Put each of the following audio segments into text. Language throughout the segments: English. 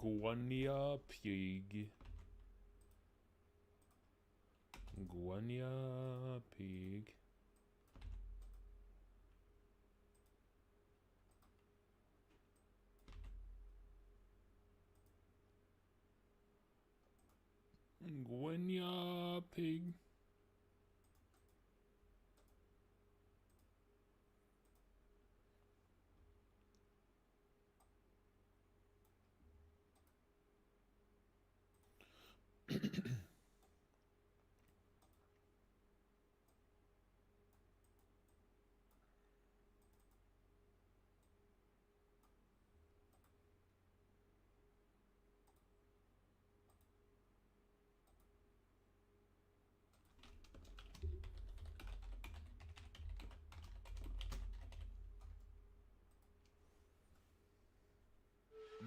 Guanya Pig. Guanya Pig. Guanya Pig.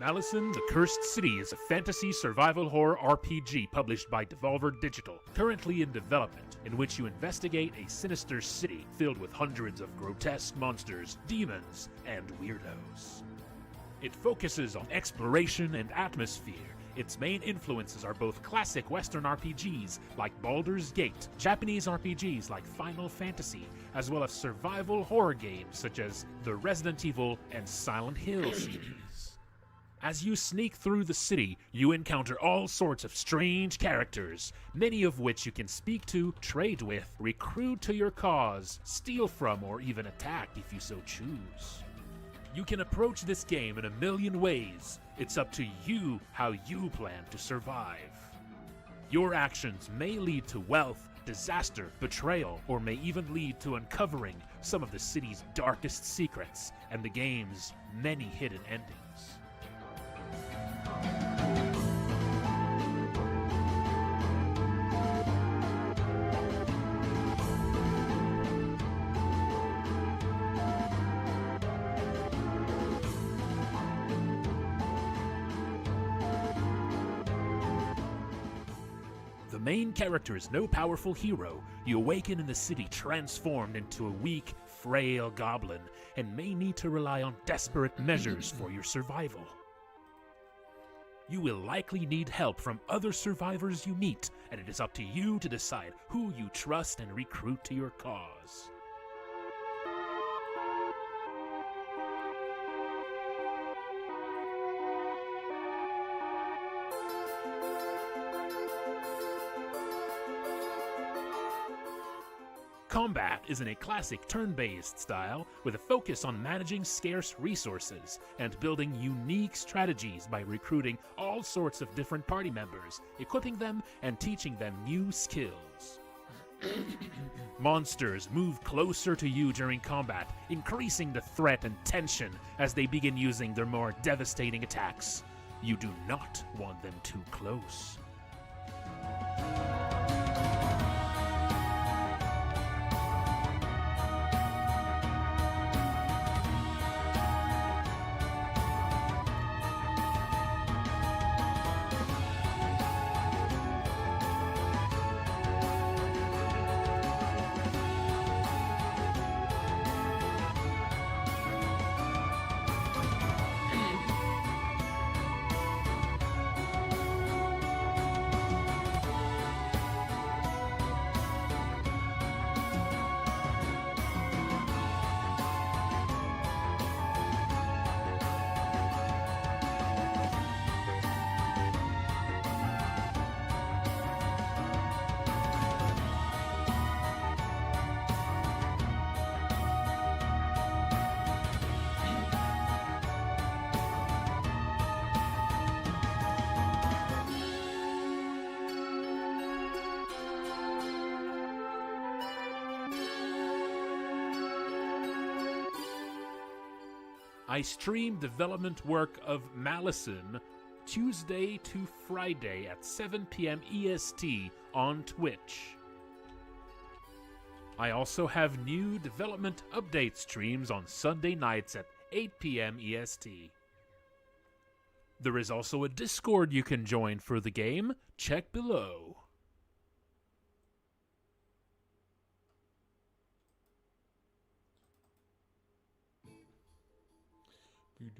Malison, the Cursed City is a fantasy survival horror RPG published by Devolver Digital, currently in development, in which you investigate a sinister city filled with hundreds of grotesque monsters, demons, and weirdos. It focuses on exploration and atmosphere. Its main influences are both classic Western RPGs like Baldur's Gate, Japanese RPGs like Final Fantasy, as well as survival horror games such as the Resident Evil and Silent Hill series. As you sneak through the city, you encounter all sorts of strange characters, many of which you can speak to, trade with, recruit to your cause, steal from, or even attack if you so choose. You can approach this game in a million ways. It's up to you how you plan to survive. Your actions may lead to wealth, disaster, betrayal, or may even lead to uncovering some of the city's darkest secrets and the game's many hidden endings. The main character is no powerful hero. You awaken in the city transformed into a weak, frail goblin, and may need to rely on desperate measures for your survival. You will likely need help from other survivors you meet, and it is up to you to decide who you trust and recruit to your cause. Combat is in a classic turn-based style with a focus on managing scarce resources and building unique strategies by recruiting all sorts of different party members, equipping them, and teaching them new skills. Monsters move closer to you during combat, increasing the threat and tension as they begin using their more devastating attacks. You do not want them too close. I stream development work of Malison Tuesday to Friday at 7 p.m. EST on Twitch. I also have new development update streams on Sunday nights at 8 p.m. EST. There is also a Discord you can join for the game. Check below. With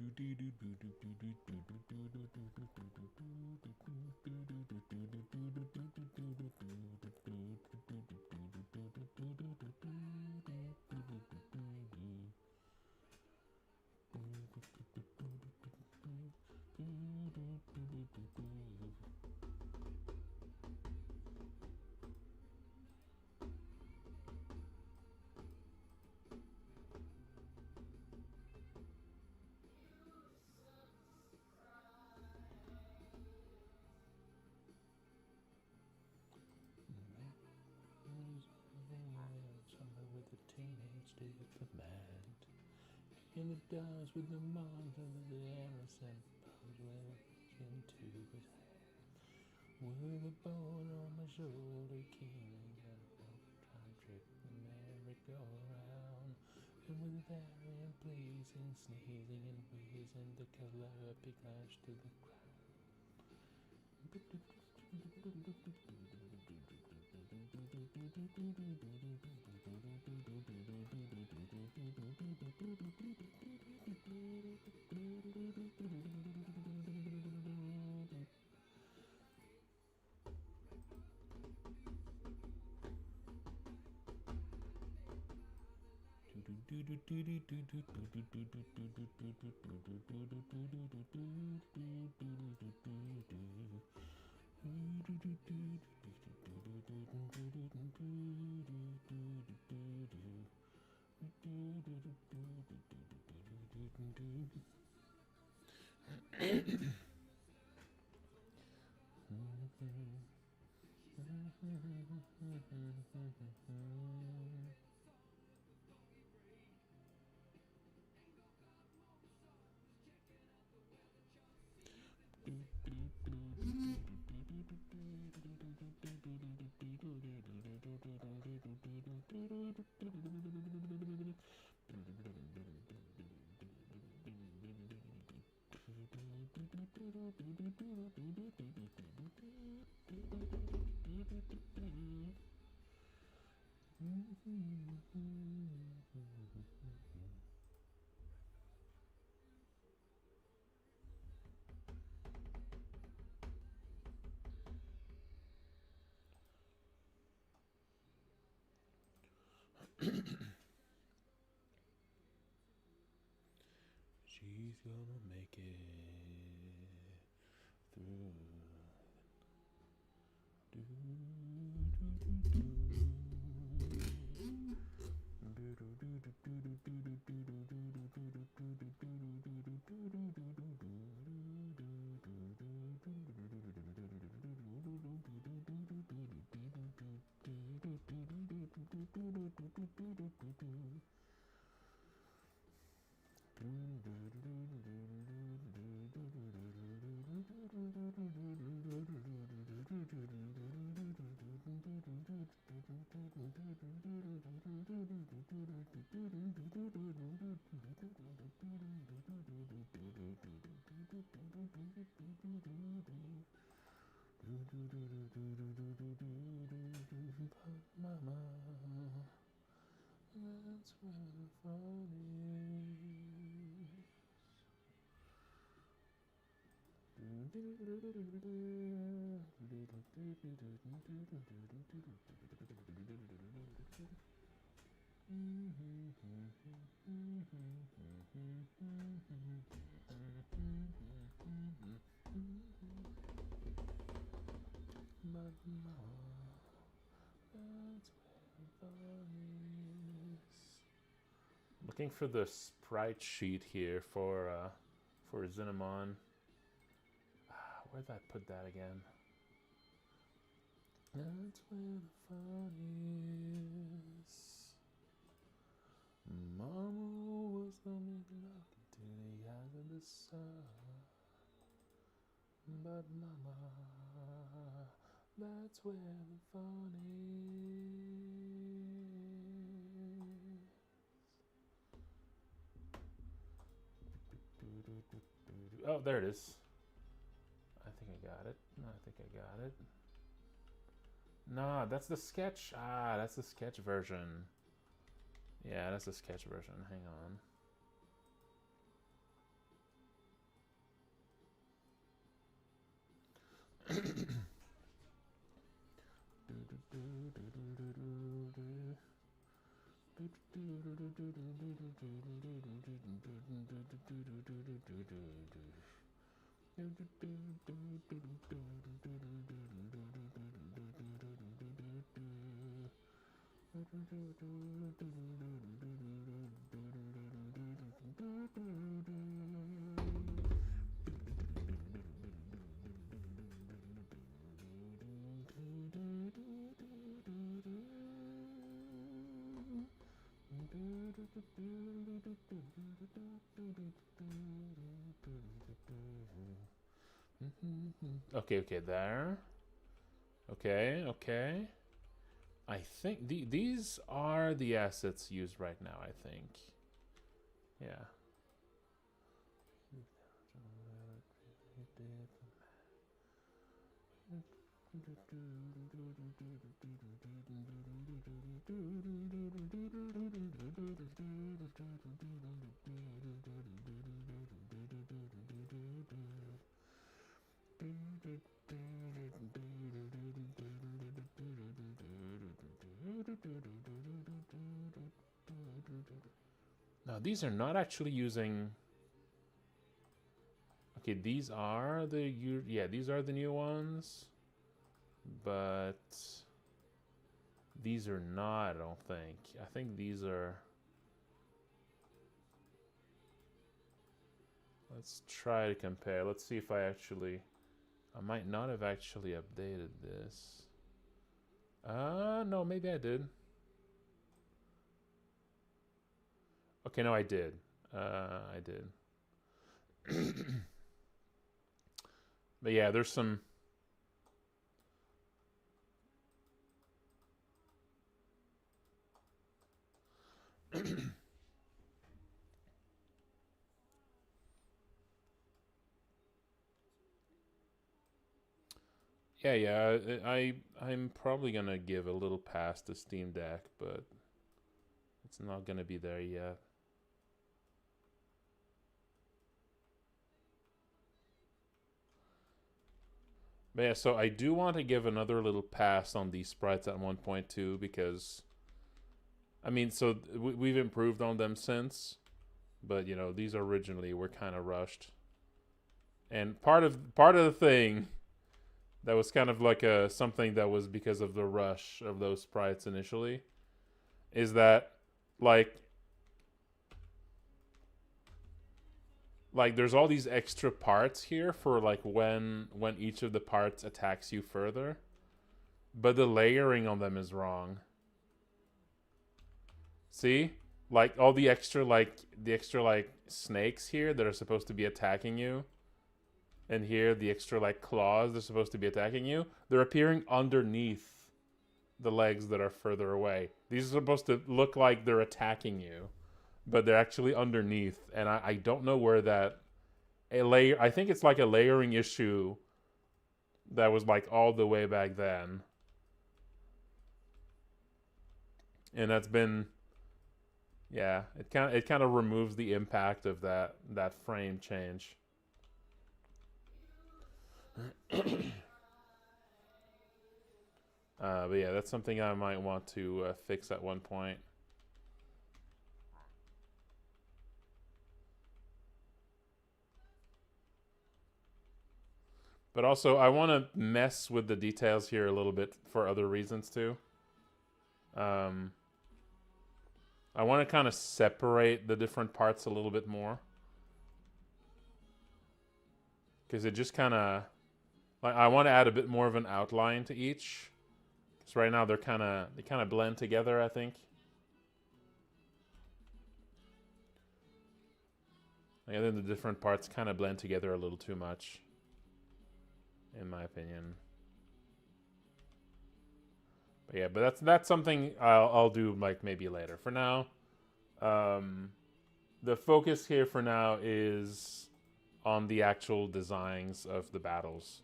a teenage diplomat in the dance with the monster of the Emerson into his hand with a bone on my shoulder, king time trip the merry-go-round, and with very pleasing sneezing and wheezing the calliope clash to the ground. She's gonna make it through. Mama, that's where the fun Looking for the sprite sheet here for Xin Amon. Where'd I put that again? That's where the fun is. Mama was the love to the eyes of the sun. But mama, that's where the fun is. Oh, there it is. I think I got it. Nah, that's the sketch. That's the sketch version. Yeah, that's the sketch version. Hang on. Okay, okay, there. Okay, okay. I think these are the assets used right now, I think. Yeah. Now these are not actually using. Okay, these are the these are the new ones, but these are not. I don't think. I think these are. Let's try to compare. Let's see if I actually. I might not have actually updated this. No, maybe I did. Okay, no, I did. I did. But yeah, there's some. Yeah. I'm probably gonna give a little pass to Steam Deck, but it's not gonna be there yet. But yeah, so I do want to give another little pass on these sprites at 1.2 because, I mean, so we've improved on them since, but you know these originally were kind of rushed, and part of the thing that was kind of like something that was because of the rush of those sprites initially is that like there's all these extra parts here for like when each of the parts attacks you further, but the layering on them is wrong. See, like all the extra snakes here that are supposed to be attacking you, and here the extra like claws they're supposed to be attacking you, they're appearing underneath the legs that are further away. These are supposed to look like they're attacking you, but they're actually underneath, and I don't know where that I think it's like a layering issue that was like all the way back then, and that's been it kind of removes the impact of that frame change. But yeah, that's something I might want to fix at one point. But also, I want to mess with the details here a little bit for other reasons too. I want to kind of separate the different parts a little bit more. Because it just kind of... like, I want to add a bit more of an outline to each. Because right now they kind of blend together, I think. And then the different parts kind of blend together a little too much, in my opinion. But yeah, but that's something I'll do like maybe later. For now, the focus here for now is on the actual designs of the battles.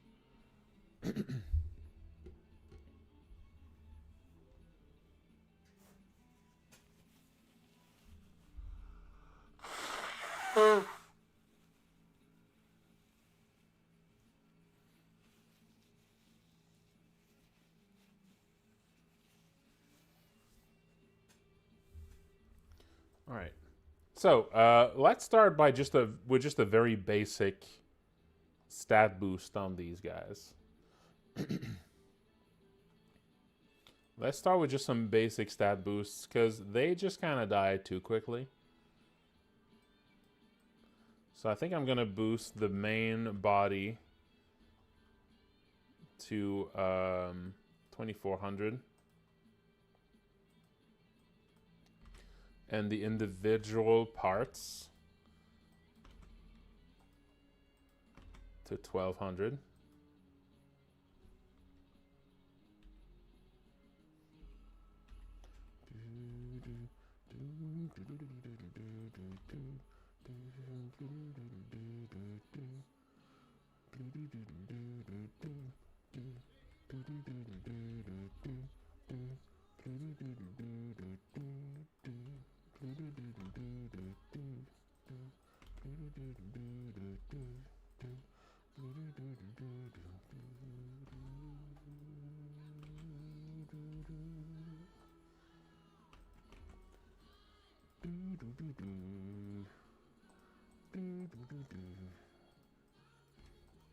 All right. So let's start by with just a very basic stat boost on these guys. Let's start with just some basic stat boosts because they just kind of died too quickly. So I think I'm going to boost the main body to 2400. And the individual parts to 1200.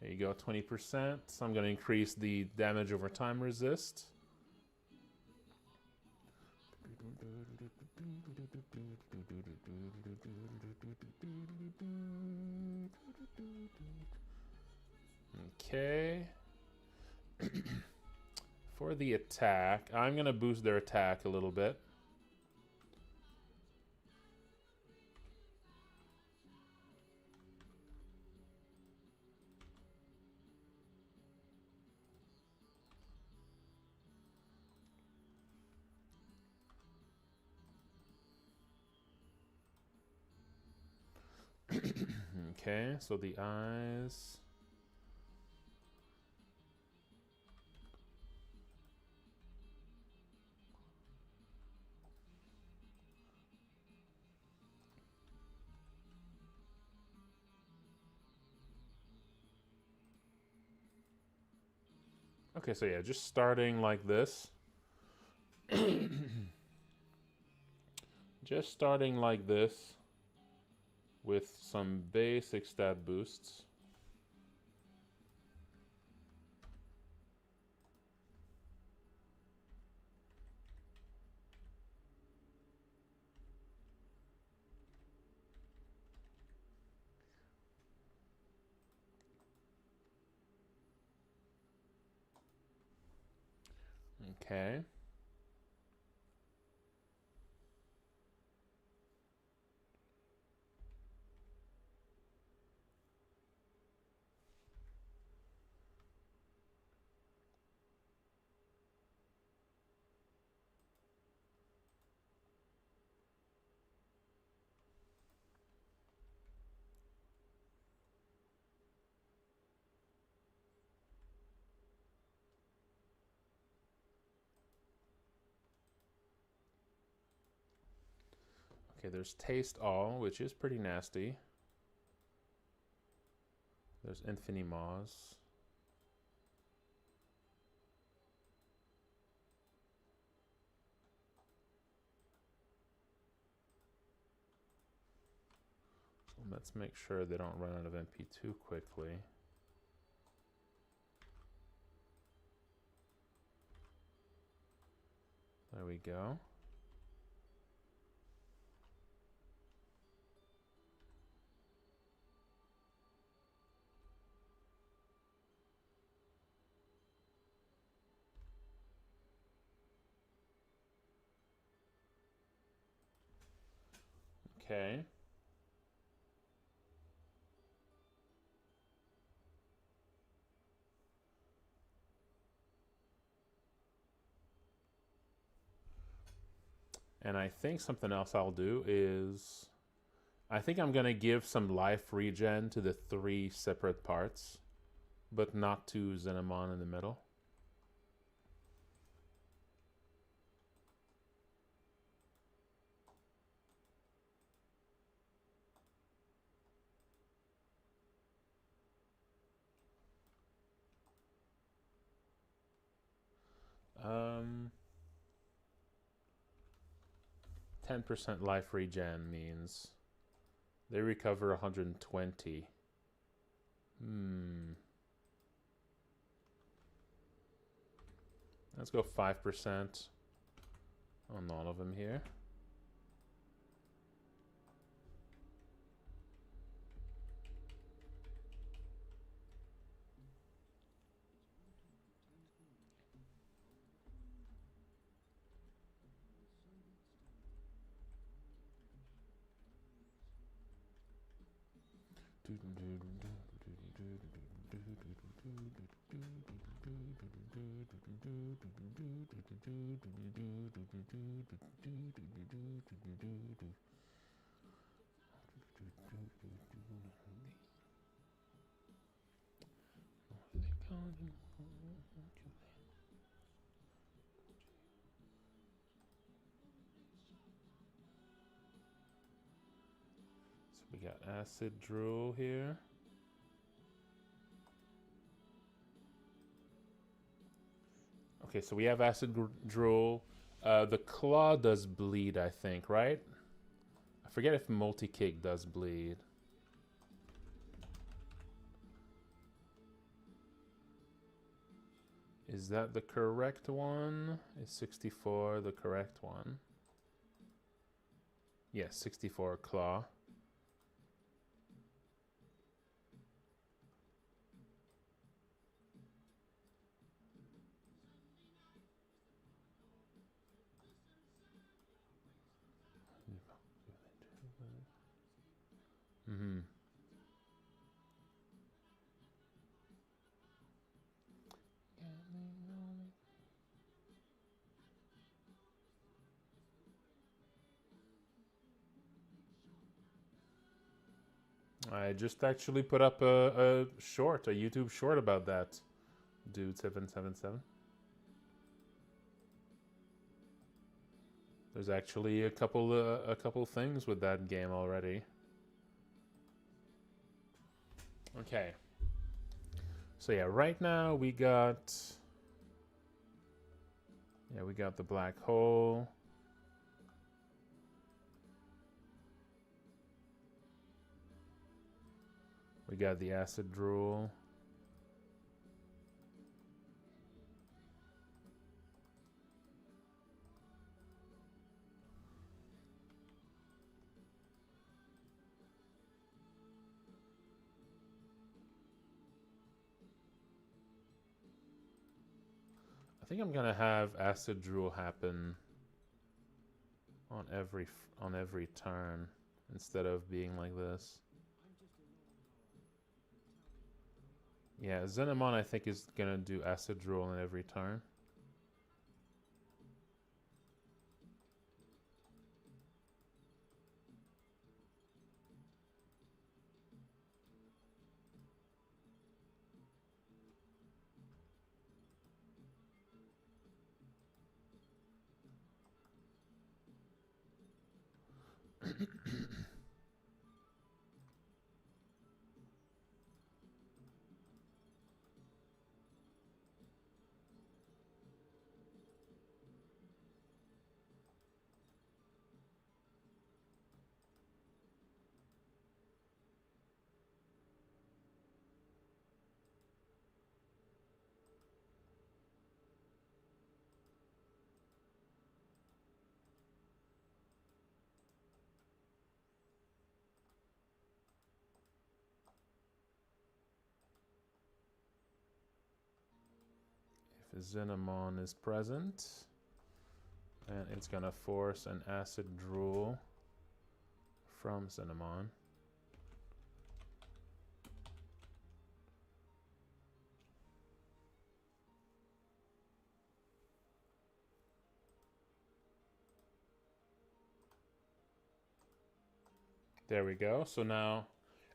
There you go, 20%. So I'm going to increase the damage over time resist. Okay. For the attack, I'm going to boost their attack a little bit. Okay, so the eyes. Okay, so yeah, just starting like this. Just starting like this with some basic stat boosts. Okay. Okay, there's Taste All, which is pretty nasty. There's Infinimos. So let's make sure they don't run out of MP too quickly. There we go. Okay. And I think something else I'll do is I think I'm going to give some life regen to the 3 separate parts, but not to Xin Amon in the middle. 10% life regen means they recover 120. Let's go 5% on all of them here. So we got acid drool here. Okay, so we have acid drool. The claw does bleed, I think, right? I forget if multi-kick does bleed. Is that the correct one? Is 64 the correct one? Yes, 64 claw. Mm-hmm. I just actually put up a short, a YouTube short about that, dude 777. There's actually a couple things with that game already. Okay. So yeah, right now we got the black hole. We got the acid drool. I think I'm gonna have acid drool happen on every turn instead of being like this. Yeah, Xin Amon I think is gonna do acid drool on every turn. If Xin Amon is present, and it's gonna force an acid drool from Xin Amon. There we go. So now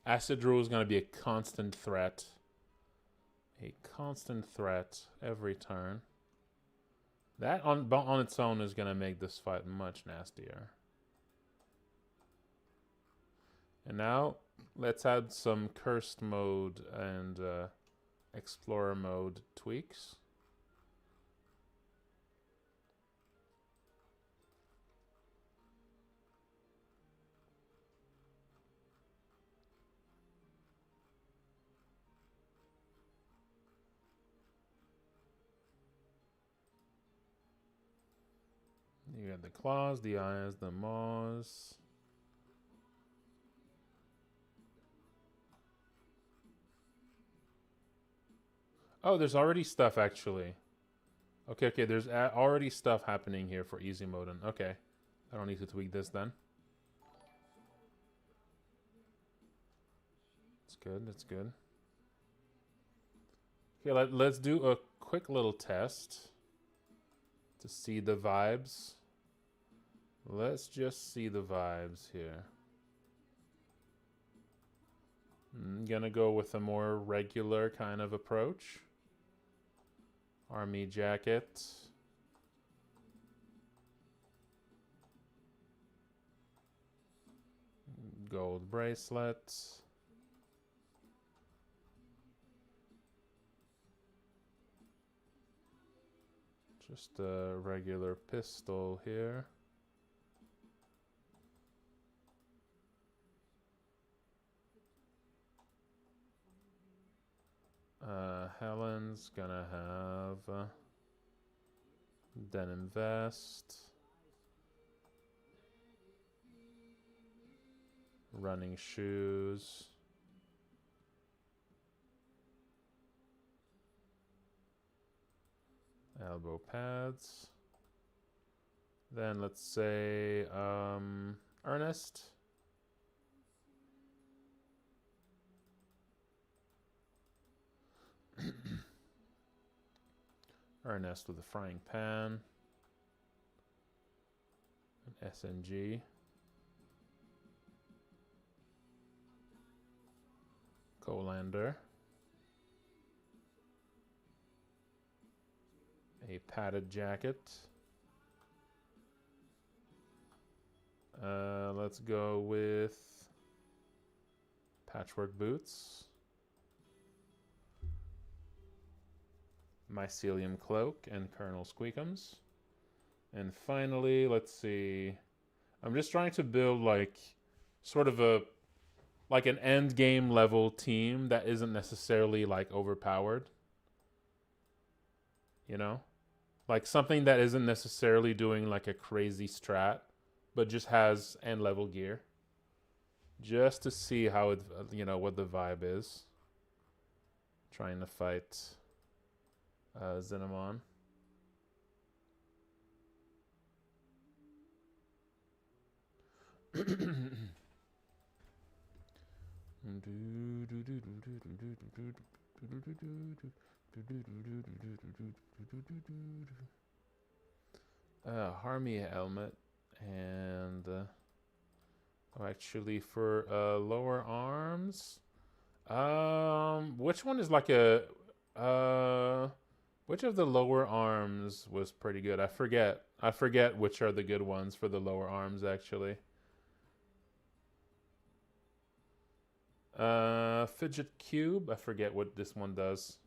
acid drool is going to be a constant threat. A constant threat every turn. That on its own is going to make this fight much nastier. And now let's add some cursed mode and explorer mode tweaks. You got the claws, the eyes, the maws. Oh, there's already stuff actually. Okay, there's already stuff happening here for easy mode. Okay, I don't need to tweak this then. That's good, that's good. Okay, let's do a quick little test to see the vibes. Let's just see the vibes here. I'm gonna go with a more regular kind of approach. Army jacket. Gold bracelet. Just a regular pistol here. Helen's gonna have denim vest, running shoes, elbow pads. Then let's say Ernest. Ernest with a frying pan, an SMG, Colander, a padded jacket. Let's go with patchwork boots. Mycelium cloak and Colonel Squeakums. And finally, let's see. I'm just trying to build like sort of a like an end game level team that isn't necessarily like overpowered. You know? Like something that isn't necessarily doing like a crazy strat, but just has end level gear. Just to see how it, what the vibe is. Trying to fight Xin Amon. Harmy helmet and actually for lower arms, which one is like a which of the lower arms was pretty good? I forget which are the good ones for the lower arms actually. Fidget cube. I forget what this one does.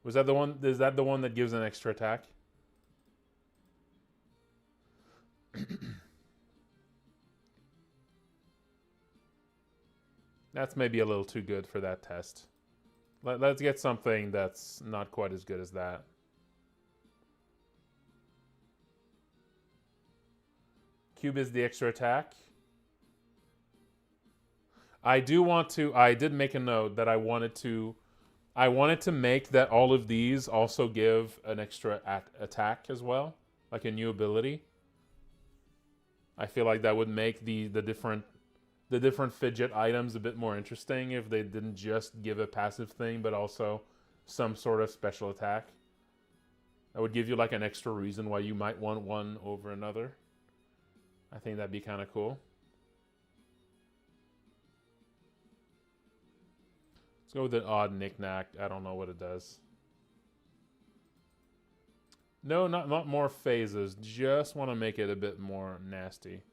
Was that the one? Is that the one that gives an extra attack? That's maybe a little too good for that test. Let's get something that's not quite as good as that. Cube is the extra attack. I did make a note that I wanted to make that all of these also give an extra attack as well, like a new ability. I feel like that would make the different fidget items a bit more interesting if they didn't just give a passive thing, but also some sort of special attack. That would give you like an extra reason why you might want one over another. I think that'd be kind of cool. Let's go with an odd knick-knack. I don't know what it does. No, not more phases. Just want to make it a bit more nasty.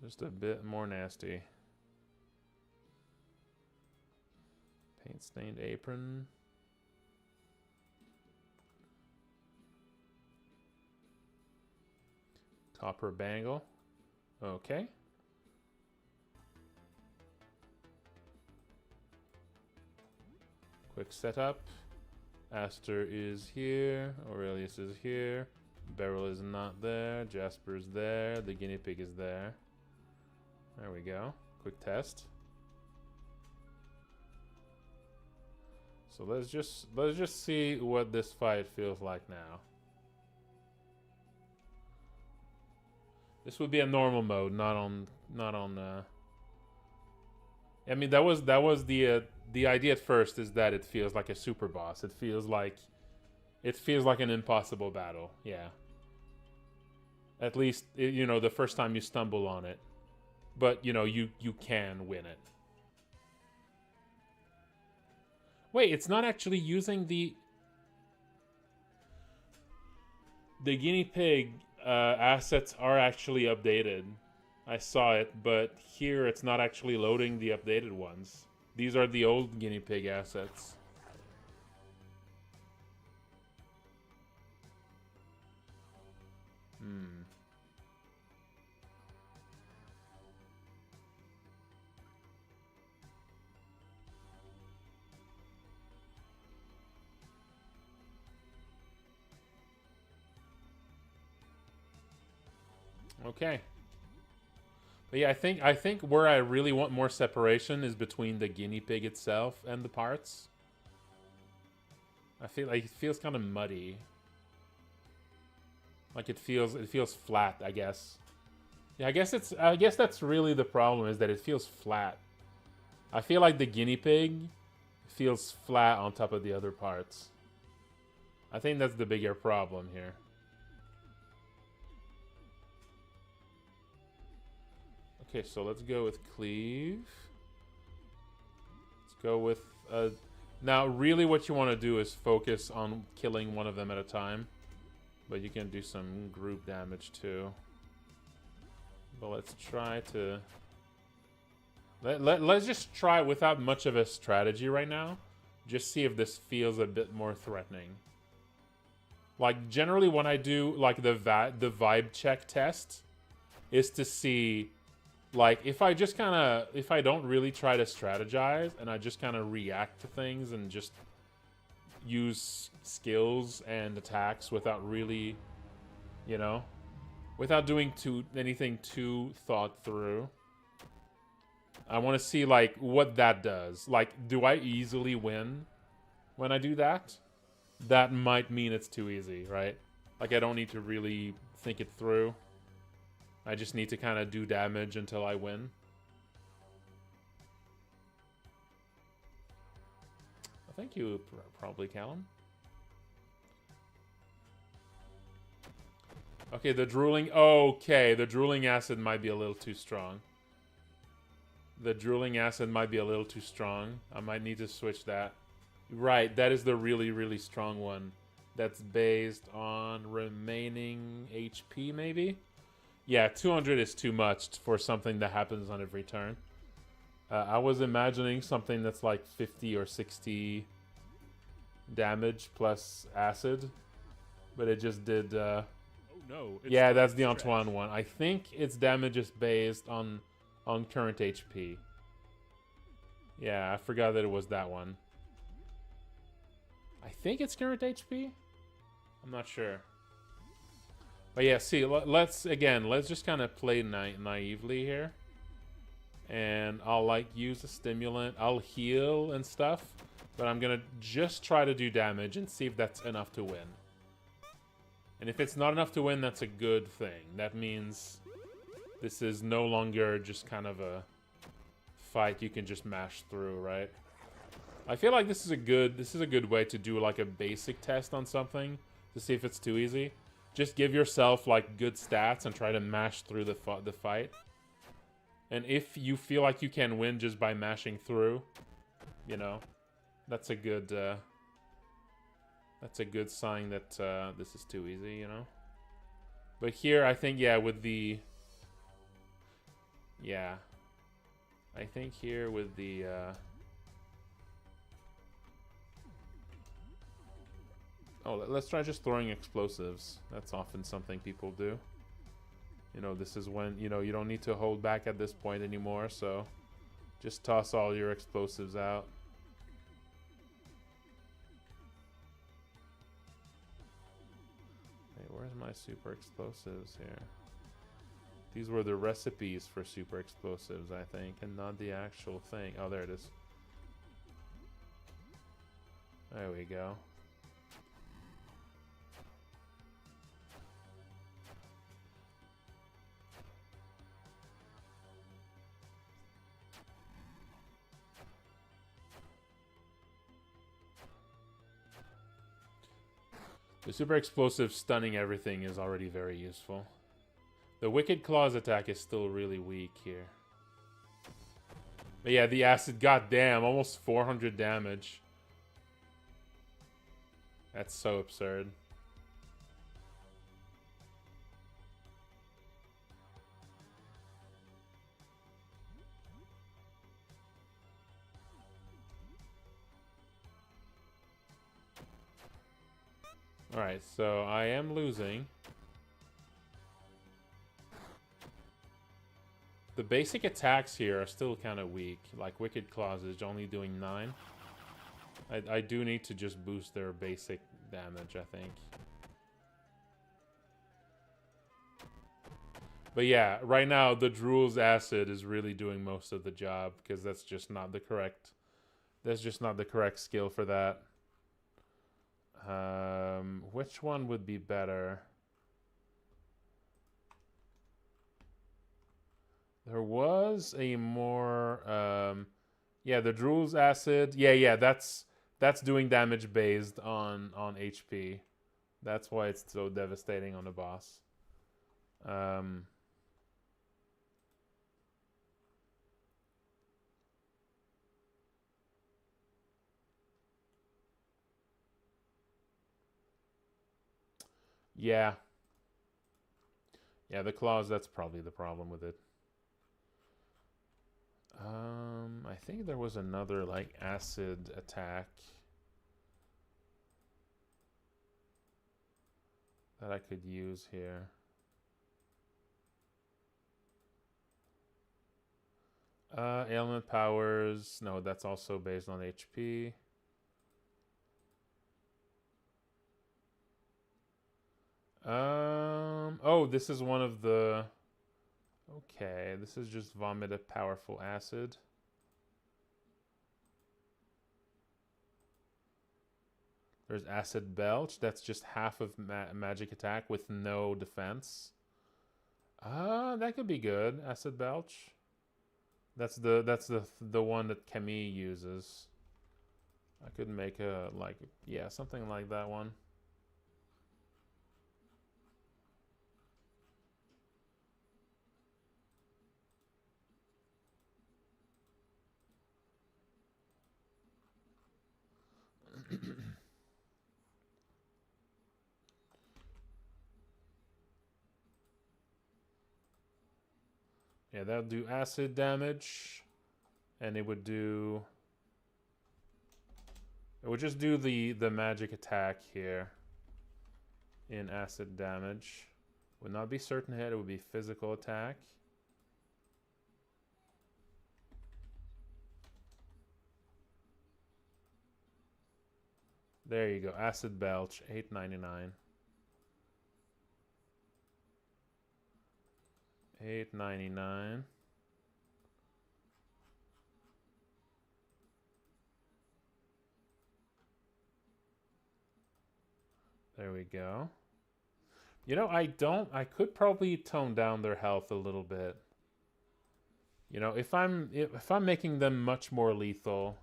Just a bit more nasty. Paint-stained apron. Copper bangle. Okay. Quick setup. Aster is here. Aurelius is here. Beryl is not there. Jasper's there. The guinea pig is there. There we go. Quick test. So let's just see what this fight feels like now. This would be a normal mode, not on. I mean, that was the idea at first, is that it feels like a super boss. It feels like an impossible battle. Yeah. At least, you know, the first time you stumble on it. But, you know, you can win it. Wait, it's not actually using the guinea pig assets are actually updated. I saw it, but here it's not actually loading the updated ones. These are the old guinea pig assets. Okay. But yeah, I think where I really want more separation is between the guinea pig itself and the parts. I feel like it feels kind of muddy. Like it feels flat, I guess. Yeah, I guess that's really the problem, is that it feels flat. I feel like the guinea pig feels flat on top of the other parts. I think that's the bigger problem here. Okay, so let's go with cleave. Let's go with... now, really what you want to do is focus on killing one of them at a time. But you can do some group damage too. But let's try to... Let's just try without much of a strategy right now. Just see if this feels a bit more threatening. Like, generally when I do, like, the vibe check test is to see... Like, if I just kind of... If I don't really try to strategize and I just kind of react to things and just use skills and attacks without really, you know, without doing anything too thought through, I want to see, like, what that does. Like, do I easily win when I do that? That might mean it's too easy, right? Like, I don't need to really think it through. I just need to kind of do damage until I win. Thank you, probably, Callum. Okay, the drooling... Okay, the drooling acid might be a little too strong. The drooling acid might be a little too strong. I might need to switch that. Right, that is the really, really strong one. That's based on remaining HP, maybe? Yeah, 200 is too much for something that happens on every turn. I was imagining something that's like 50 or 60 damage plus acid. But it just did... oh no, yeah, that's the Antoine one. I think its damage is based on current HP. Yeah, I forgot that it was that one. I think it's current HP? I'm not sure. But yeah, see, let's just kind of play naively here. And I'll, like, use a stimulant. I'll heal and stuff. But I'm going to just try to do damage and see if that's enough to win. And if it's not enough to win, that's a good thing. That means this is no longer just kind of a fight you can just mash through, right? I feel like this is a good way to do, like, a basic test on something to see if it's too easy. Just give yourself, like, good stats and try to mash through the fight. And if you feel like you can win just by mashing through, you know, that's a good sign that this is too easy, you know. But here, I think, yeah, with the... Yeah. I think here with the... Oh, let's try just throwing explosives. That's often something people do. You know, this is when, you know, you don't need to hold back at this point anymore, so just toss all your explosives out. Hey, where's my my super explosives here? These were the recipes for super explosives, I think, and not the actual thing. Oh, there it is. There we go. The super explosive stunning everything is already very useful. The Wicked Claws attack is still really weak here. But yeah, the acid, goddamn, almost 400 damage. That's so absurd. Alright, so I am losing. The basic attacks here are still kind of weak. Like Wicked Claws is only doing 9. I do need to just boost their basic damage, I think. But yeah, right now the Drool's Acid is really doing most of the job because that's just not the correct. That's just not the correct skill for that. Which one would be better? There was a more yeah, the Drool's Acid. Yeah, that's doing damage based on HP. That's why it's so devastating on the boss. Yeah. Yeah, the claws, that's probably the problem with it. I think there was another, like, acid attack that I could use here. Ailment powers. No, that's also based on HP. Oh, this is one of the... Okay, this is just vomit a powerful acid. There's acid belch. That's just half of magic attack with no defense. That could be good. Acid belch. That's the one that Camille uses. I could make a yeah, something like that one. Yeah, that'll do acid damage, and it would just do the magic attack here in acid damage. Would not be certain hit, it would be physical attack. There you go, acid belch, $8.99. $8.99. There we go. You know, I could probably tone down their health a little bit. You know, if I'm making them much more lethal,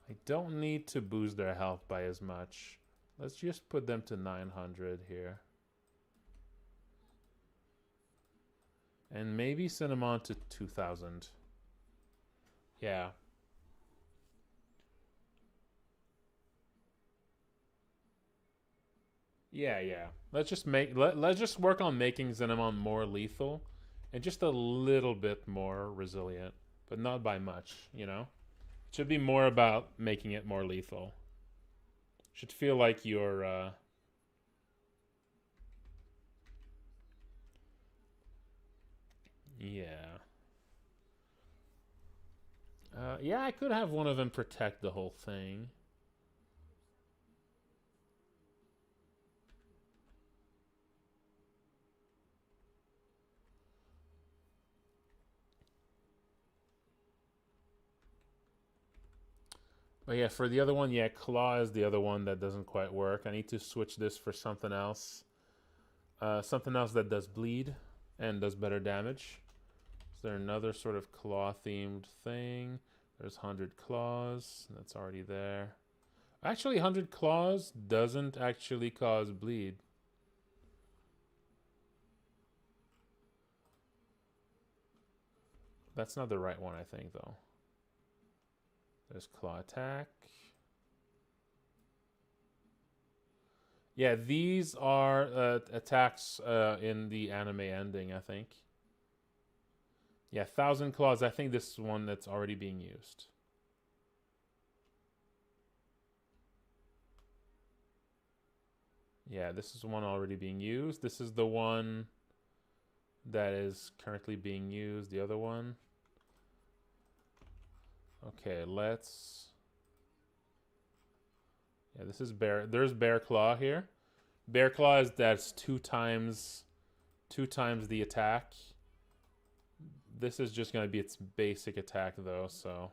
I don't need to boost their health by as much. Let's just put them to 900 here. And maybe send them on to 2000. Yeah. Yeah. Let's just work on making Xenomon more lethal and just a little bit more resilient, but not by much, you know? It should be more about making it more lethal. Should feel like you're yeah. Yeah, I could have one of them protect the whole thing. But yeah, for the other one, yeah, claw is the other one that doesn't quite work. I need to switch this for something else. Something else that does bleed and does better damage. Is there another sort of claw-themed thing? There's 100 claws. That's already there. Actually, 100 claws doesn't actually cause bleed. That's not the right one, I think, though. There's claw attack. Yeah, these are attacks in the anime ending, I think. Yeah, 1,000 claws. I think this is one that's already being used. Yeah, this is one already being used. This is the one that is currently being used. The other one. Okay, let's... Yeah, this is bear. There's bear claw here. Bear claw is that's two times the attack. This is just gonna be its basic attack though, so.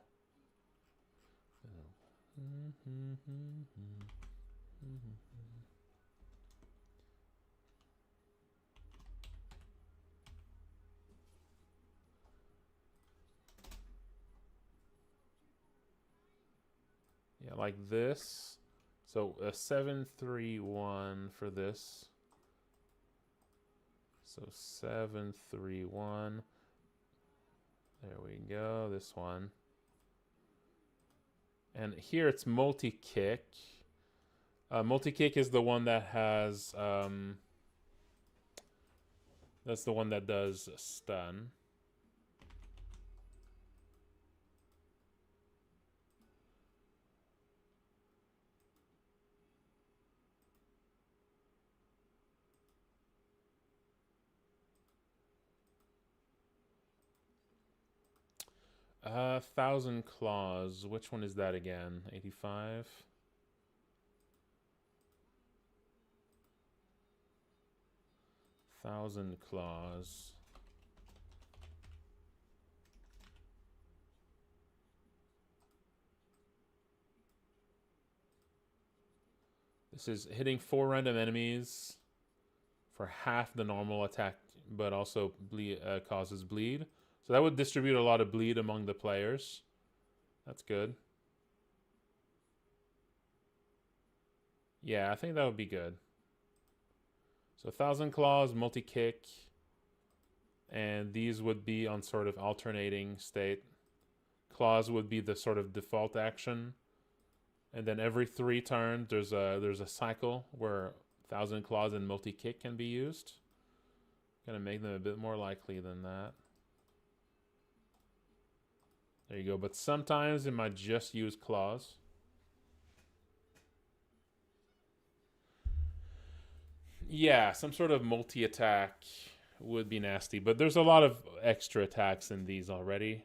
Yeah, like this. So a 731 for this. So 731. There we go. This one. And here it's multi-kick. Multi-kick is the one that has... that's the one that does stun. Thousand Claws. Which one is that again? 85? Thousand Claws. This is hitting 4 random enemies for half the normal attack, but also causes bleed. So that would distribute a lot of bleed among the players. That's good. Yeah, I think that would be good. So 1,000 Claws, multi-kick. And these would be on sort of alternating state. Claws would be the sort of default action. And then every 3 turns, there's a cycle where 1,000 Claws and multi-kick can be used. Gonna make them a bit more likely than that. There you go. But sometimes it might just use claws. Yeah, some sort of multi-attack would be nasty. But there's a lot of extra attacks in these already.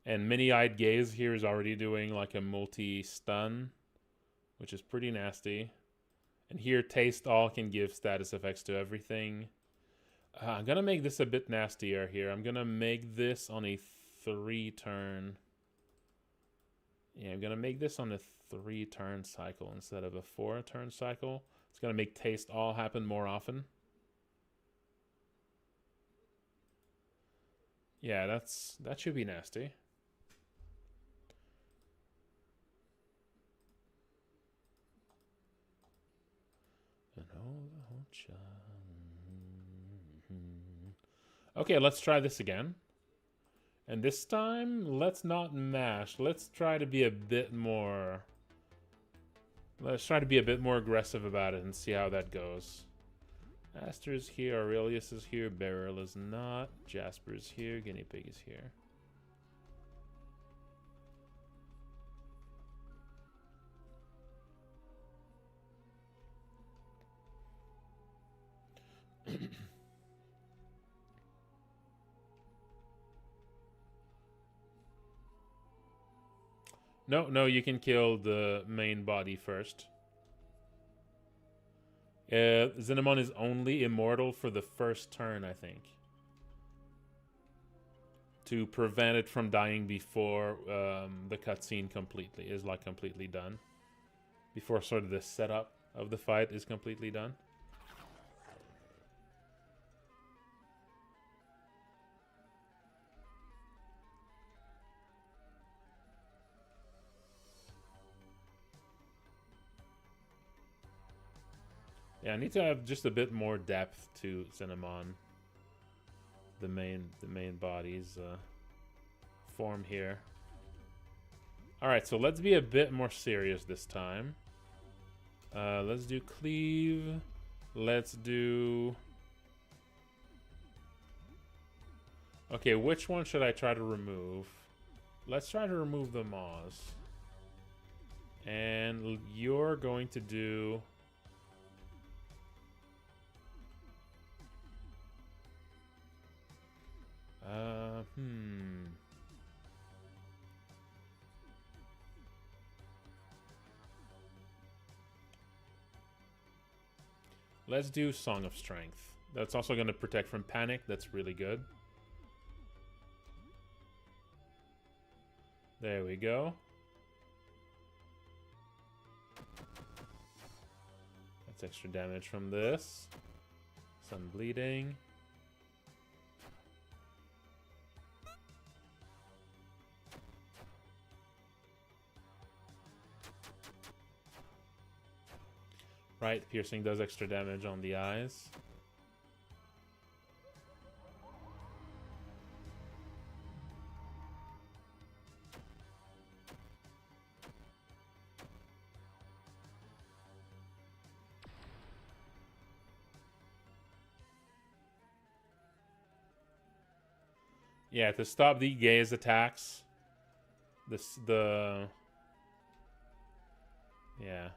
And Mini-Eyed Gaze here is already doing like a multi-stun, which is pretty nasty. And here, Taste All can give status effects to everything. I'm going to make this a bit nastier here. I'm going to make this on a 3-turn. Yeah, I'm going to make this on a 3-turn cycle instead of a 4-turn cycle. It's going to make Taste All happen more often. Yeah, that should be nasty. Okay, let's try this again. And this time, let's not mash. Let's try to be a bit more... Let's try to be a bit more aggressive about it and see how that goes. Aster's here, Aurelius is here, Beryl is not, Jasper's here, Guinea Pig is here. No, you can kill the main body first. Xin Amon is only immortal for the first turn, I think. to prevent it from dying before the cutscene completely is like completely done. Before sort of the setup of the fight is completely done. Yeah, I need to have just a bit more depth to Xin Amon. The main body's form here. Alright, so let's be a bit more serious this time. Let's do cleave. Let's do... Okay, which one should I try to remove? Let's try to remove the Maws. And you're going to do... Let's do Song of Strength. That's also going to protect from panic. That's really good. There we go. That's extra damage from this. Some bleeding. Right, piercing does extra damage on the eyes. Yeah, to stop the gaze attacks. Yeah.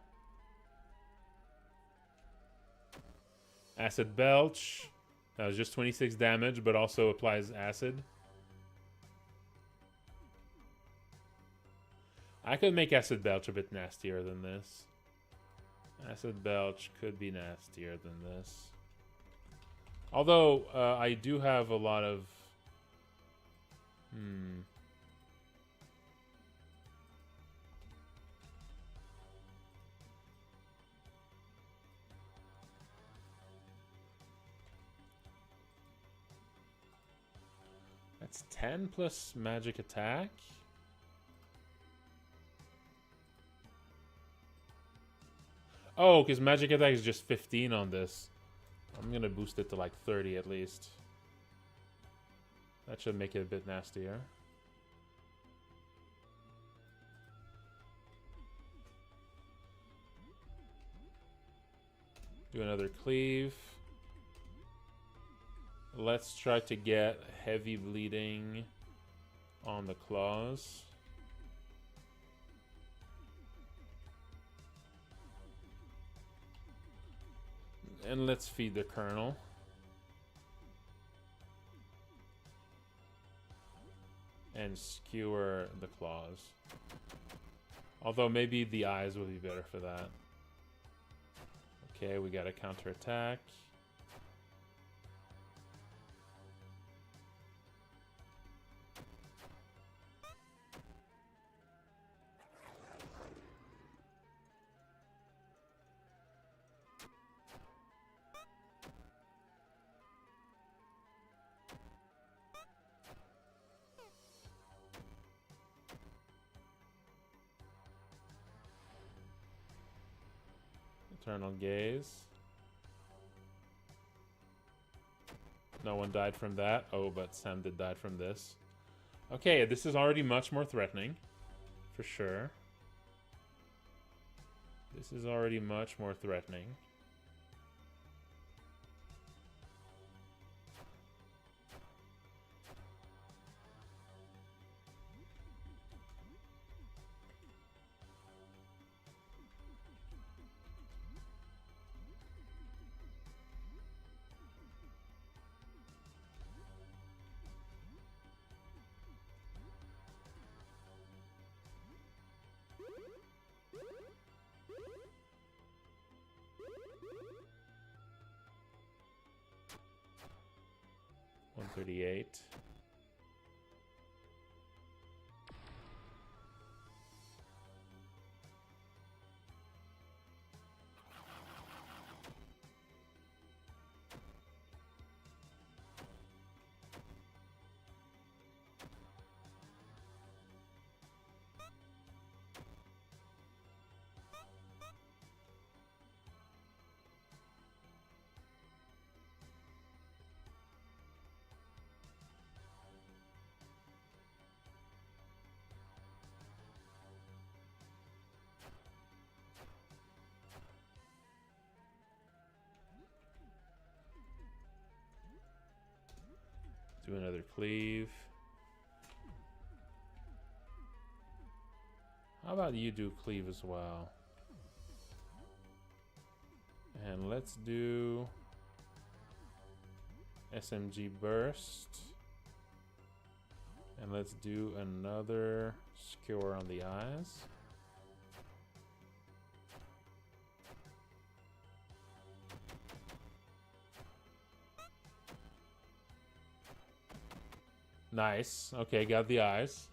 Acid Belch. That was just 26 damage, but also applies acid. I could make Acid Belch a bit nastier than this. Acid Belch could be nastier than this. Although, I do have a lot of... That's 10 plus magic attack. Oh, because magic attack is just 15 on this. I'm going to boost it to like 30 at least. That should make it a bit nastier. Do another cleave. Let's try to get heavy bleeding on the claws. And let's feed the Colonel. And skewer the claws. Although maybe the eyes will be better for that. Okay, we got a counterattack. Eternal Gaze. No one died from that. Oh, but Sam did die from this. Okay, this is already much more threatening. For sure. This is already much more threatening. $138. Do another cleave. How about you do cleave as well? And let's do SMG burst. And let's do another skewer on the eyes. Nice. Okay, got the eyes.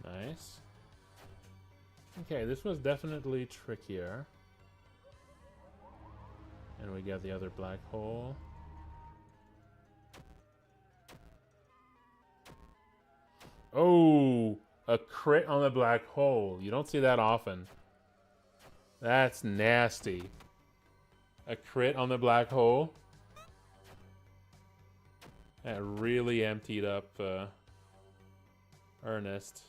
Nice. Okay, this was definitely trickier. And we got the other black hole. Oh, a crit on the black hole. You don't see that often. That's nasty. A crit on the black hole. That really emptied up Ernest.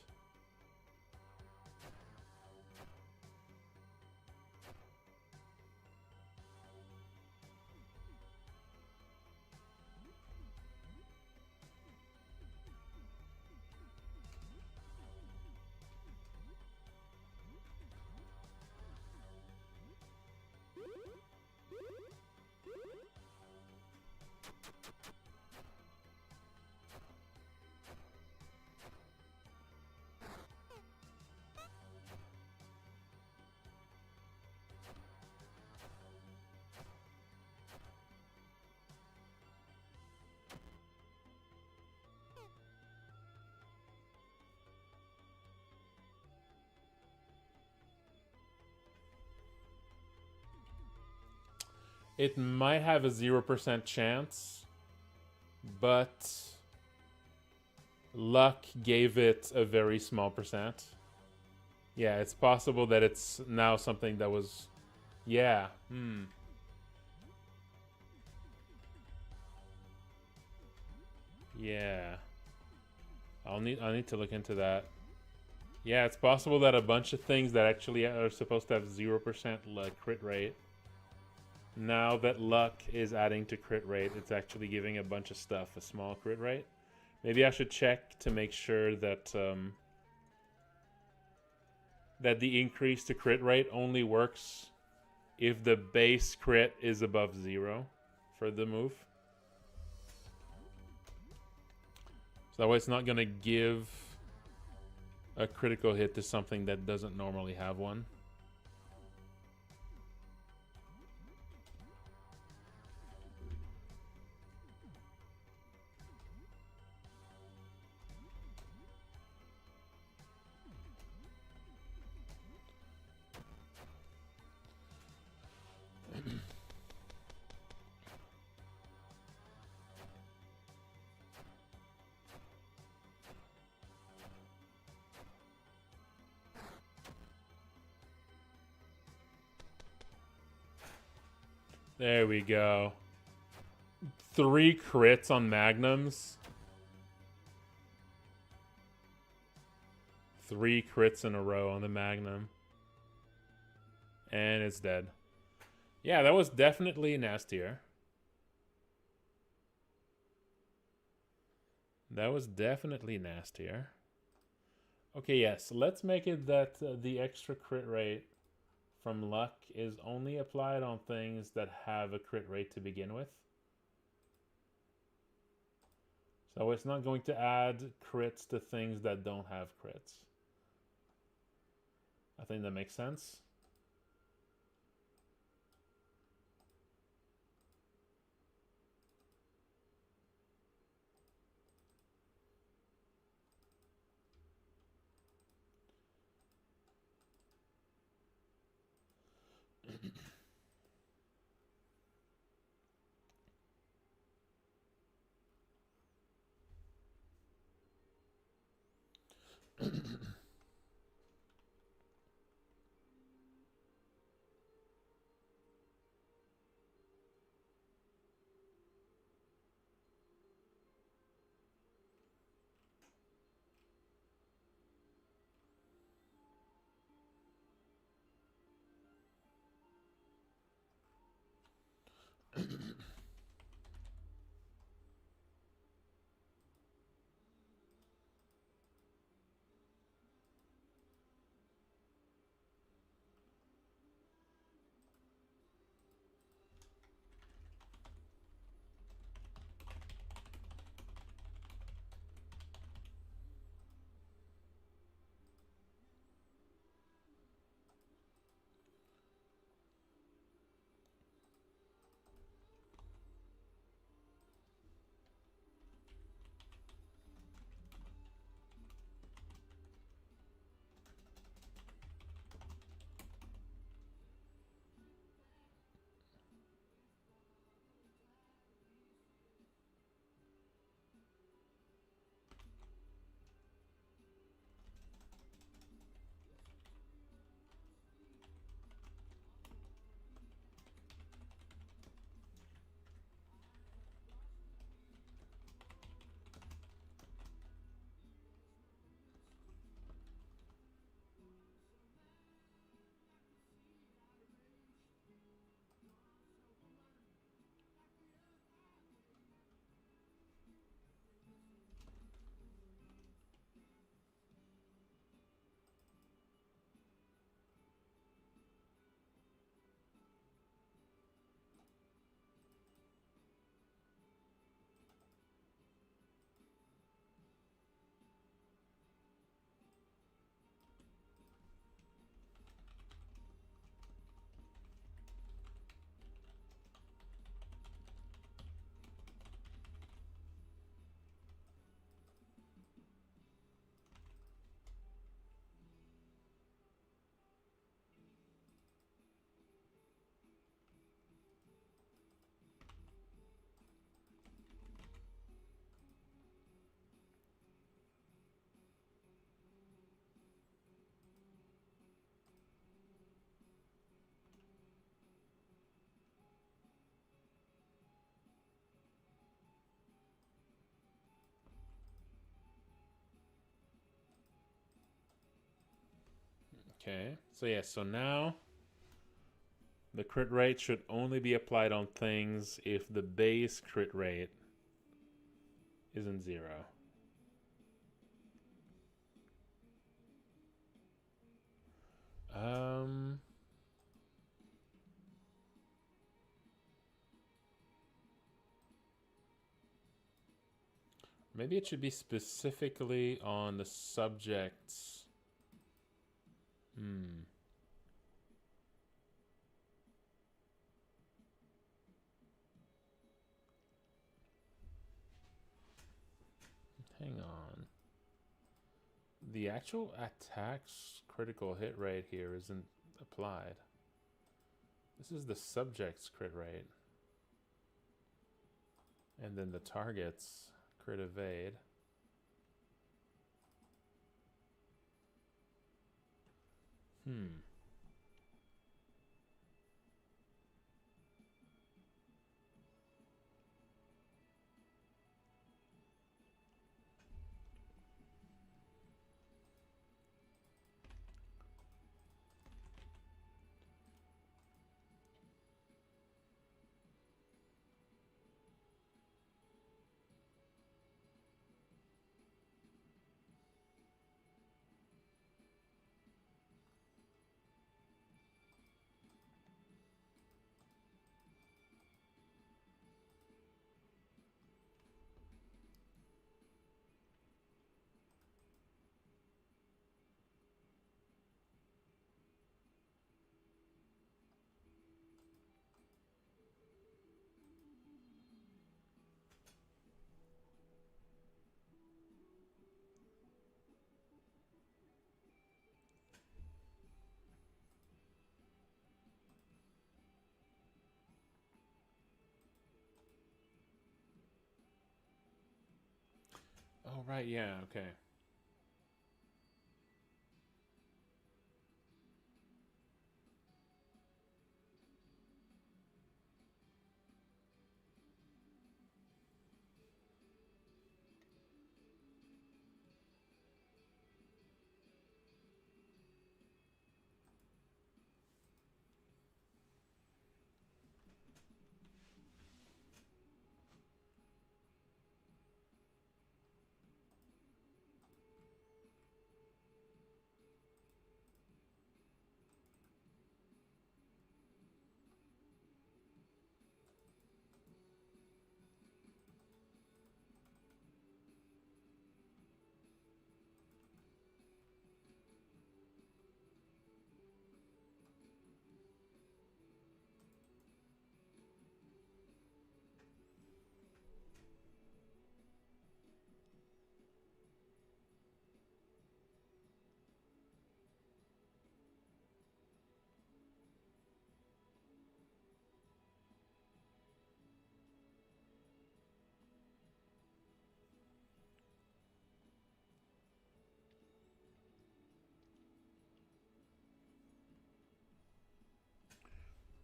It might have a 0% chance, but luck gave it a very small percent. Yeah, it's possible that it's now something that was... Yeah. Yeah. I need to look into that. Yeah, it's possible that a bunch of things that actually are supposed to have 0% crit rate, now that luck is adding to crit rate, it's actually giving a bunch of stuff a small crit rate. Maybe I should check to make sure that that the increase to crit rate only works if the base crit is above 0 for the move. So that way it's not going to give a critical hit to something that doesn't normally have one. There we go. 3 crits on magnums. 3 crits in a row on the magnum. And it's dead. Yeah, that was definitely nastier. That was definitely nastier. Okay, yes. Let's make it that the extra crit rate from luck is only applied on things that have a crit rate to begin with. So it's not going to add crits to things that don't have crits. I think that makes sense. Okay, so yeah, so now the crit rate should only be applied on things if the base crit rate isn't 0. Maybe it should be specifically on the subjects. Hang on. The actual attack's critical hit rate here isn't applied. This is the subject's crit rate. And then the target's crit evade. Oh, right, yeah, okay.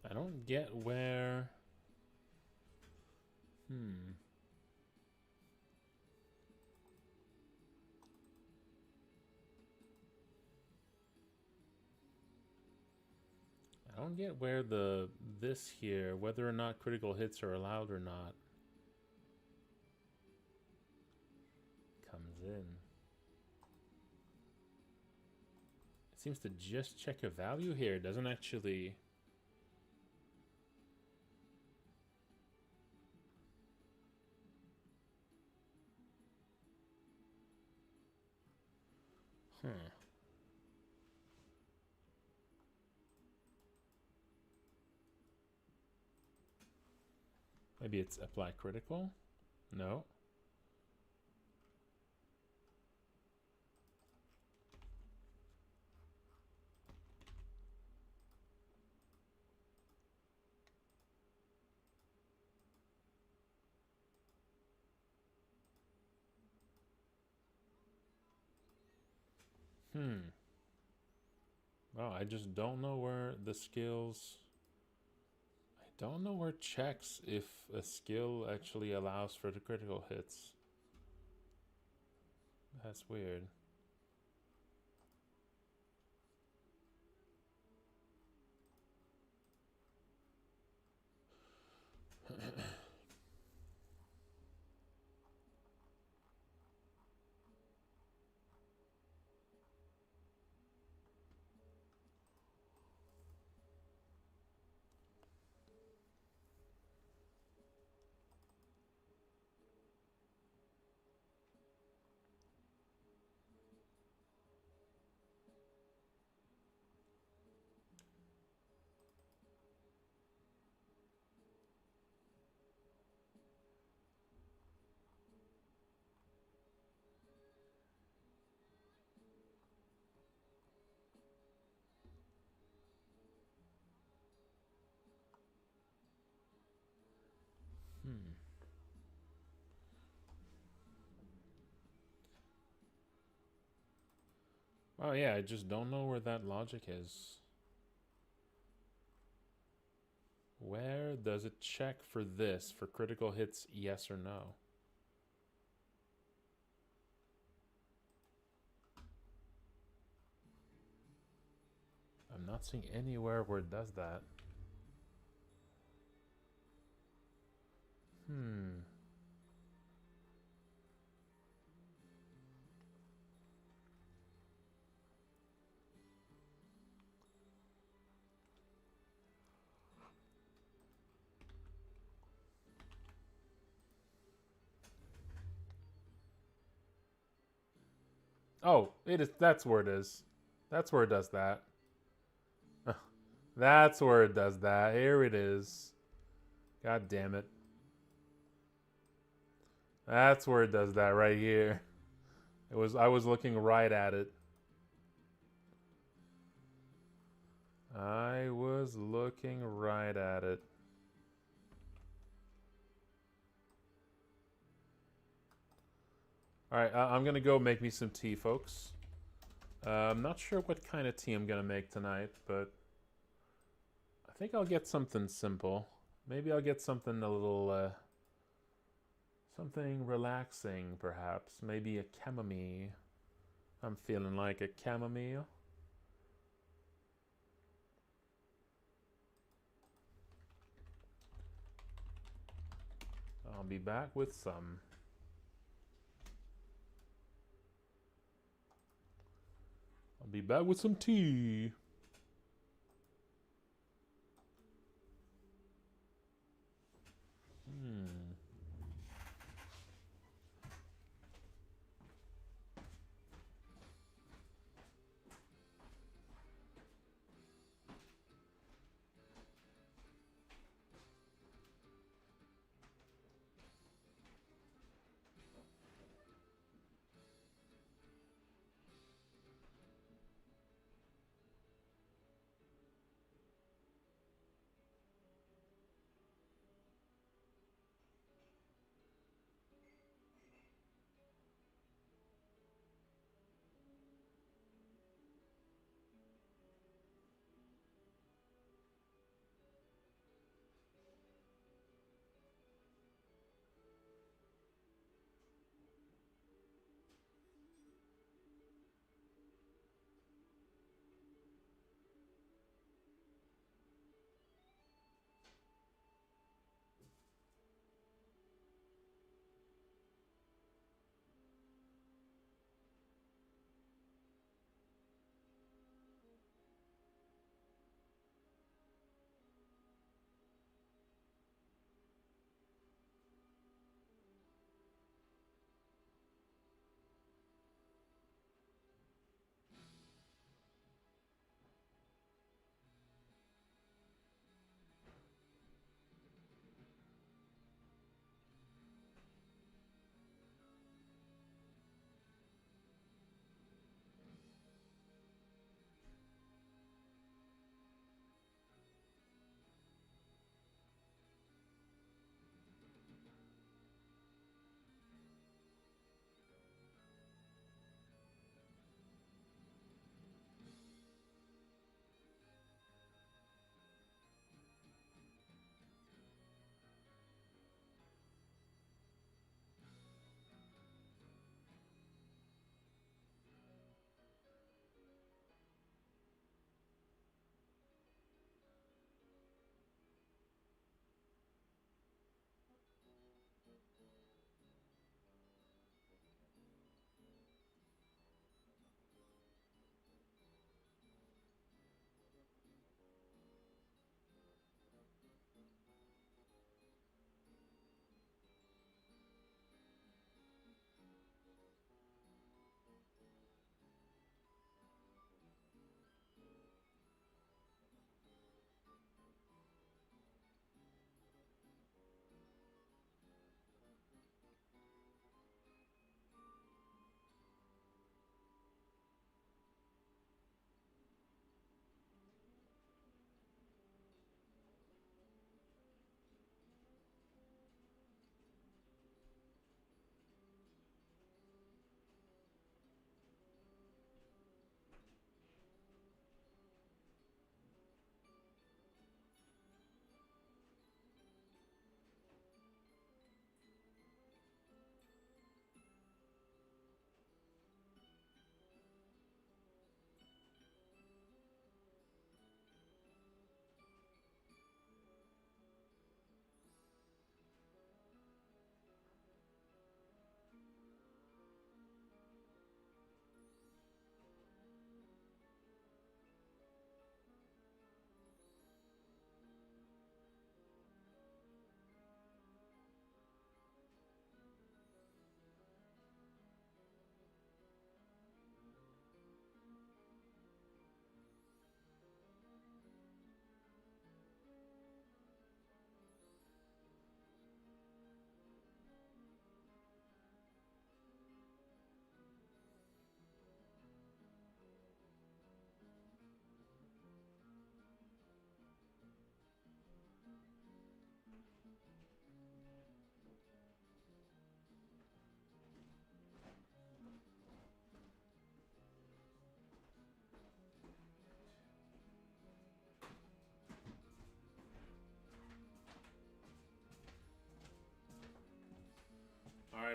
I don't get where... I don't get where this here, whether or not critical hits are allowed or not, comes in. It seems to just check a value here. It doesn't actually... Huh. Maybe it's apply critical? No. Well, I just don't know where the skills... I don't know where checks if a skill actually allows for the critical hits. That's weird. Oh yeah, I just don't know where that logic is. Where does it check for this, for critical hits, yes or no? I'm not seeing anywhere where it does that. Oh, it is. That's where it is. That's where it does that. That's where it does that. Here it is. God damn it. That's where it does that right here. I was looking right at it. I was looking right at it. Alright, I'm gonna go make me some tea, folks. I'm not sure what kind of tea I'm gonna make tonight, but I think I'll get something simple. Maybe I'll get something a little, something relaxing, perhaps. Maybe a chamomile. I'm feeling like a chamomile. I'll be back with some. I'll be back with some tea.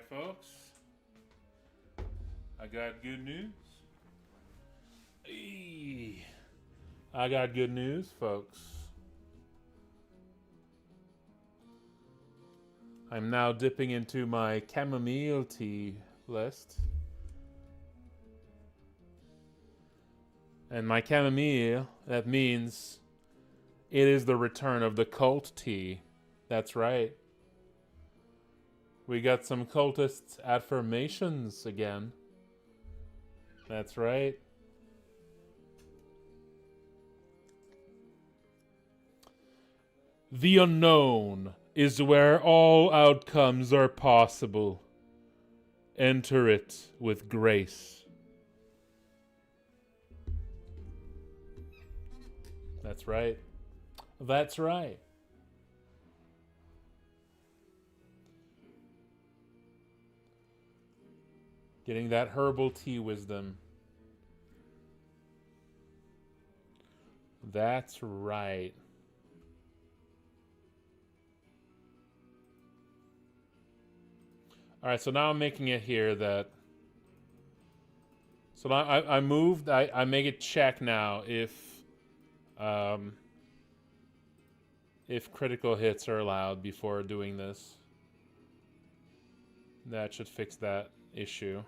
folks. I got good news. Hey. I got good news, folks. I'm now dipping into my chamomile tea list. And my chamomile, that means it is the return of the cult tea. That's right. We got some cultist affirmations again. That's right. The unknown is where all outcomes are possible. Enter it with grace. That's right. That's right. Getting that herbal tea wisdom. That's right. All right, so now I'm making it here that... So now I moved, I make it check now if critical hits are allowed before doing this. That should fix that issue.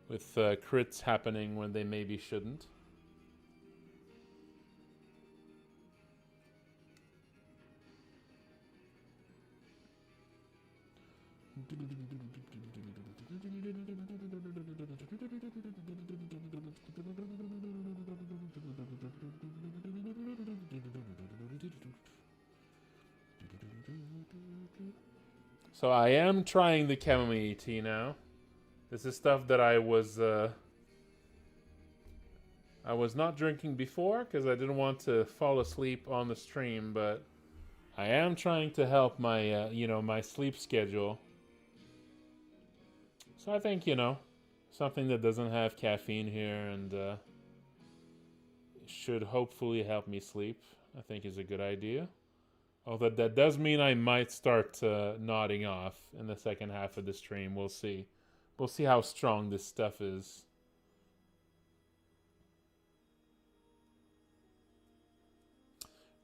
With crits happening when they maybe shouldn't. So I am trying the chamomile tea now. This is stuff that I was not drinking before because I didn't want to fall asleep on the stream, but I am trying to help my my sleep schedule. So I think, something that doesn't have caffeine here and should hopefully help me sleep, I think is a good idea. Although that does mean I might start nodding off in the second half of the stream. We'll see. We'll see how strong this stuff is.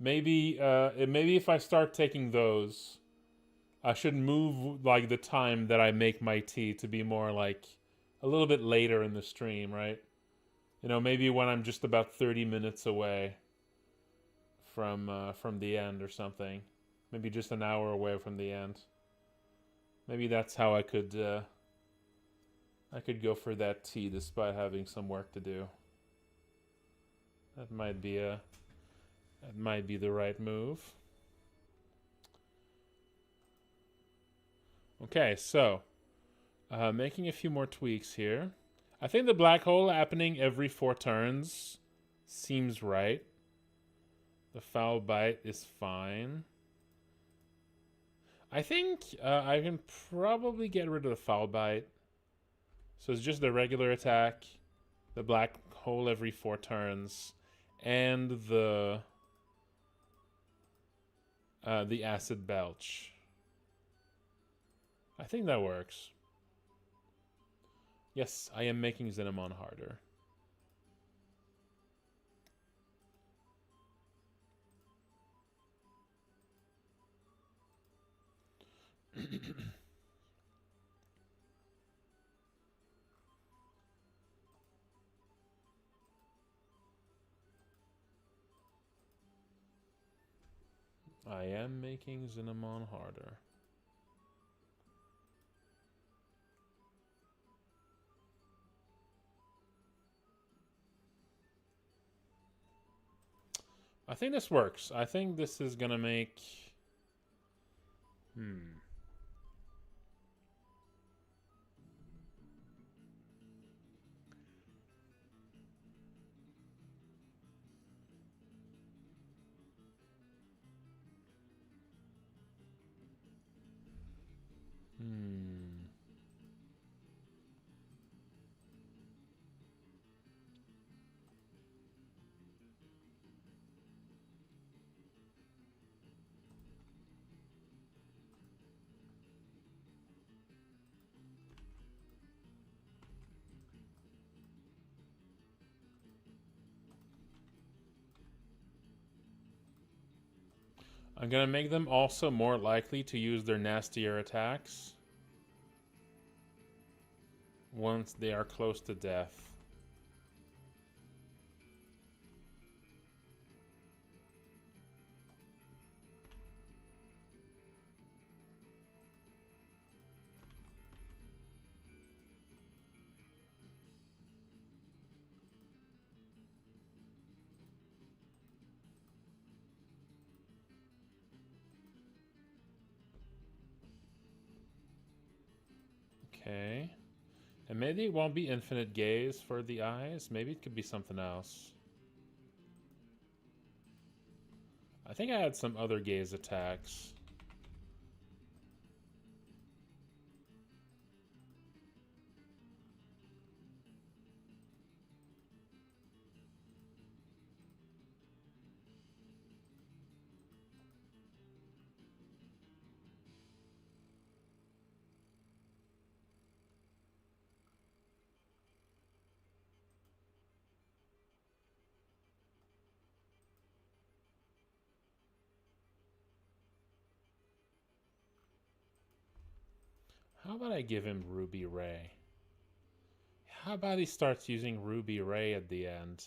Maybe if I start taking those, I should move like the time that I make my tea to be more like a little bit later in the stream, right? Maybe when I'm just about 30 minutes away from the end or something. Maybe just an hour away from the end. Maybe that's how I could go for that tea despite having some work to do. That might be the right move. Okay, so making a few more tweaks here. I think the black hole happening every 4 turns seems right. The foul bite is fine. I think I can probably get rid of the foul bite. So it's just the regular attack, the black hole every 4 turns, and the acid belch. I think that works. Yes, I am making Xin Amon harder. I am making Xin Amon harder. I think this works. I think this is gonna make... I'm gonna make them also more likely to use their nastier attacks once they are close to death. Okay. And maybe it won't be infinite gaze for the eyes. Maybe it could be something else. I think I had some other gaze attacks. How about I give him Ruby Ray? How about he starts using Ruby Ray at the end?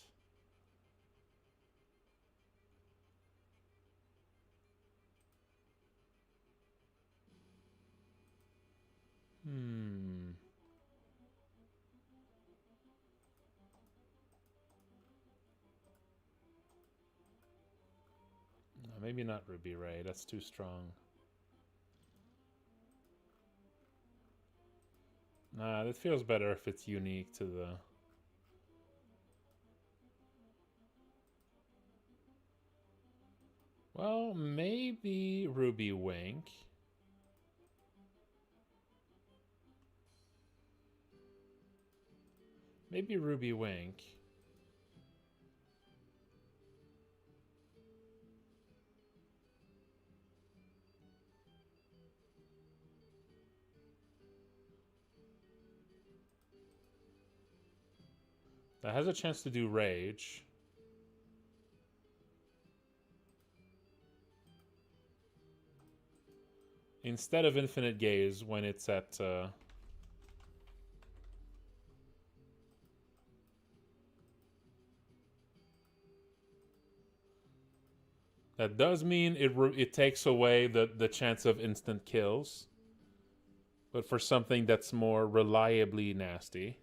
No, maybe not Ruby Ray. That's too strong. Nah, that feels better if it's unique to the... Well, maybe Ruby Wink. Maybe Ruby Wink. That has a chance to do Rage. Instead of Infinite Gaze when it's at... That does mean it takes away the chance of instant kills. But for something that's more reliably nasty.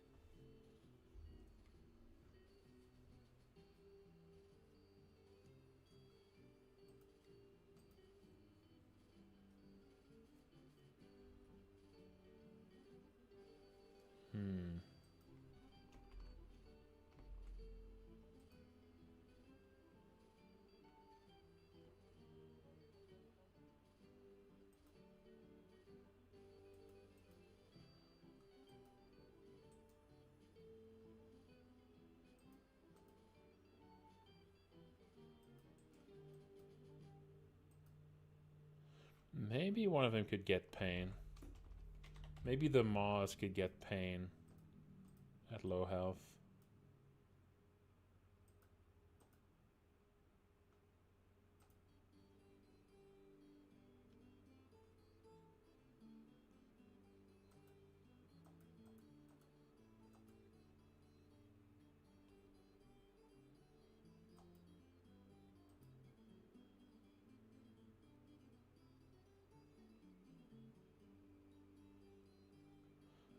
Maybe one of them could get pain. Maybe the Maws could get pain at low health.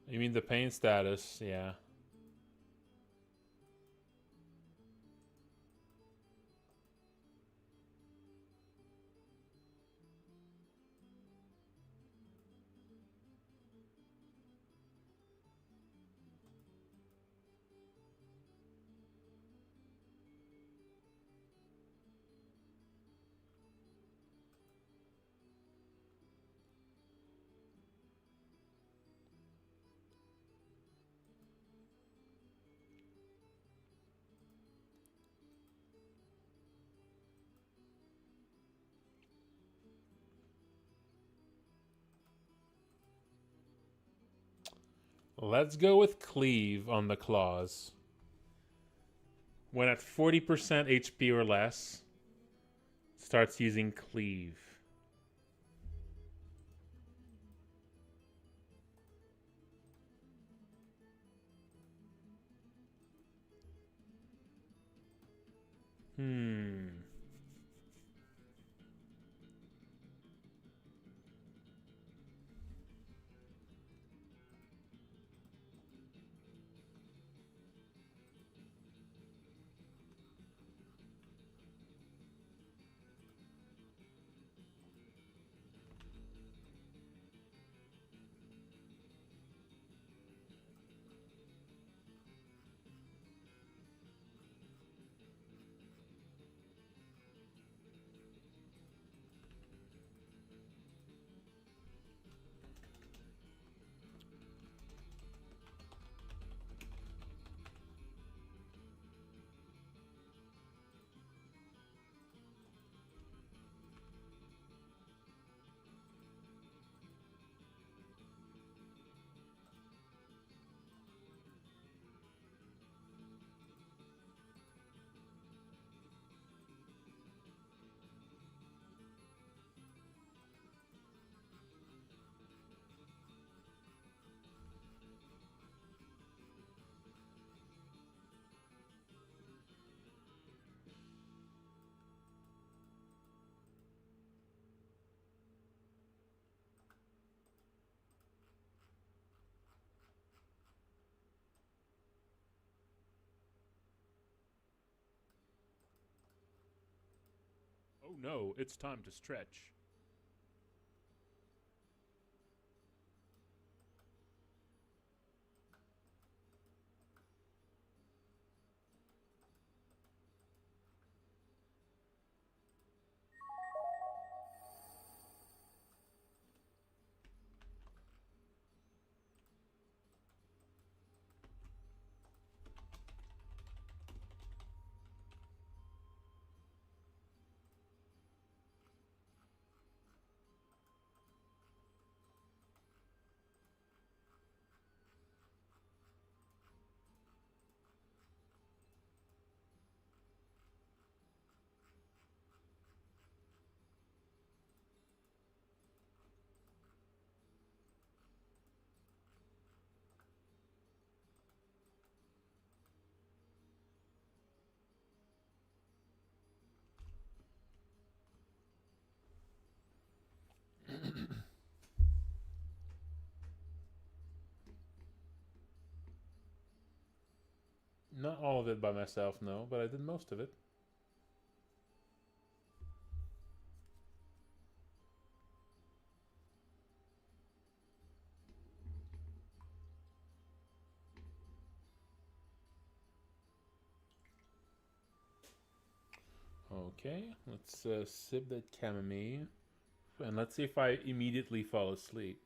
You mean the pain status? Yeah. Let's go with Cleave on the claws. When at 40% HP or less, Starts using cleave. Oh no, it's time to stretch. Not all of it by myself, no, but I did most of it. Okay, let's sip that chamomile. And let's see if I immediately fall asleep.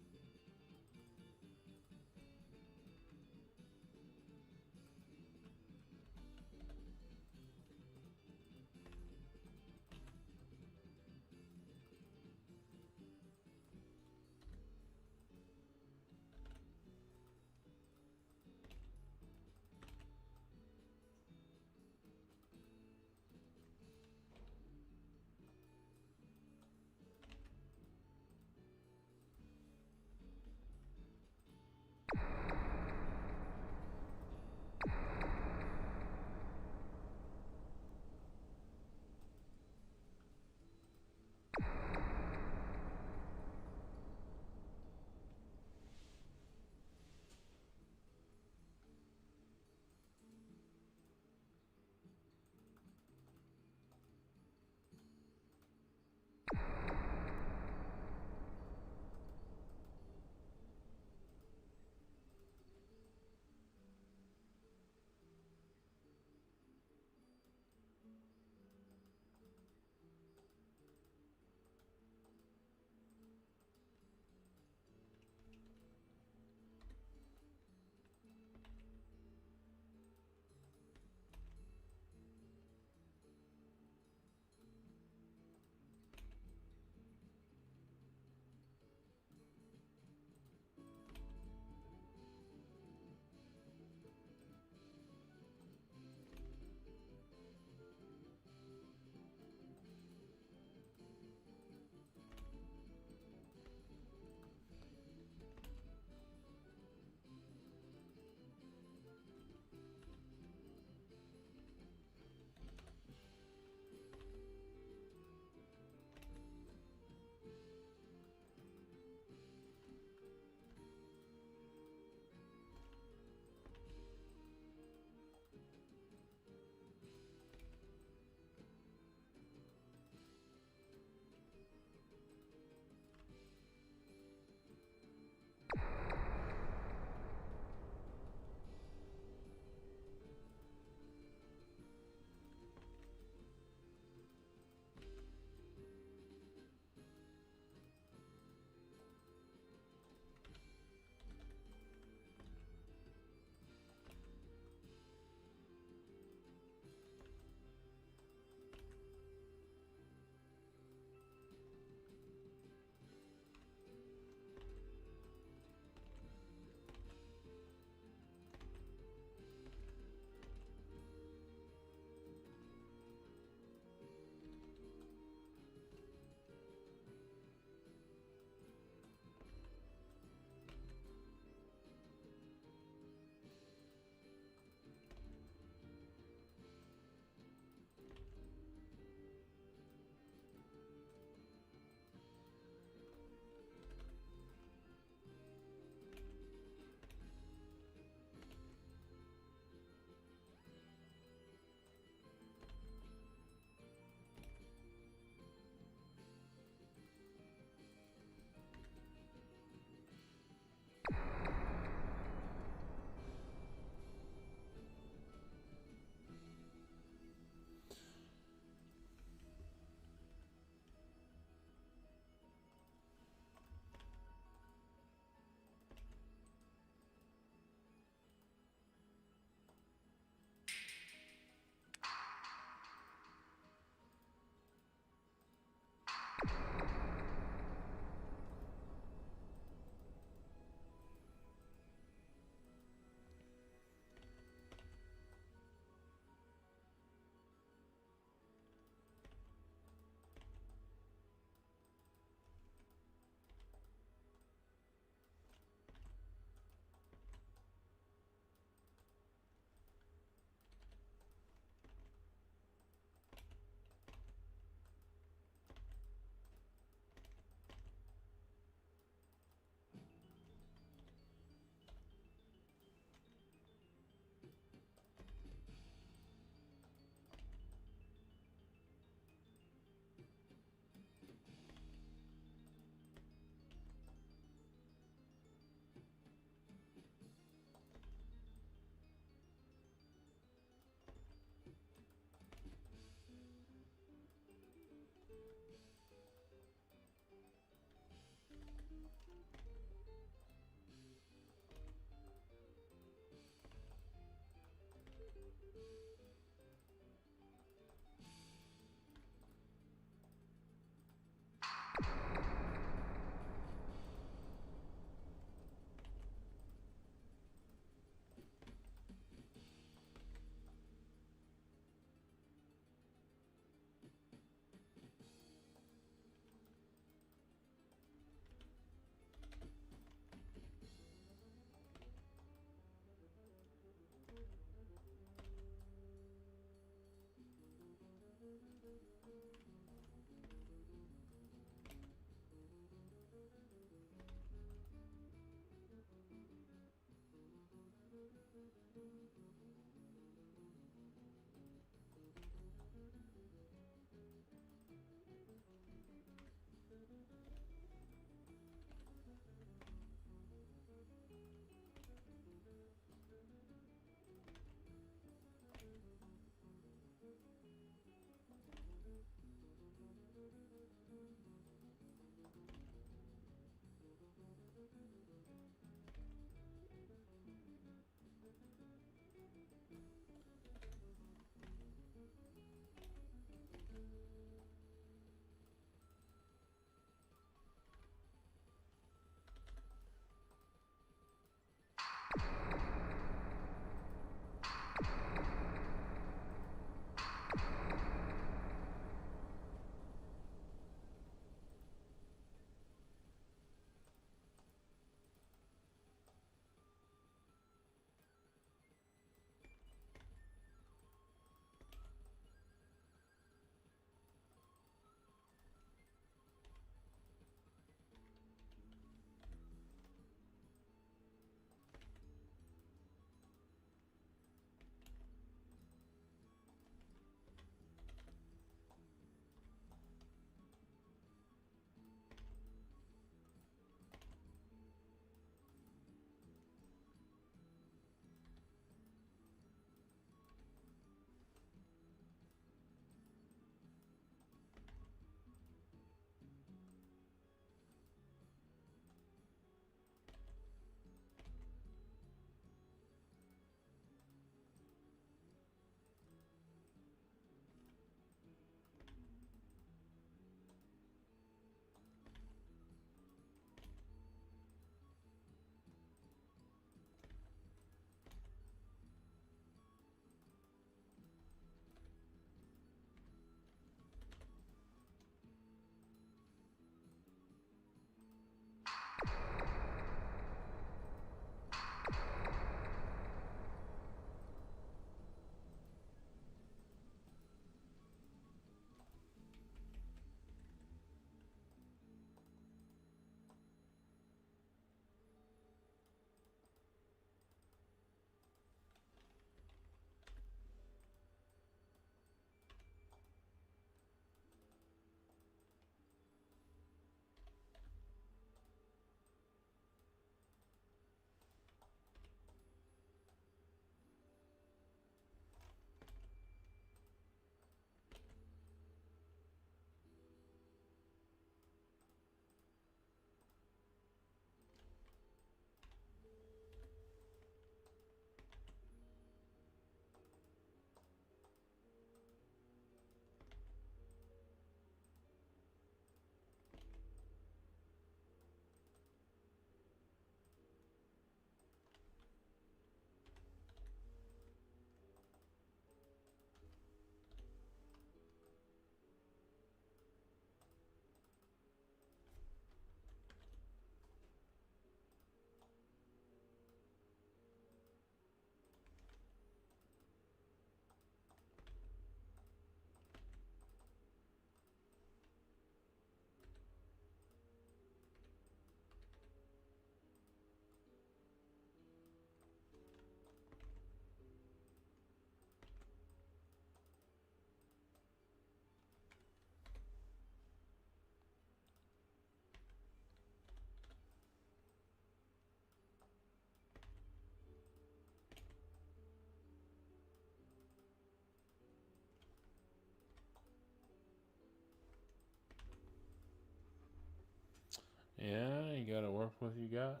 Yeah, you gotta work with what you got.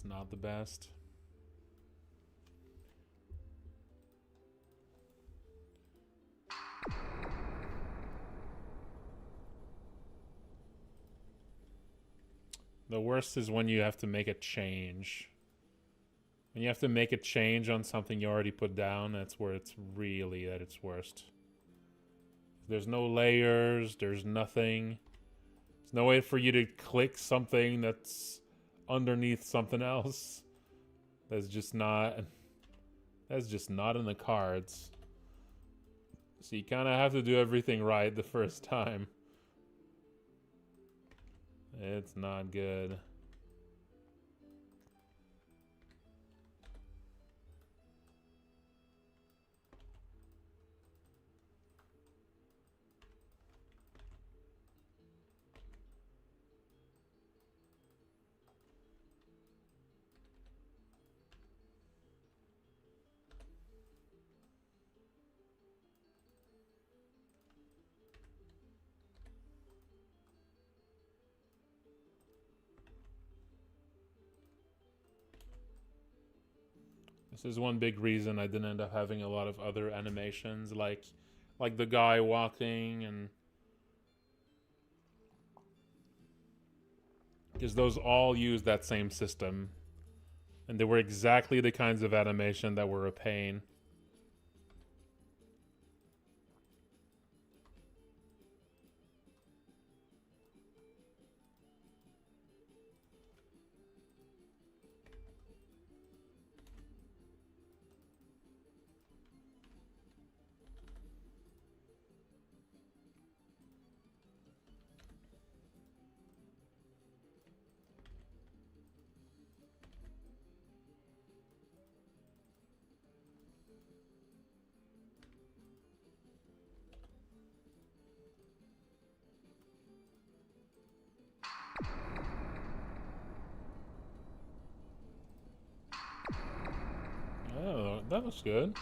It's not the best. The worst is when you have to make a change. When you have to make a change on something you already put down, that's where it's really at its worst. There's no layers, there's nothing. There's no way for you to click something that's underneath something else. That's just not in the cards. So you kind of have to do everything right the first time. It's not good. This is one big reason I didn't end up having a lot of other animations, like the guy walking, and because those all use that same system, and they were exactly the kinds of animation that were a pain. Oh, that was good.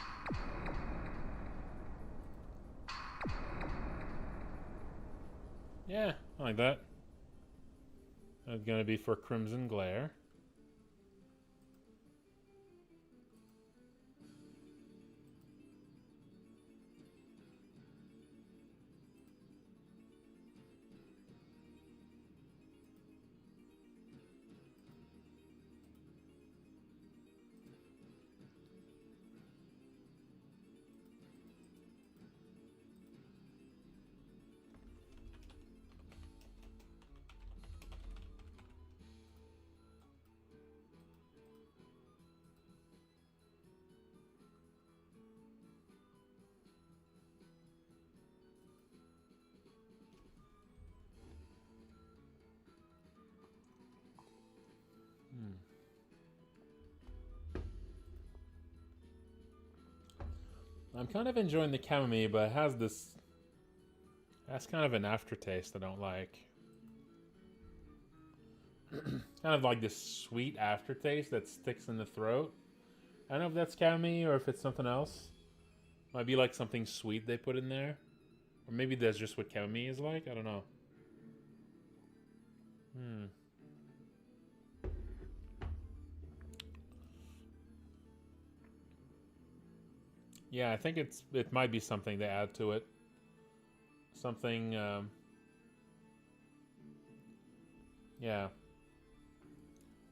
Yeah, I like that. That's gonna be for Crimson Glare. I'm kind of enjoying the chamomile, but it has this... That's kind of an aftertaste I don't like. Kind of like this sweet aftertaste that sticks in the throat. I don't know if that's chamomile or if it's something else. Might be like something sweet they put in there. Or maybe that's just what chamomile is like. I don't know. Yeah, I think it might be something to add to it. Something, yeah.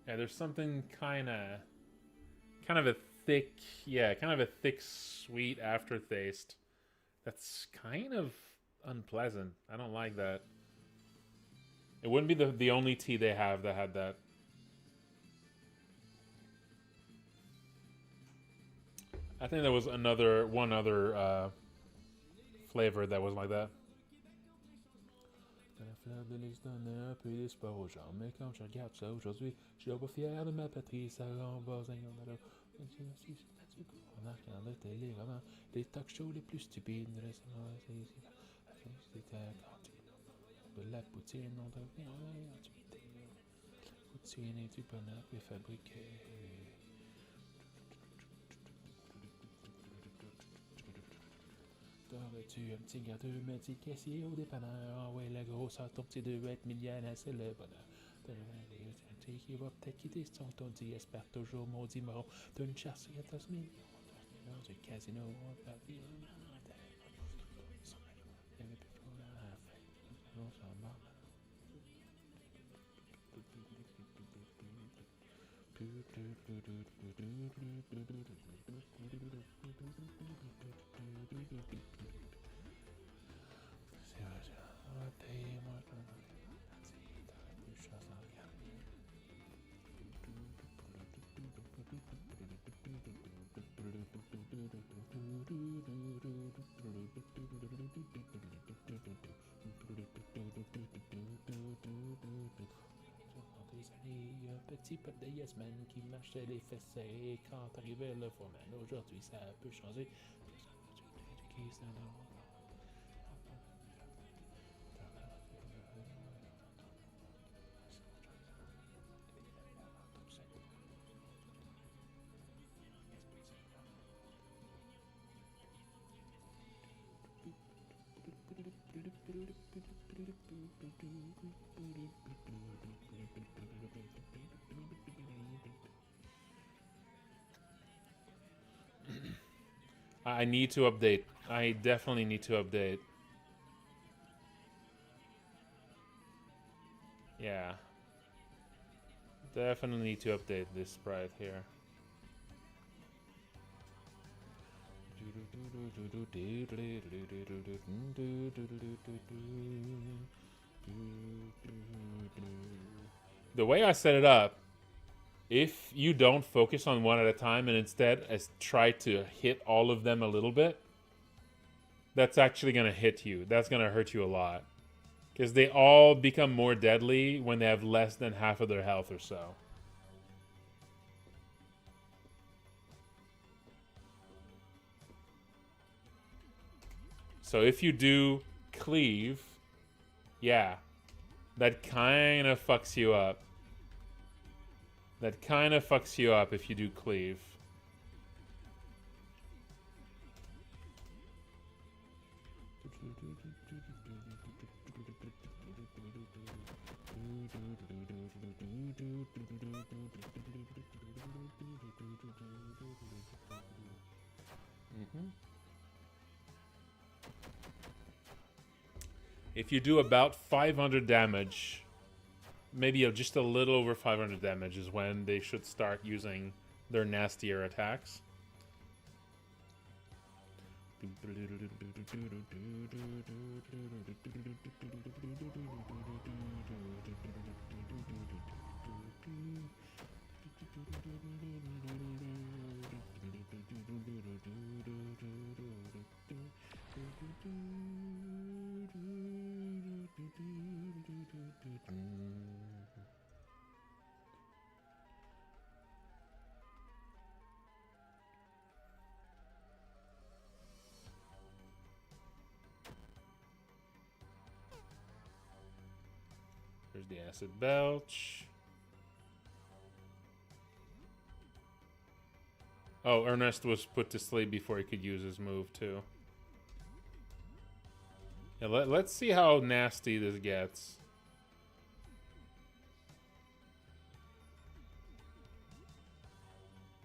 Yeah, there's something kind of a thick, kind of a thick, sweet aftertaste. That's kind of unpleasant. I don't like that. It wouldn't be the only tea they have that had that. I think there was one other flavor that was like that. Un peu d'espoir aux gens, mais quand je regarde ça aujourd'hui, je suis pas fier de ma patrie, ça renverse un gars. On a regardé télé, vraiment, les talk shows les plus stupides, récemment, c'était de la poutine, non de poutine et du bonheur préfabriqué. T'aurais-tu un petit gâteau, un petit caissier au dépanneur? Ah ouais, la grosseur, ton petit 2 être millionnaire, c'est le bonheur. c'est qui va peut-être quitter son ton dit, espère toujours maudit mort d'une chasse 14 millions. Dans un casino, on va vivre. Un petit peu de yes man qui marchait les fessées quand arrivait le foreman. Aujourd'hui, ça peut changer. I need to update. I definitely need to update. Yeah. Definitely need to update this sprite here. The way I set it up, if you don't focus on one at a time and instead try to hit all of them a little bit, that's actually going to hit you. That's going to hurt you a lot. Because they all become more deadly when they have less than half of their health or so. So if you do cleave, yeah, that kind of fucks you up. That kind of fucks you up if you do cleave. If you do about 500 damage, maybe just a little over 500 damage is when they should start using their nastier attacks. There's the acid belch. Oh, Ernest was put to sleep before he could use his move too. Yeah, let's see how nasty this gets.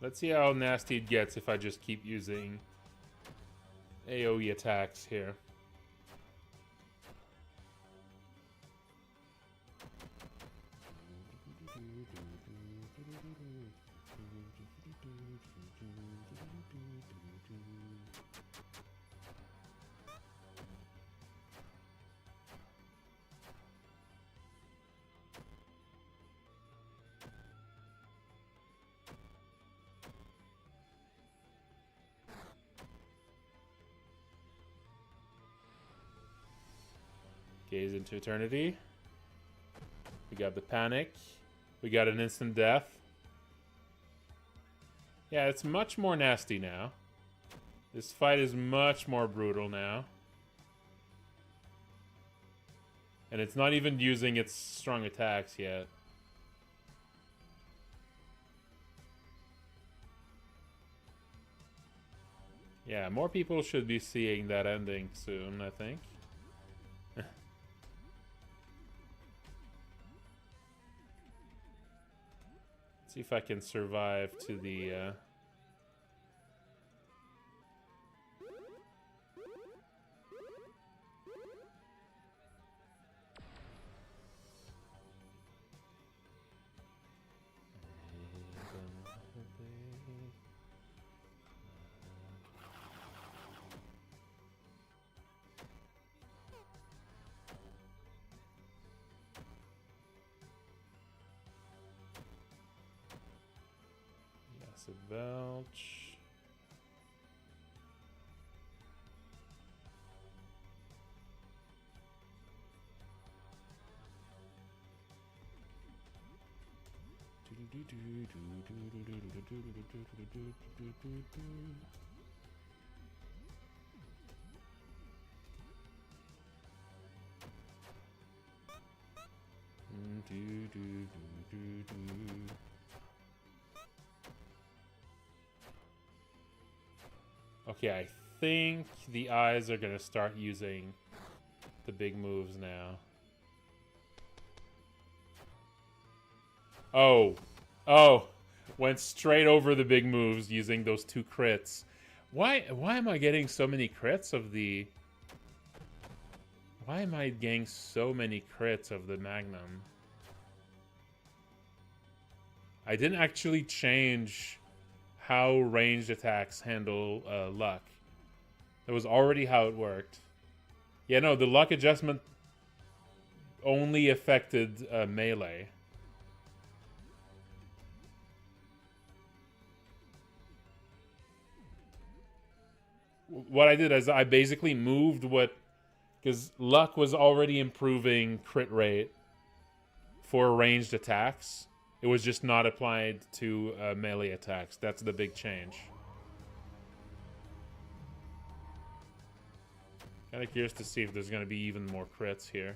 Let's see how nasty it gets if I just keep using AoE attacks here. Gaze into eternity. We got the panic. We got an instant death. Yeah, it's much more nasty now. This fight is much more brutal now. And it's not even using its strong attacks yet. Yeah, more people should be seeing that ending soon, I think. See if I can survive to the... Acid Belch. Okay, I think the eyes are going to start using the big moves now. Oh. Oh. Went straight over the big moves using those 2 crits. Why am I getting so many crits of the... Why am I getting so many crits of the Magnum? I didn't actually change how ranged attacks handle luck. That was already how it worked. Yeah, no, the luck adjustment only affected melee. What I did is I basically moved what... Because luck was already improving crit rate for ranged attacks. It was just not applied to melee attacks. That's the big change. Kind of curious to see if there's going to be even more crits here.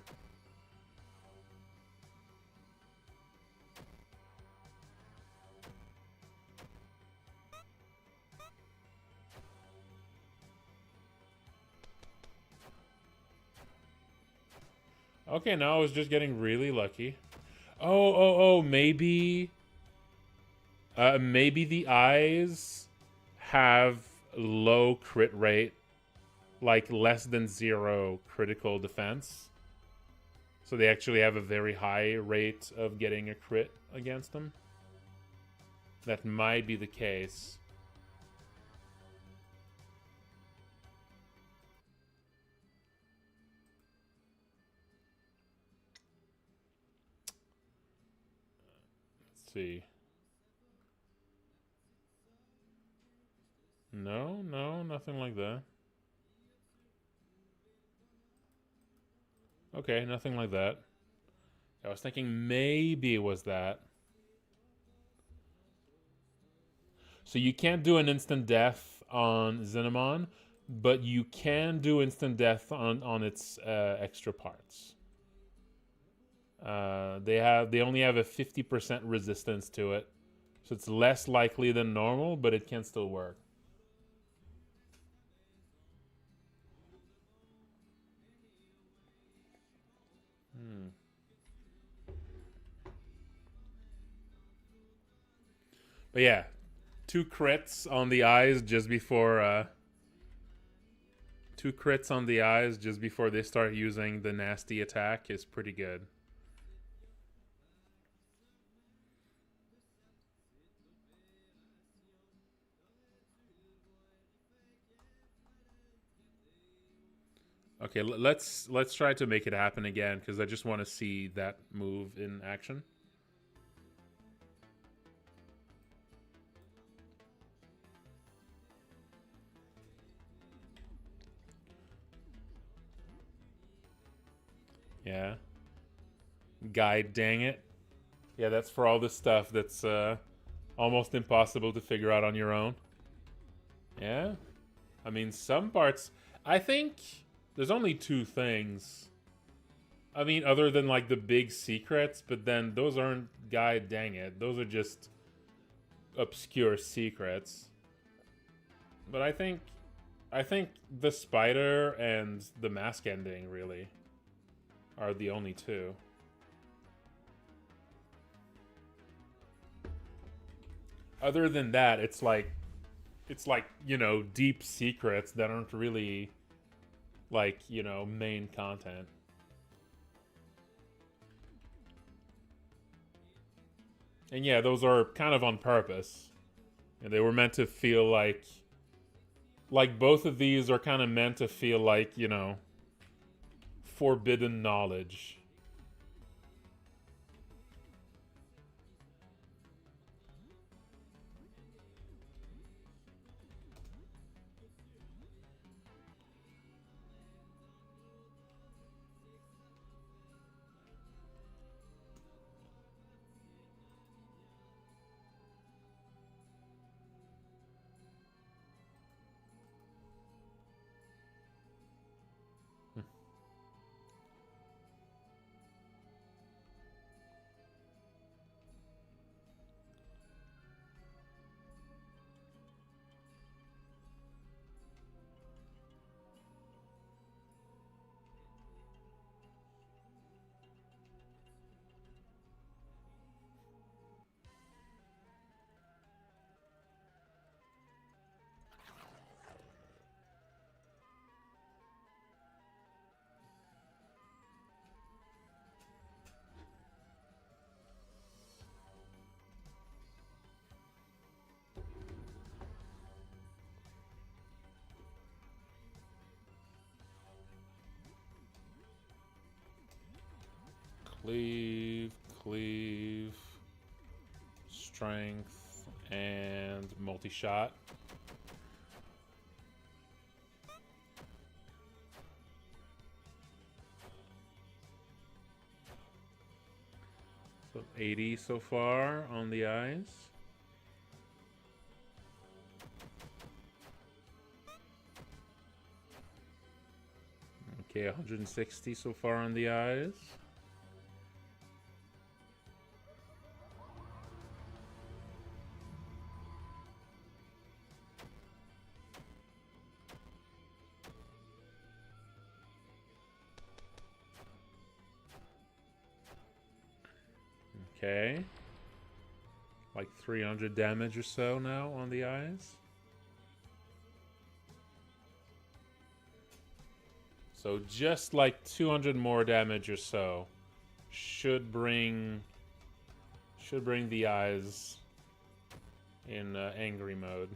Okay, now I was just getting really lucky. Oh, maybe... maybe the eyes have low crit rate. Like, less than 0 critical defense. So they actually have a very high rate of getting a crit against them. That might be the case. Let's see. No, nothing like that. Okay, nothing like that. I was thinking maybe it was that. So you can't do an instant death on Xin Amon, but you can do instant death on its extra parts. They only have a 50% resistance to it, so it's less likely than normal, but it can still work. But yeah, 2 crits on the eyes just before 2 crits on the eyes just before they start using the nasty attack is pretty good. Okay, let's try to make it happen again because I just want to see that move in action. Yeah. Guide, dang it. Yeah, that's for all this stuff that's almost impossible to figure out on your own. Yeah. I mean, some parts... I think there's only 2 things. I mean, other than, like, the big secrets, but then those aren't guide, dang it. Those are just obscure secrets. But I think the spider and the mask ending, really, are the only 2. Other than that, it's like you know, deep secrets that aren't really like, you know, main content. And yeah, those are kind of on purpose. And they were meant to feel like both of these are kind of meant to feel like, you know, forbidden knowledge. Cleave, cleave, strength, and multi-shot. So 80 so far on the eyes. Okay, 160 so far on the eyes. Okay. Like 300 damage or so now on the eyes. So just like 200 more damage or so should bring the eyes in angry mode.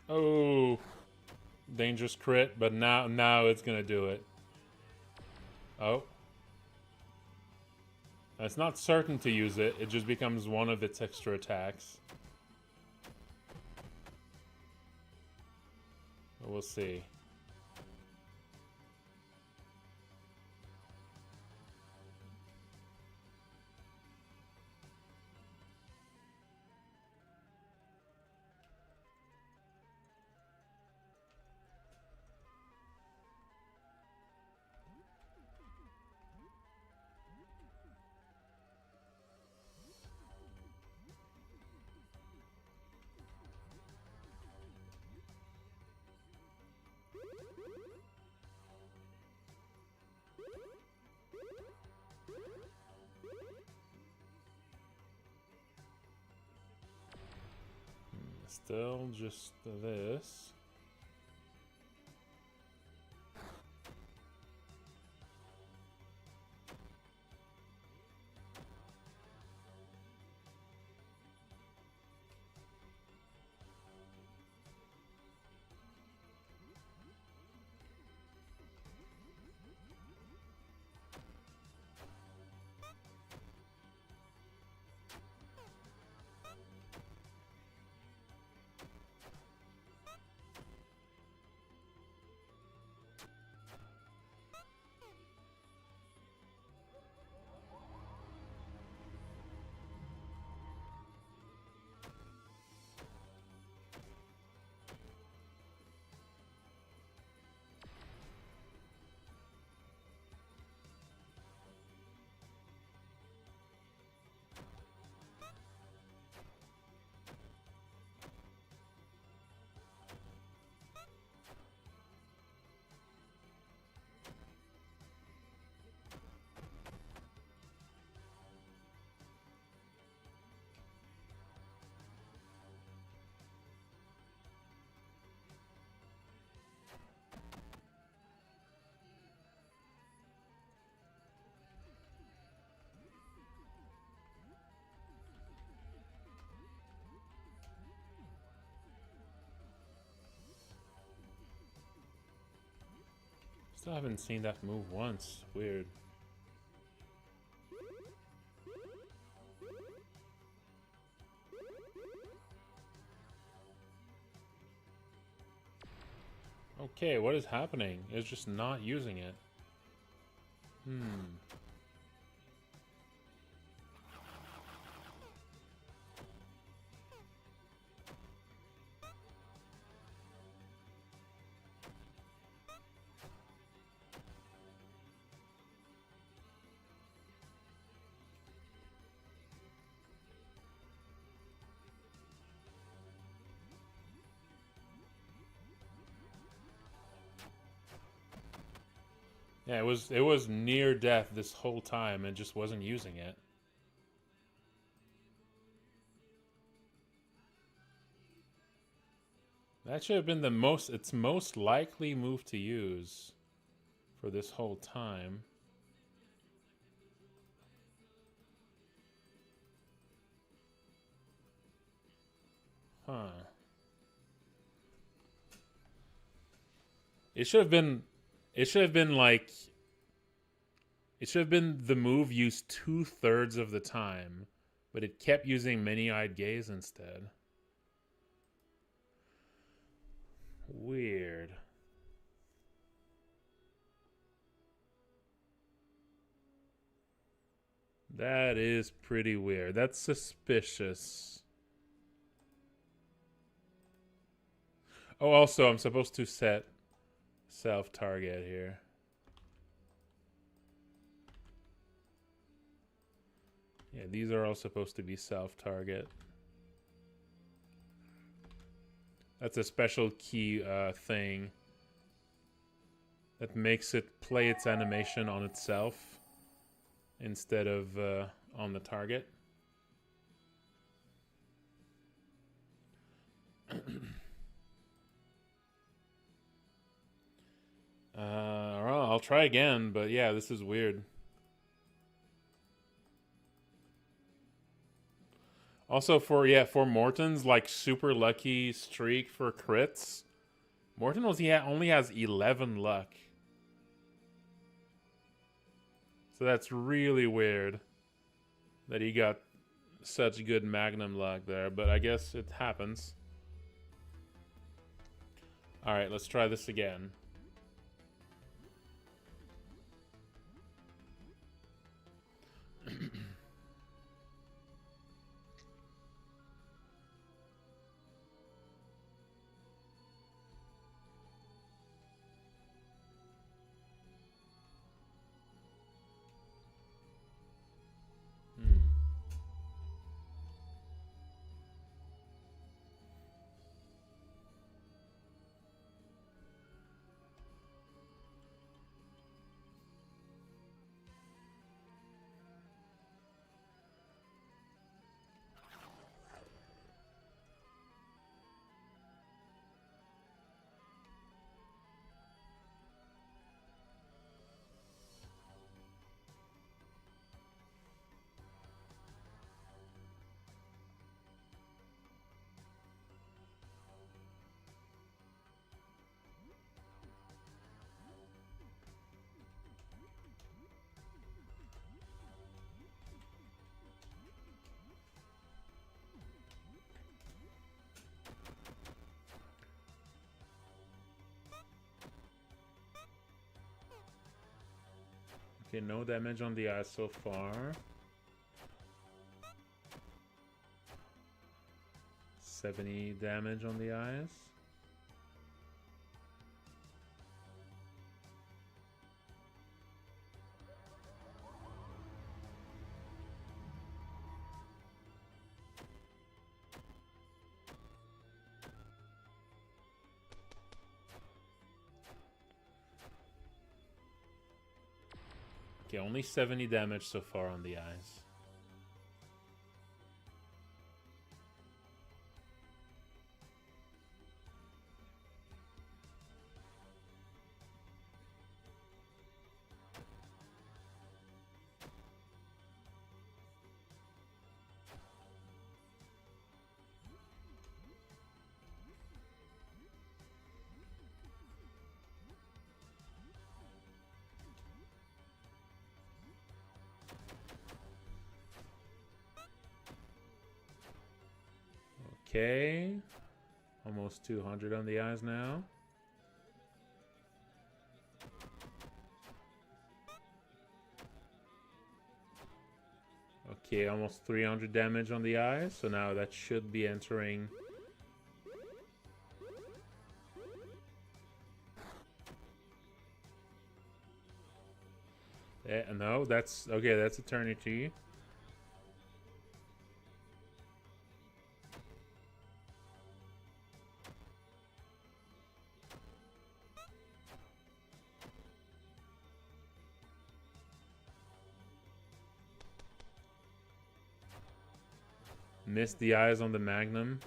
Oh, dangerous crit, but now it's gonna do it. Oh. It's not certain to use it, it just becomes one of its extra attacks. We'll see. still just this. Still haven't seen that move once. Weird. Okay, what is happening? It's just not using it. Yeah, it was near death this whole time and just wasn't using it. That should have been its most likely move to use for this whole time. Huh. It should have been like, it should have been the move used 2/3 of the time, but it kept using many-eyed gaze instead. Weird. That is pretty weird. That's suspicious. Oh, also, I'm supposed to set self-target here. Yeah, these are all supposed to be self-target. That's a special key thing that makes it play its animation on itself instead of on the target. Well, I'll try again, but yeah, this is weird. Also for Morton's like super lucky streak for crits, Morton only has 11 luck. So that's really weird that he got such good Magnum luck there, but I guess it happens. All right, let's try this again. Okay, no damage on the eyes so far. 70 damage on the eyes. Okay, only 70 damage so far on the eyes. Okay. Almost 200 on the eyes now. Okay, almost 300 damage on the eyes. So now that should be entering... no, that's... Okay, that's Eternity. Missed the eyes on the Magnum.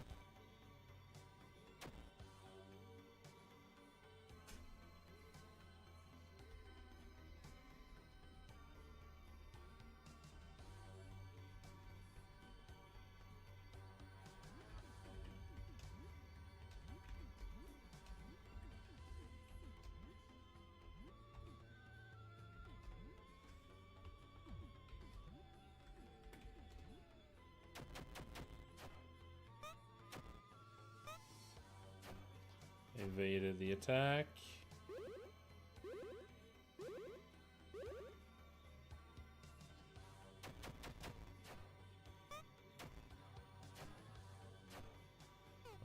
Evaded the attack.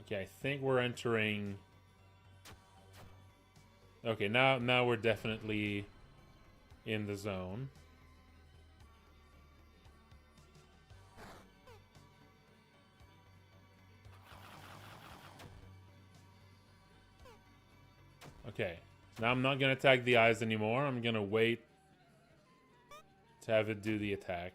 Okay, I think we're entering... Okay, now we're definitely in the zone. Okay, now I'm not going to attack the eyes anymore. I'm going to wait to have it do the attack.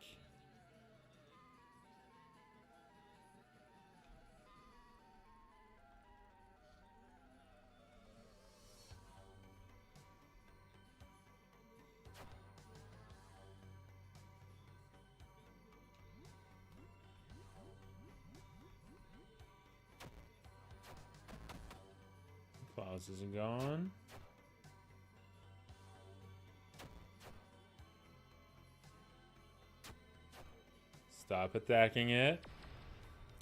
Claws isn't gone. Stop attacking it.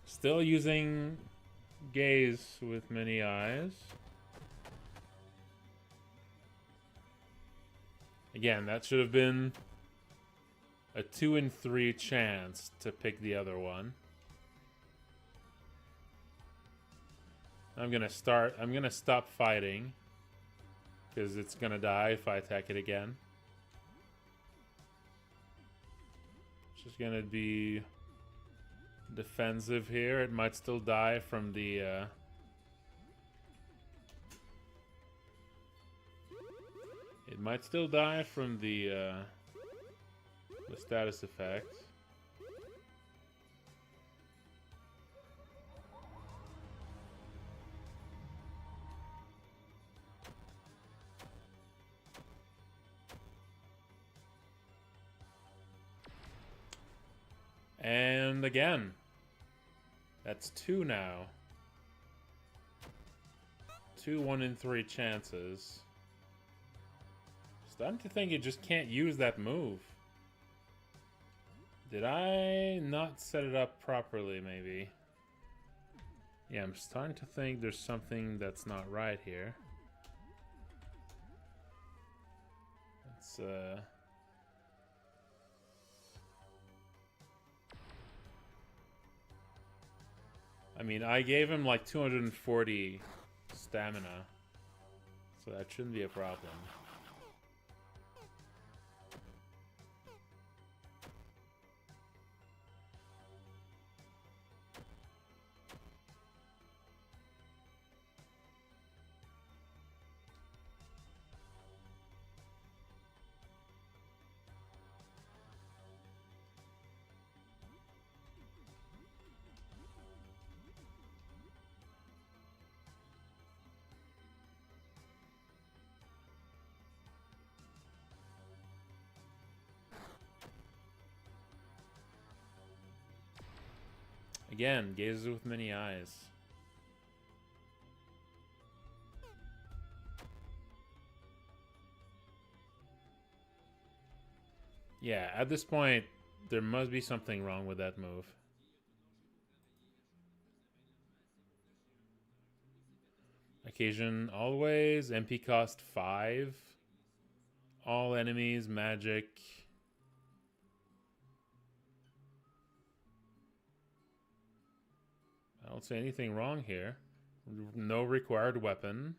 Still using gaze with many eyes. Again, that should have been a 2 in 3 chance to pick the other one. I'm gonna stop fighting because it's gonna die if I attack it again. Just gonna be defensive here. It might still die from the it might still die from the status effect. And again, that's 2 now. 2 1 in 3 chances. Starting to think it just can't use that move. Did I not set it up properly, maybe? Yeah, I'm starting to think there's something that's not right here. Let's I mean, I gave him like 240 stamina, so that shouldn't be a problem. Again, gazes with many eyes. Yeah, at this point, there must be something wrong with that move. Occasion always. MP cost 5. All enemies, magic. I don't see anything wrong here. No required weapon.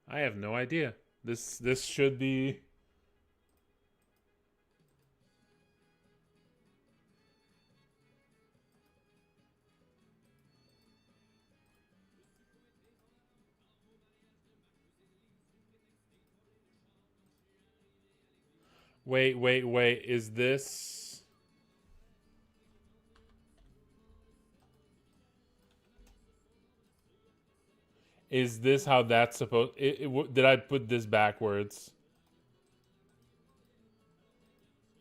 I have no idea. This should be... Wait. Is this... Is this how that's supposed... did I put this backwards?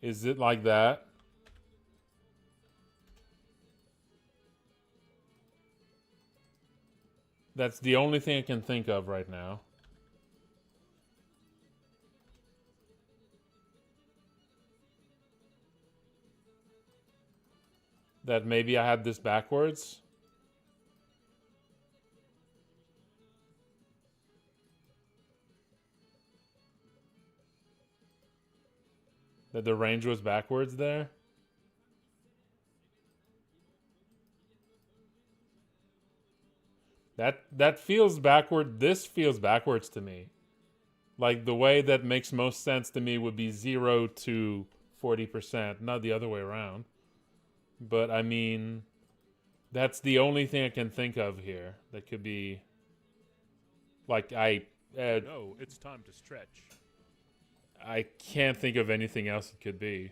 Is it like that? That's the only thing I can think of right now. That maybe I had this backwards? That the range was backwards there? That feels backward. This feels backwards to me. Like, the way that makes most sense to me would be 0 to 40%, not the other way around. But, I mean, that's the only thing I can think of here that could be... Like, No, it's time to stretch. I can't think of anything else it could be.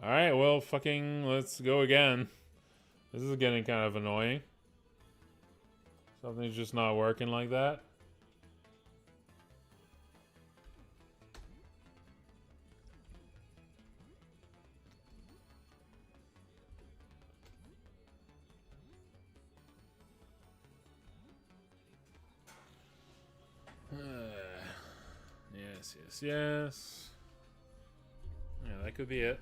Alright, well, fucking let's go again. This is getting kind of annoying. Something's just not working like that. Yes. Yeah, that could be it.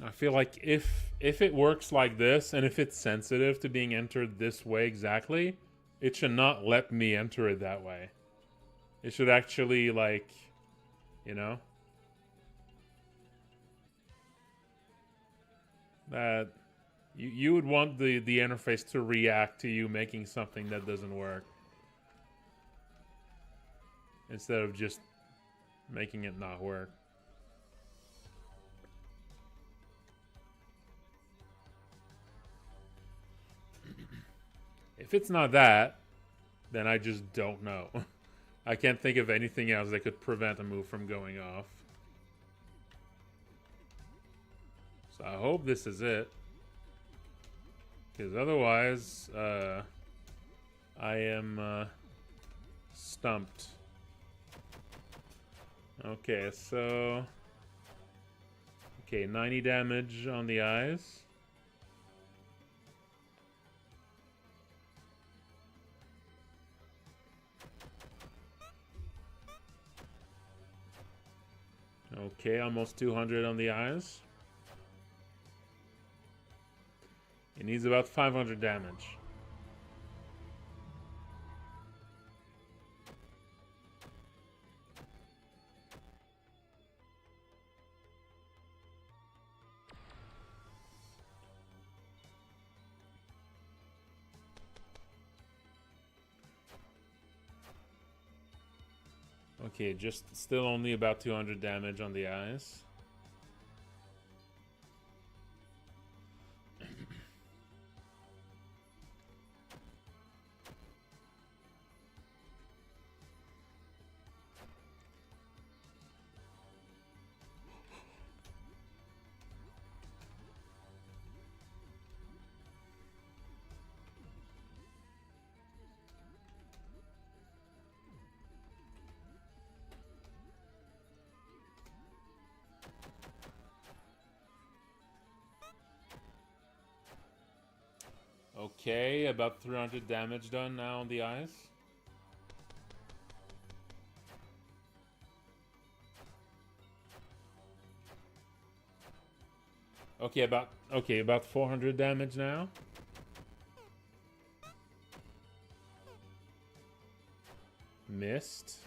I feel like if it works like this, and if it's sensitive to being entered this way exactly, it should not let me enter it that way. It should actually, like, you know? That you would want the interface to react to you making something that doesn't work. Instead of just making it not work. If it's not that, then I just don't know. I can't think of anything else that could prevent a move from going off. So I hope this is it. Because otherwise, I am stumped. Okay, so... Okay, 90 damage on the eyes. Okay, almost 200 on the eyes. It needs about 500 damage. Okay, just still only about 200 damage on the eyes. Okay, about 300 damage done now on the eyes. Okay, about 400 damage now. Missed.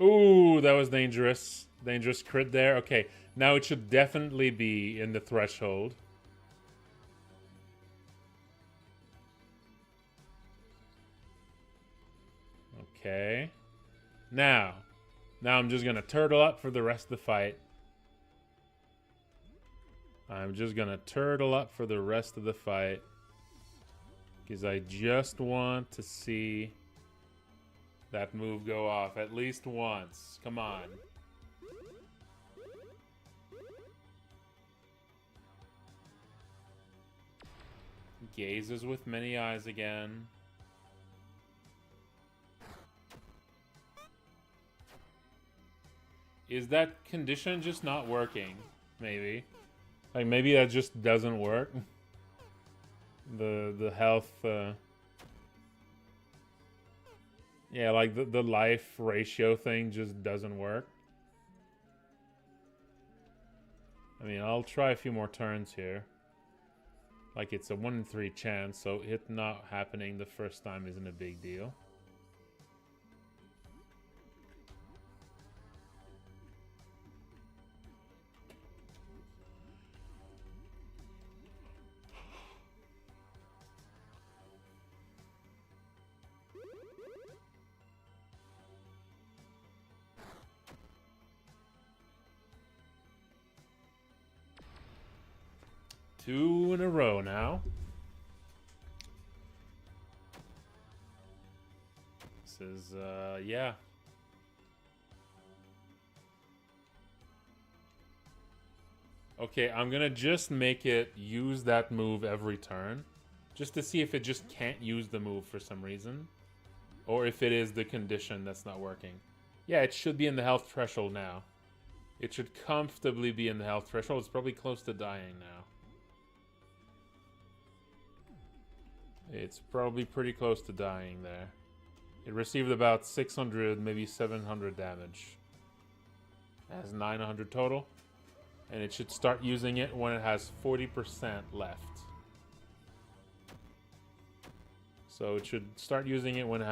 Ooh, that was dangerous. Dangerous crit there. Okay, now it should definitely be in the threshold. Okay. Now I'm just gonna turtle up for the rest of the fight. Because I just want to see that move go off at least once. Come on. Gazes with many eyes again. Is that condition just not working? Maybe. Like, maybe that just doesn't work. The health... yeah, like the life ratio thing just doesn't work. I mean, I'll try a few more turns here. Like, it's a 1 in 3 chance, so it not happening the first time isn't a big deal. Two in a row now. This is, yeah. Okay, I'm gonna just make it use that move every turn. Just to see if it just can't use the move for some reason. Or if it is the condition that's not working. Yeah, it should be in the health threshold now. It should comfortably be in the health threshold. It's probably close to dying now. It's probably pretty close to dying there. It received about 600, maybe 700 damage. It has 900 total. And it should start using it when it has 40% left. So it should start using it when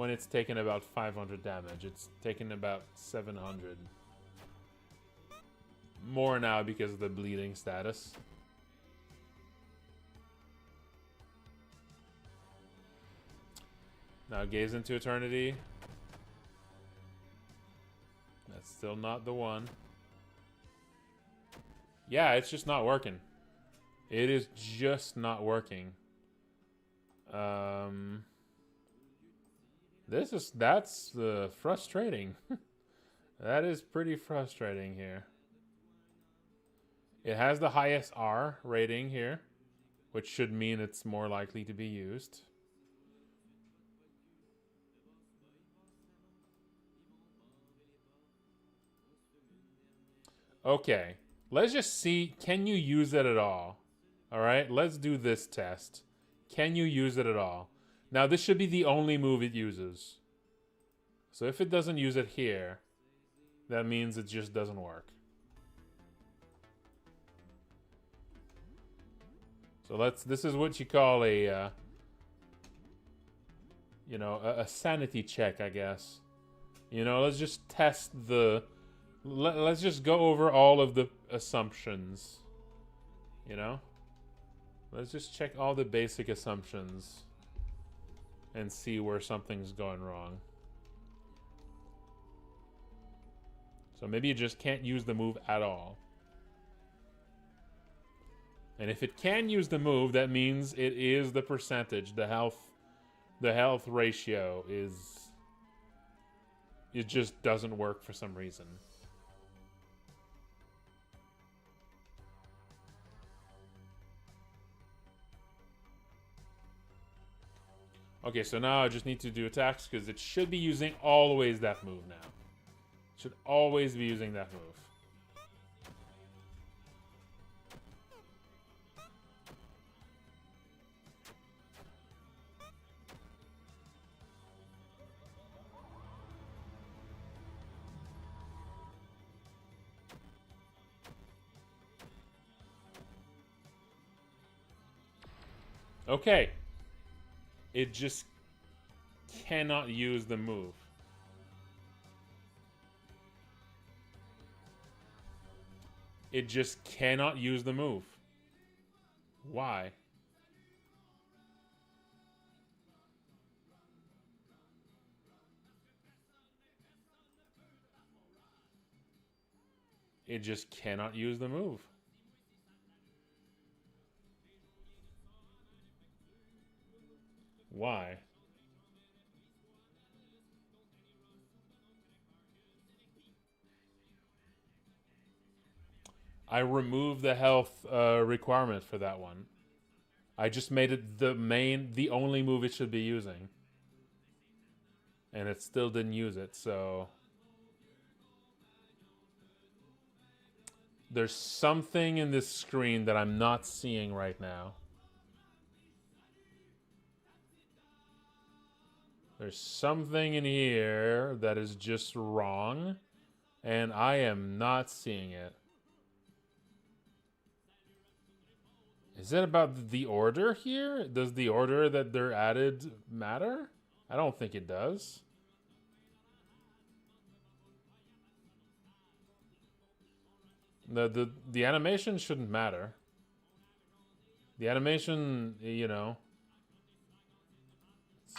it's taken about 500 damage. It's taken about 700. More now because of the bleeding status. Now gaze into eternity. That's still not the one. Yeah, it's just not working. It is just not working. That's frustrating. That is pretty frustrating here. It has the highest R rating here, which should mean it's more likely to be used. Okay, let's just see, can you use it at all? All right, let's do this test. Can you use it at all? Now, this should be the only move it uses. So if it doesn't use it here, that means it just doesn't work. So this is what you call a, you know, a sanity check, I guess. You know, let's just test the, let's just go over all of the assumptions, you know? Let's just check all the basic assumptions and see where something's going wrong. So maybe you just can't use the move at all. And if it can use the move, that means it is the percentage, the health ratio is, it just doesn't work for some reason. Okay, so now I just need to do attacks because it should be using always that move now. It should always be using that move. Okay. It just cannot use the move. It just cannot use the move. Why? It just cannot use the move. Why? I removed the health requirement for that one. I just made it the only move it should be using. And it still didn't use it, so... There's something in this screen that I'm not seeing right now. There's something in here that is just wrong, and I am not seeing it. Is it about the order here? Does the order that they're added matter? I don't think it does. The animation shouldn't matter. The animation, you know, it's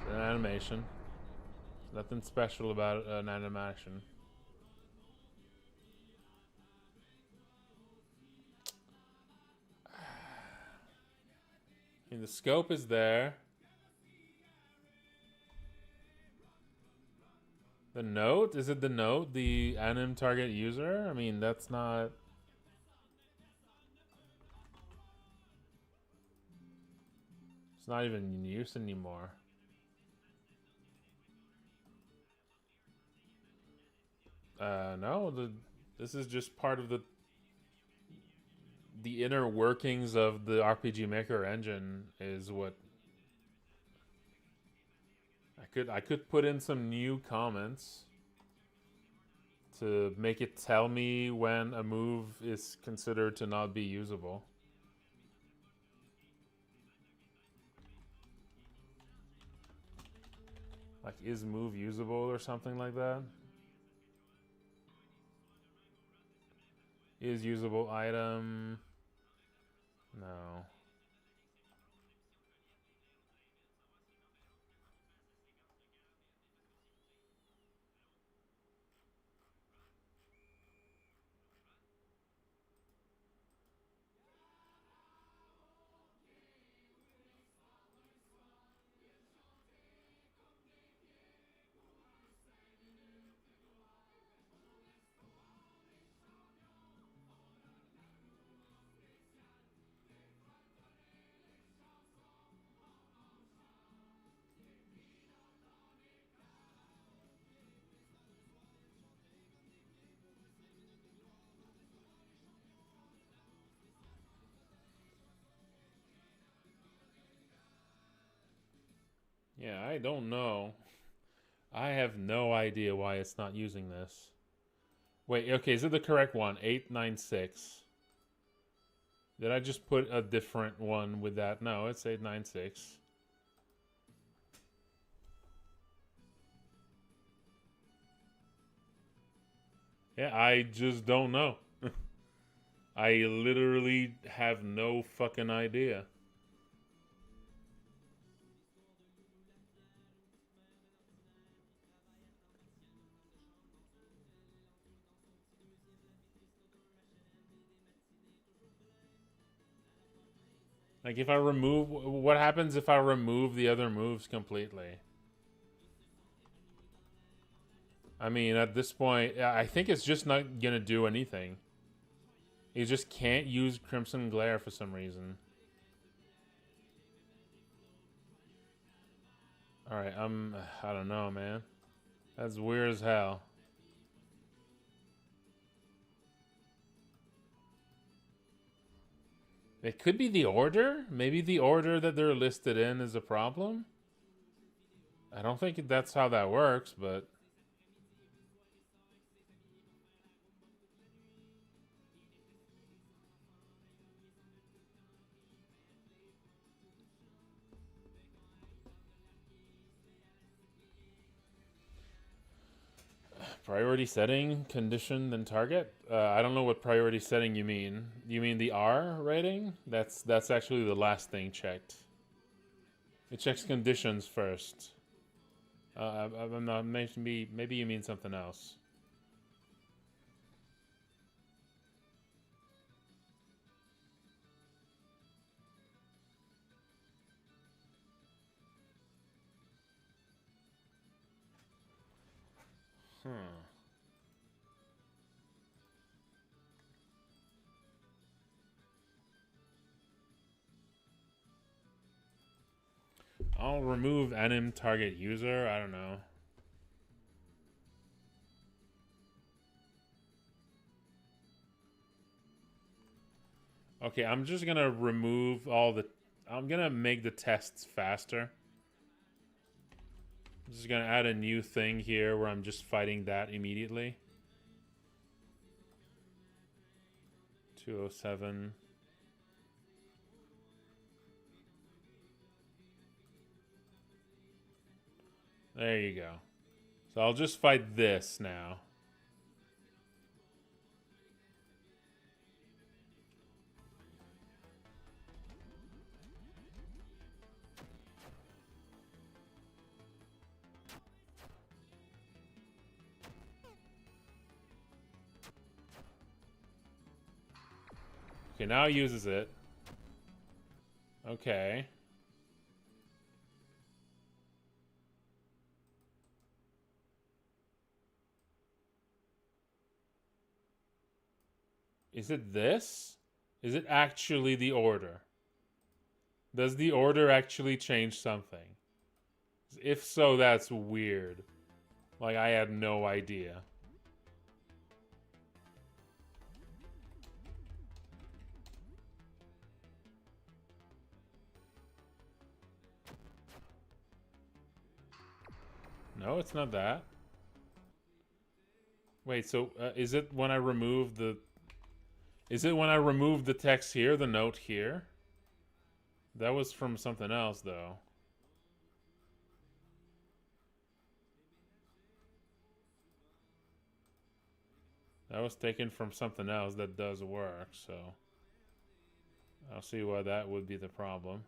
an animation. Nothing special about an animation. I mean, the scope is there. The note? Is it the note? The anim target user? I mean, that's not... It's not even in use anymore. No, this is just part of the inner workings of the RPG Maker engine is what I could put in some new comments to make it tell me when a move is considered to not be usable. Like, is move usable or something like that? Is usable item? No. Yeah, I don't know. I have no idea why it's not using this. Wait, okay, is it the correct one? 896. Did I just put a different one with that? No, it's 896. Yeah, I just don't know. I literally have no fucking idea. Like, if I remove... What happens if I remove the other moves completely? I mean, at this point, I think it's just not gonna do anything. You just can't use Crimson Glare for some reason. Alright, I don't know, man. That's weird as hell. It could be the order? Maybe the order that they're listed in is a problem? I don't think that's how that works, but... Priority setting, condition, then target? I don't know what priority setting you mean. You mean the R rating? That's actually the last thing checked. It checks conditions first. I'm not, maybe you mean something else. I'll remove anim target user. I don't know. Okay, I'm just gonna remove all the... I'm gonna make the tests faster. I'm just gonna add a new thing here where I'm just fighting that immediately. 207. There you go. So I'll just fight this now. Okay, now it uses it. Okay. Is it this? Is it actually the order? Does the order actually change something? If so, that's weird. Like, I had no idea. No, it's not that. Wait, so is it when I remove the... Is it when I remove the text here, the note here? That was from something else, though. That was taken from something else that does work, so... I'll see why that would be the problem.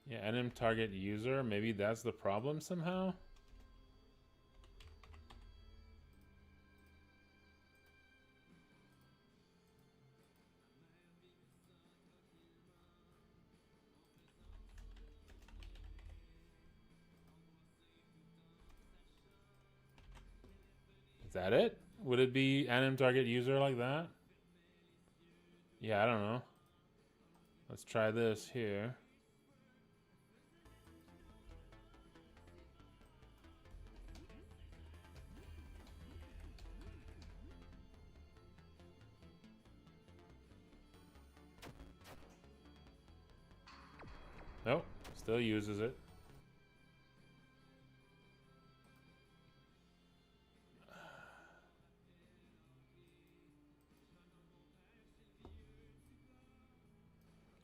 Yeah, anim target user. Maybe that's the problem somehow? that it? Would it be anim target user like that? Yeah, I don't know. Let's try this here. Nope, still uses it.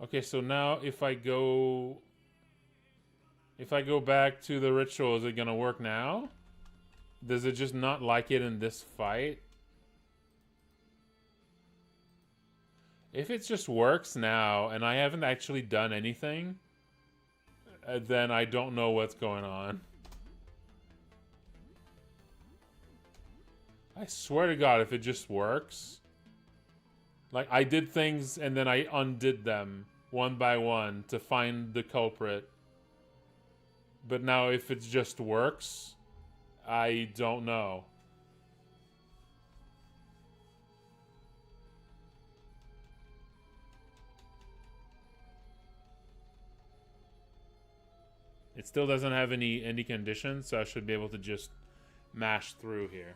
Okay, so now if I go back to the ritual, is it gonna work now? Does it just not like it in this fight? If it just works now and I haven't actually done anything, then I don't know what's going on. I swear to God, if it just works. Like, I did things and then I undid them one by one to find the culprit. But now if it just works, I don't know. It still doesn't have any conditions, so I should be able to just mash through here.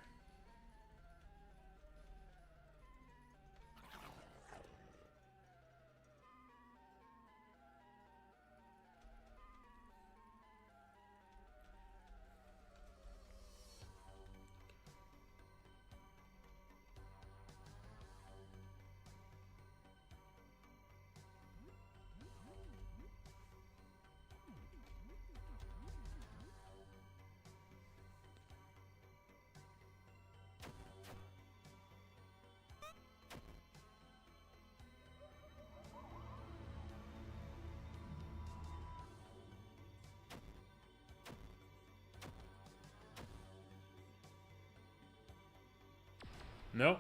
Nope.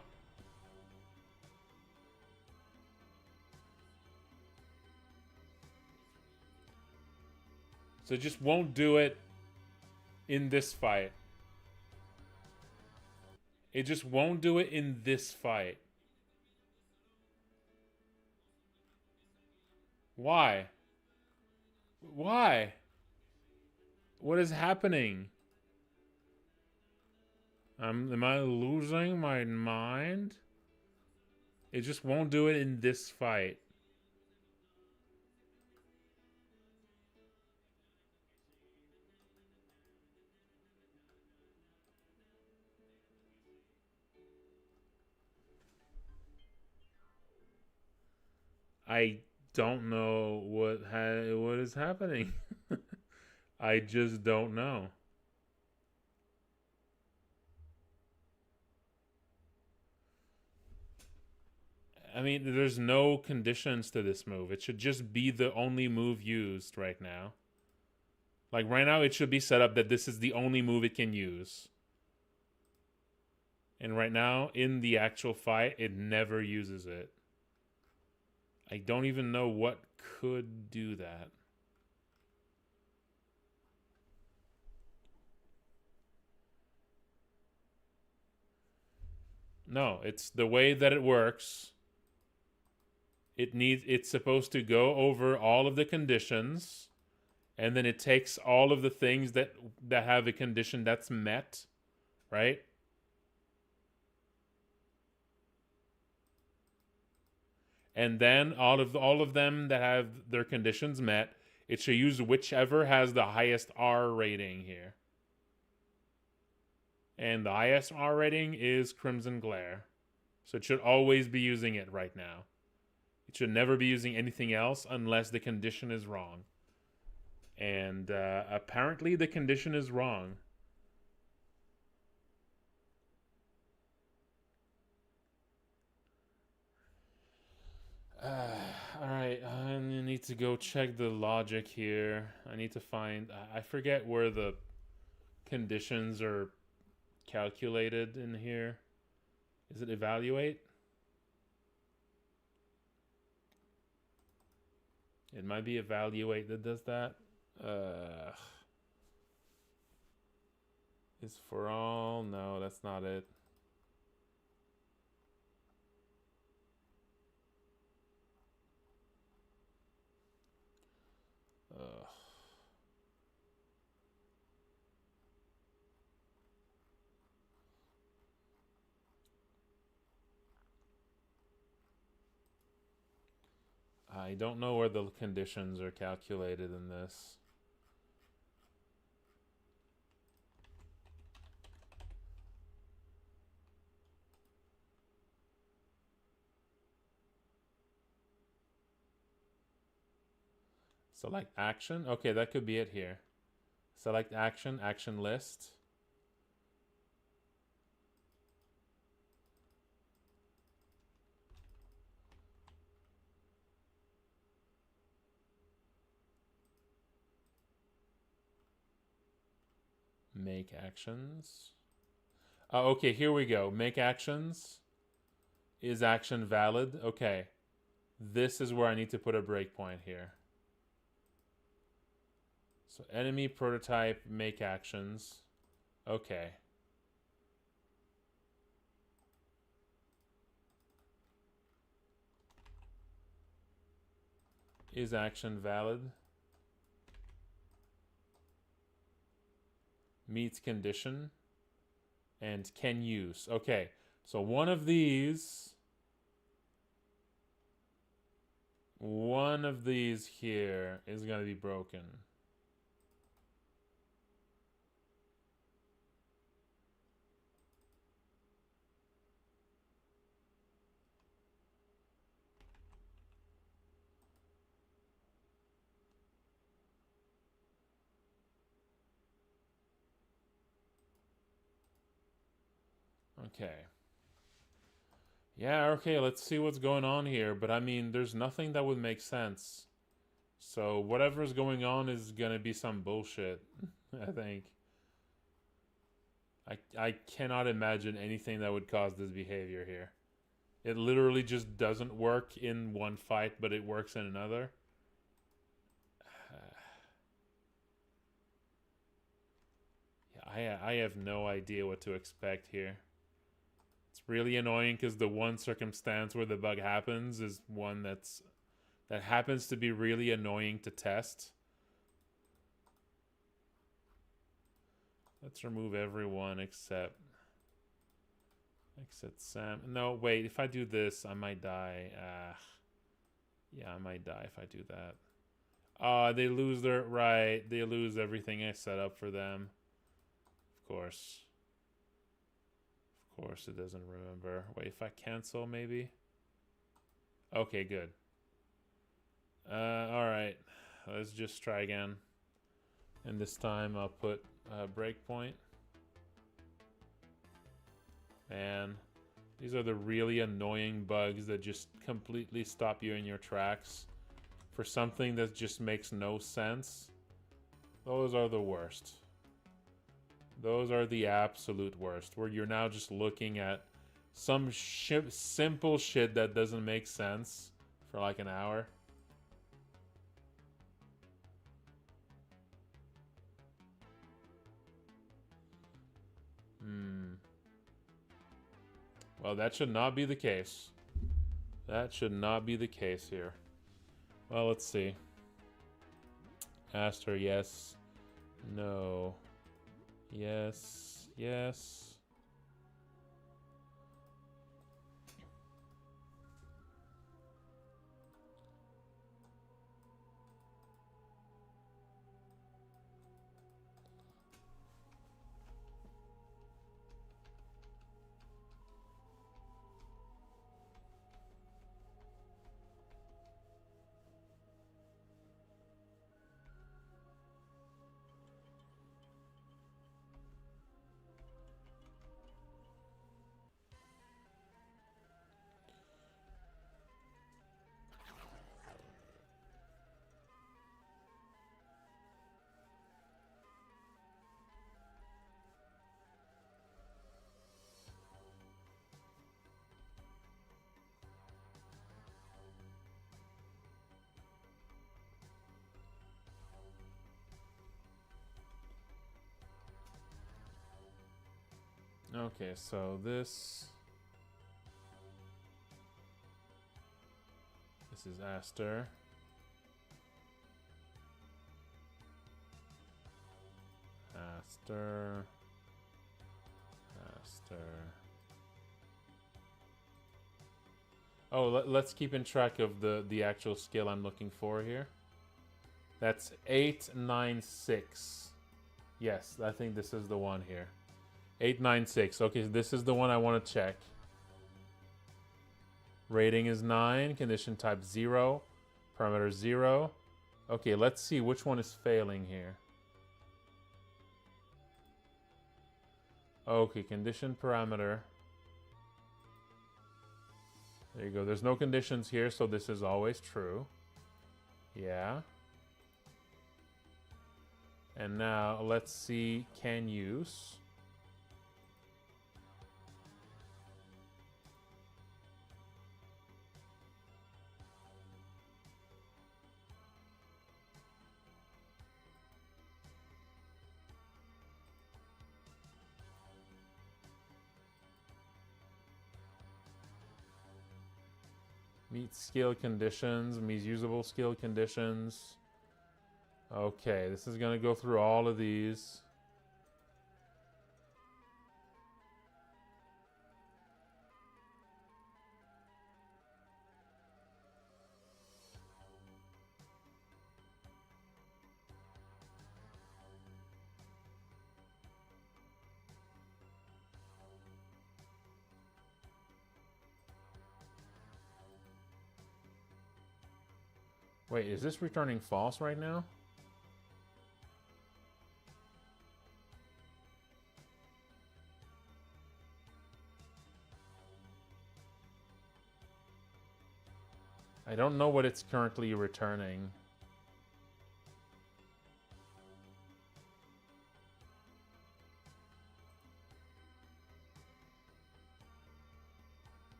So it just won't do it in this fight. It just won't do it in this fight. Why? Why? What is happening? Am I losing my mind? It just won't do it in this fight. I don't know what is happening. I just don't know. I mean, there's no conditions to this move. It should just be the only move used right now. Like, right now, it should be set up that this is the only move it can use. And right now, in the actual fight, it never uses it. I don't even know what could do that. No, it's the way that it works. It's supposed to go over all of the conditions, and then it takes all of the things that have a condition that's met, right? And then all of them that have their conditions met, it should use whichever has the highest R rating here. And the highest R rating is Crimson Glare. So it should always be using it right now. It should never be using anything else unless the condition is wrong. And apparently the condition is wrong. Alright, I need to go check the logic here. I need to find... I forget where the conditions are calculated in here. Is it evaluate? It might be evaluate that does that. Is for all? No, that's not it. I don't know where the conditions are calculated in this. Select action. Okay, that could be it here. Select action, action list. Make actions. Oh, okay, here we go. Make actions. Is action valid? Okay. This is where I need to put a breakpoint here. So enemy prototype, make actions. Okay. Is action valid? Meets condition. And can use. Okay. So one of these here is going to be broken. Okay. Yeah, okay, let's see what's going on here. But I mean, there's nothing that would make sense. So whatever's going on is gonna be some bullshit, I think. I cannot imagine anything that would cause this behavior here. It literally just doesn't work in one fight, but it works in another. Yeah, I have no idea what to expect here. It's really annoying because the one circumstance where the bug happens is one that happens to be really annoying to test. Let's remove everyone except Sam. No, wait, if I do this, I might die. Yeah, I might die if I do that. They lose their right. They lose everything I set up for them. Of course. Of course, it doesn't remember. Wait, if I cancel, maybe? Okay, good. Alright. Let's just try again. And this time I'll put a breakpoint. Man, these are the really annoying bugs that just completely stop you in your tracks for something that just makes no sense. Those are the worst. Those are the absolute worst, where you're now just looking at some simple shit that doesn't make sense for like an hour. Well, that should not be the case. That should not be the case here. Well, let's see. Aster, yes. No. Yes. Yes. Okay, so this is Aster. Aster. Oh, let's keep in track of the actual skill I'm looking for here. That's 896. Yes, I think this is the one here. 896. Okay, so this is the one I want to check. Rating is 9. Condition type 0. Parameter 0. Okay, let's see which one is failing here. Okay, condition parameter. There you go. There's no conditions here, so this is always true. Yeah. And now let's see can use. Meets skill conditions, meets usable skill conditions. Okay, this is going to go through all of these. Wait, is this returning false right now? I don't know what it's currently returning.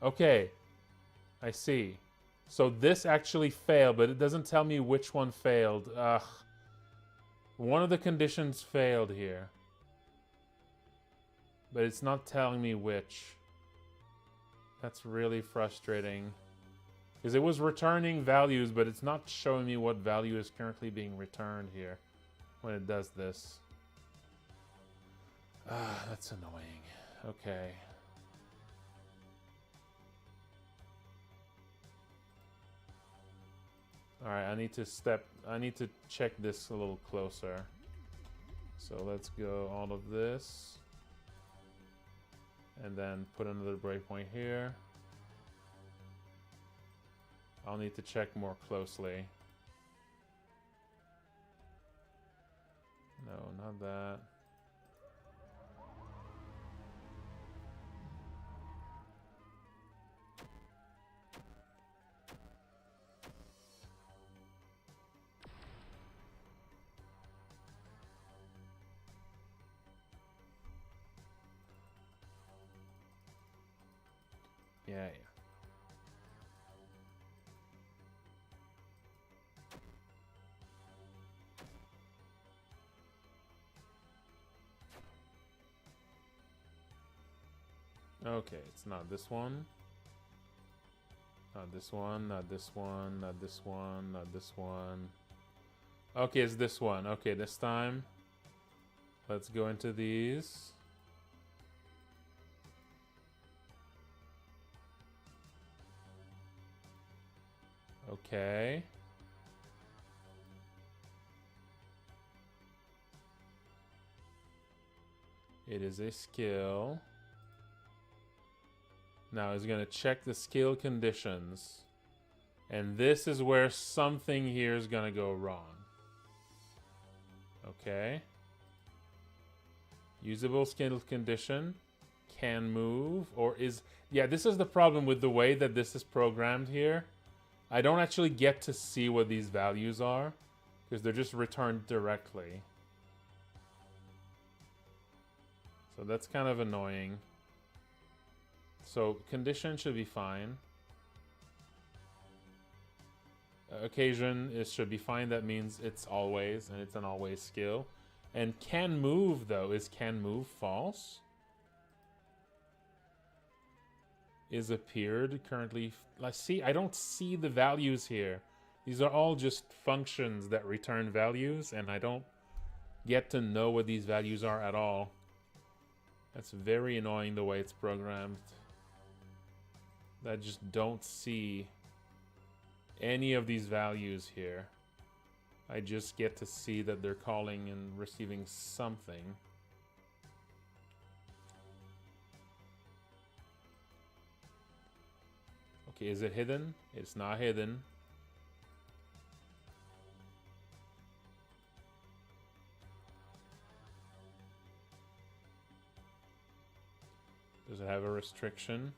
Okay, I see. So this actually failed, but it doesn't tell me which one failed. Ugh. One of the conditions failed here. But it's not telling me which. That's really frustrating. Because it was returning values, but it's not showing me what value is currently being returned here when it does this. Ah, that's annoying. Okay. Alright, I need to check this a little closer. So let's go all of this. And then put another breakpoint here. I'll need to check more closely. No, not that. Yeah. Okay, it's not this one. Not this one, not this one, not this one, not this one. Okay, it's this one. Okay, this time. Let's go into these. Okay. It is a skill. Now it's going to check the skill conditions. And this is where something here is going to go wrong. Okay. Usable skill condition. Can move or is... Yeah, this is the problem with the way that this is programmed here. I don't actually get to see what these values are because they're just returned directly. So that's kind of annoying. So condition should be fine. Occasion should be fine. That means it's always, and it's an always skill. And can move though, is can move false? Is appeared currently. Let's see, I don't see the values here. These are all just functions that return values, and I don't get to know what these values are at all. That's very annoying the way it's programmed. I just don't see any of these values here. I just get to see that they're calling and receiving something. Okay, is it hidden? It's not hidden. Does it have a restriction?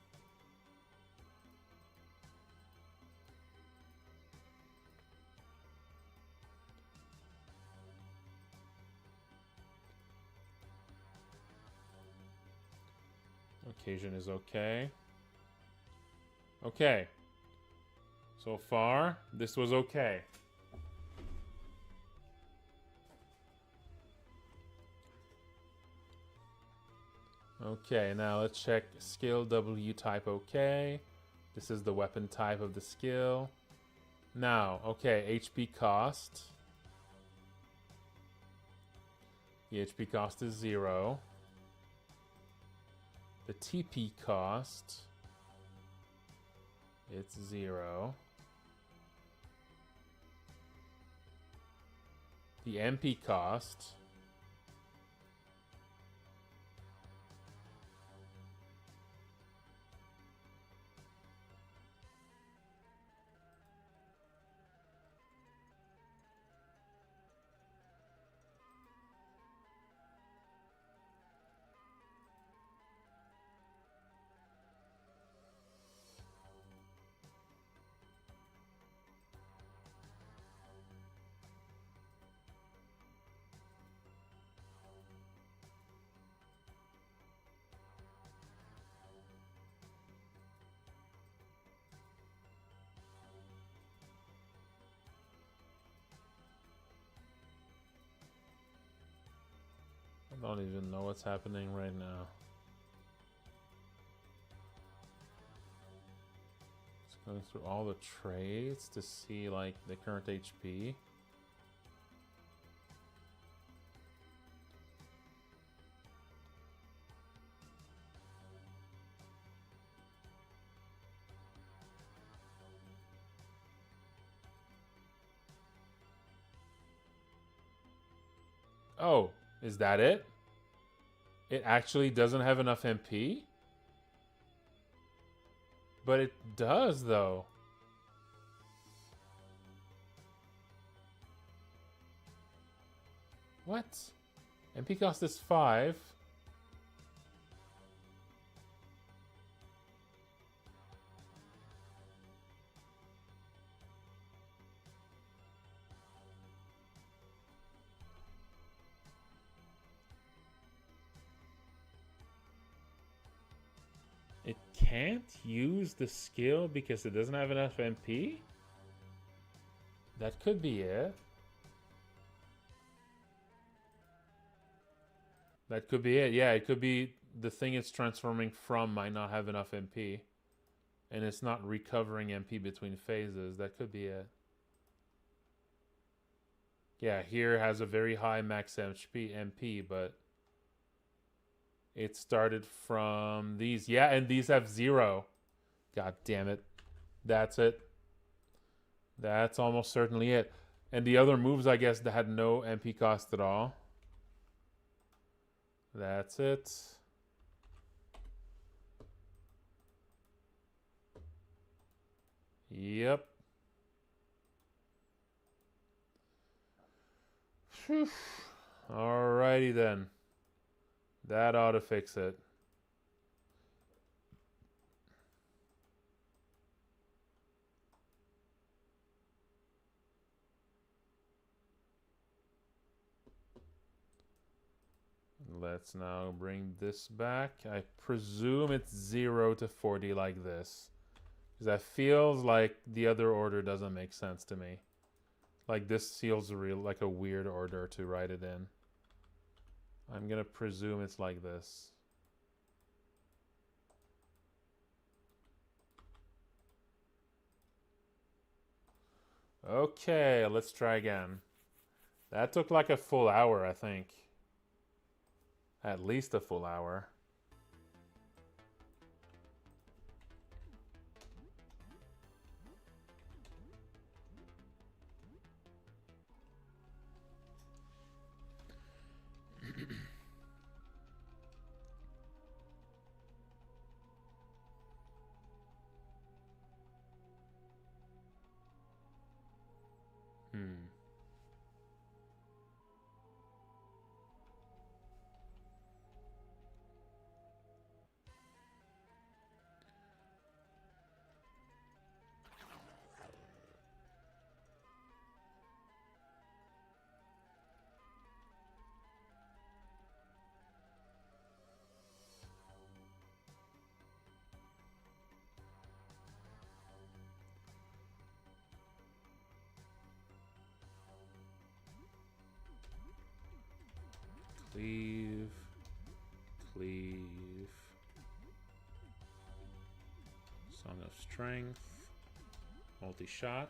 Occasion is okay. Okay. So far, this was okay. Okay, now let's check skill W type okay. This is the weapon type of the skill. Now, okay, HP cost. The HP cost is 0. The TP cost, it's 0. The MP cost, I don't even know what's happening right now. Just going through all the traits to see like the current HP. Oh, is that it? It actually doesn't have enough MP? But it does, though. What? MP cost is 5. It can't use the skill because it doesn't have enough MP? That could be it. That could be it. Yeah, it could be the thing it's transforming from might not have enough MP. And it's not recovering MP between phases. That could be it. Yeah, here has a very high max MP, but it started from these. Yeah, and these have 0. God damn it. That's it. That's almost certainly it. And the other moves, I guess, that had no MP cost at all. That's it. Yep. Alrighty then. That ought to fix it. Let's now bring this back. I presume it's 0 to 40 like this. Because that feels like the other order doesn't make sense to me. Like this feels like a weird order to write it in. I'm gonna presume it's like this. Okay, let's try again. That took like a full hour, I think. At least a full hour. Cleave. Cleave. Song of Strength. Multi-shot.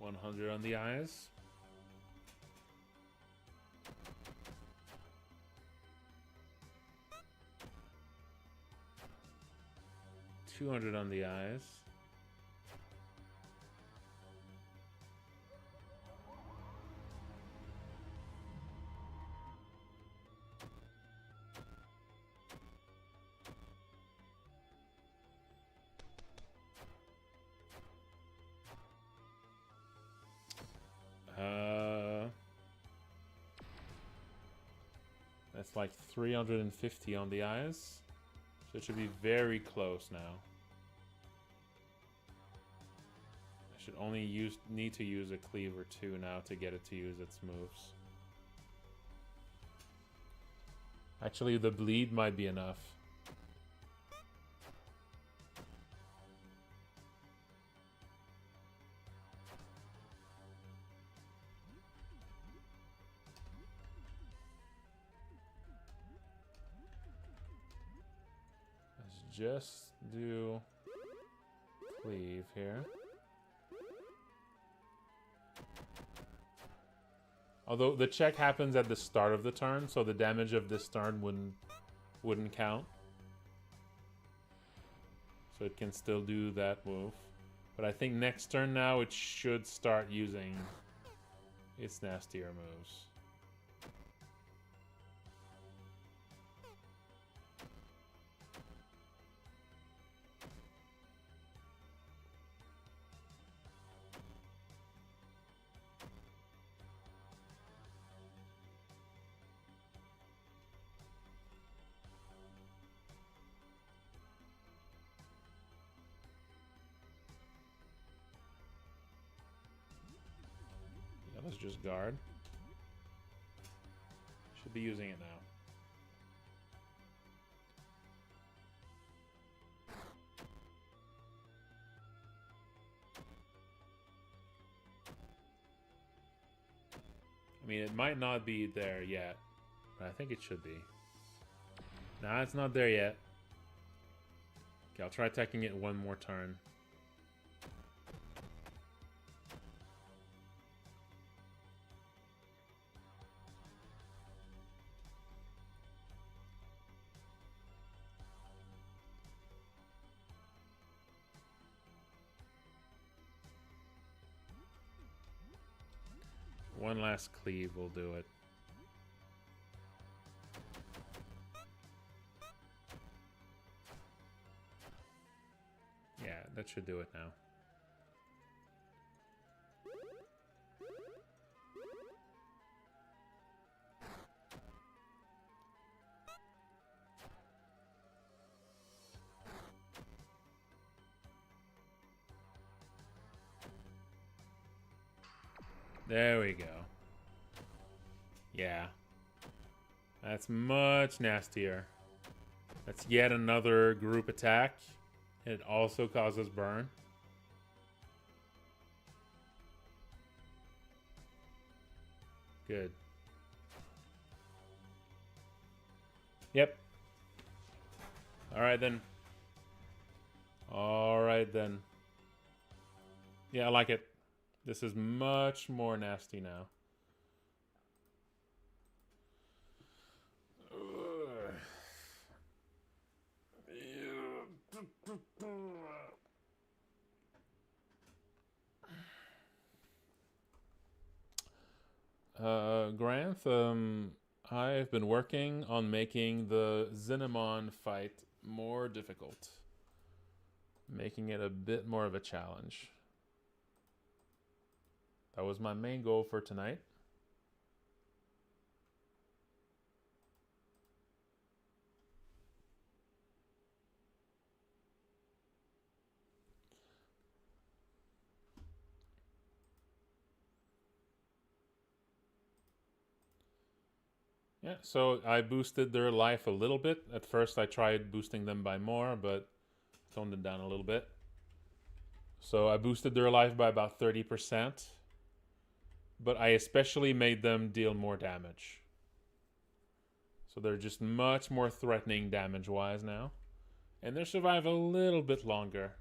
$100 on the eyes. $200 on the eyes. That's like 350 on the eyes. So it should be very close now. I should only need to use a cleave or two now to get it to use its moves. Actually, the bleed might be enough. Let's just do cleave here. Although the check happens at the start of the turn, so the damage of this turn wouldn't count. So it can still do that move. But I think next turn now it should start using its nastier moves. Let's just guard. Should be using it now. I mean, it might not be there yet, but I think it should be. Nah, it's not there yet. Okay, I'll try attacking it one more turn. One last cleave will do it. Yeah, that should do it now. There we go. Yeah. That's much nastier. That's yet another group attack. It also causes burn. Good. Yep. Alright then. Alright then. Yeah, I like it. This is much more nasty now. Granth, I've been working on making the Xin Amon fight more difficult. Making it a bit more of a challenge. That was my main goal for tonight. Yeah, so I boosted their life a little bit. At first I tried boosting them by more, but toned them down a little bit. So I boosted their life by about 30%, but I especially made them deal more damage. So they're just much more threatening damage-wise now. And they survive a little bit longer.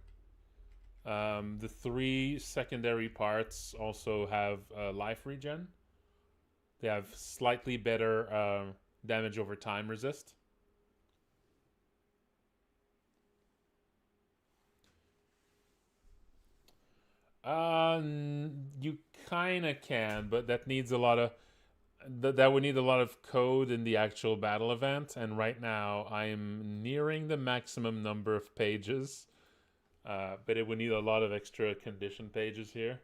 The 3 secondary parts also have life regen. They have slightly better damage over time resist. You kind of can, but that needs a lot of... That would need a lot of code in the actual battle event, and right now I'm nearing the maximum number of pages. But it would need a lot of extra condition pages here,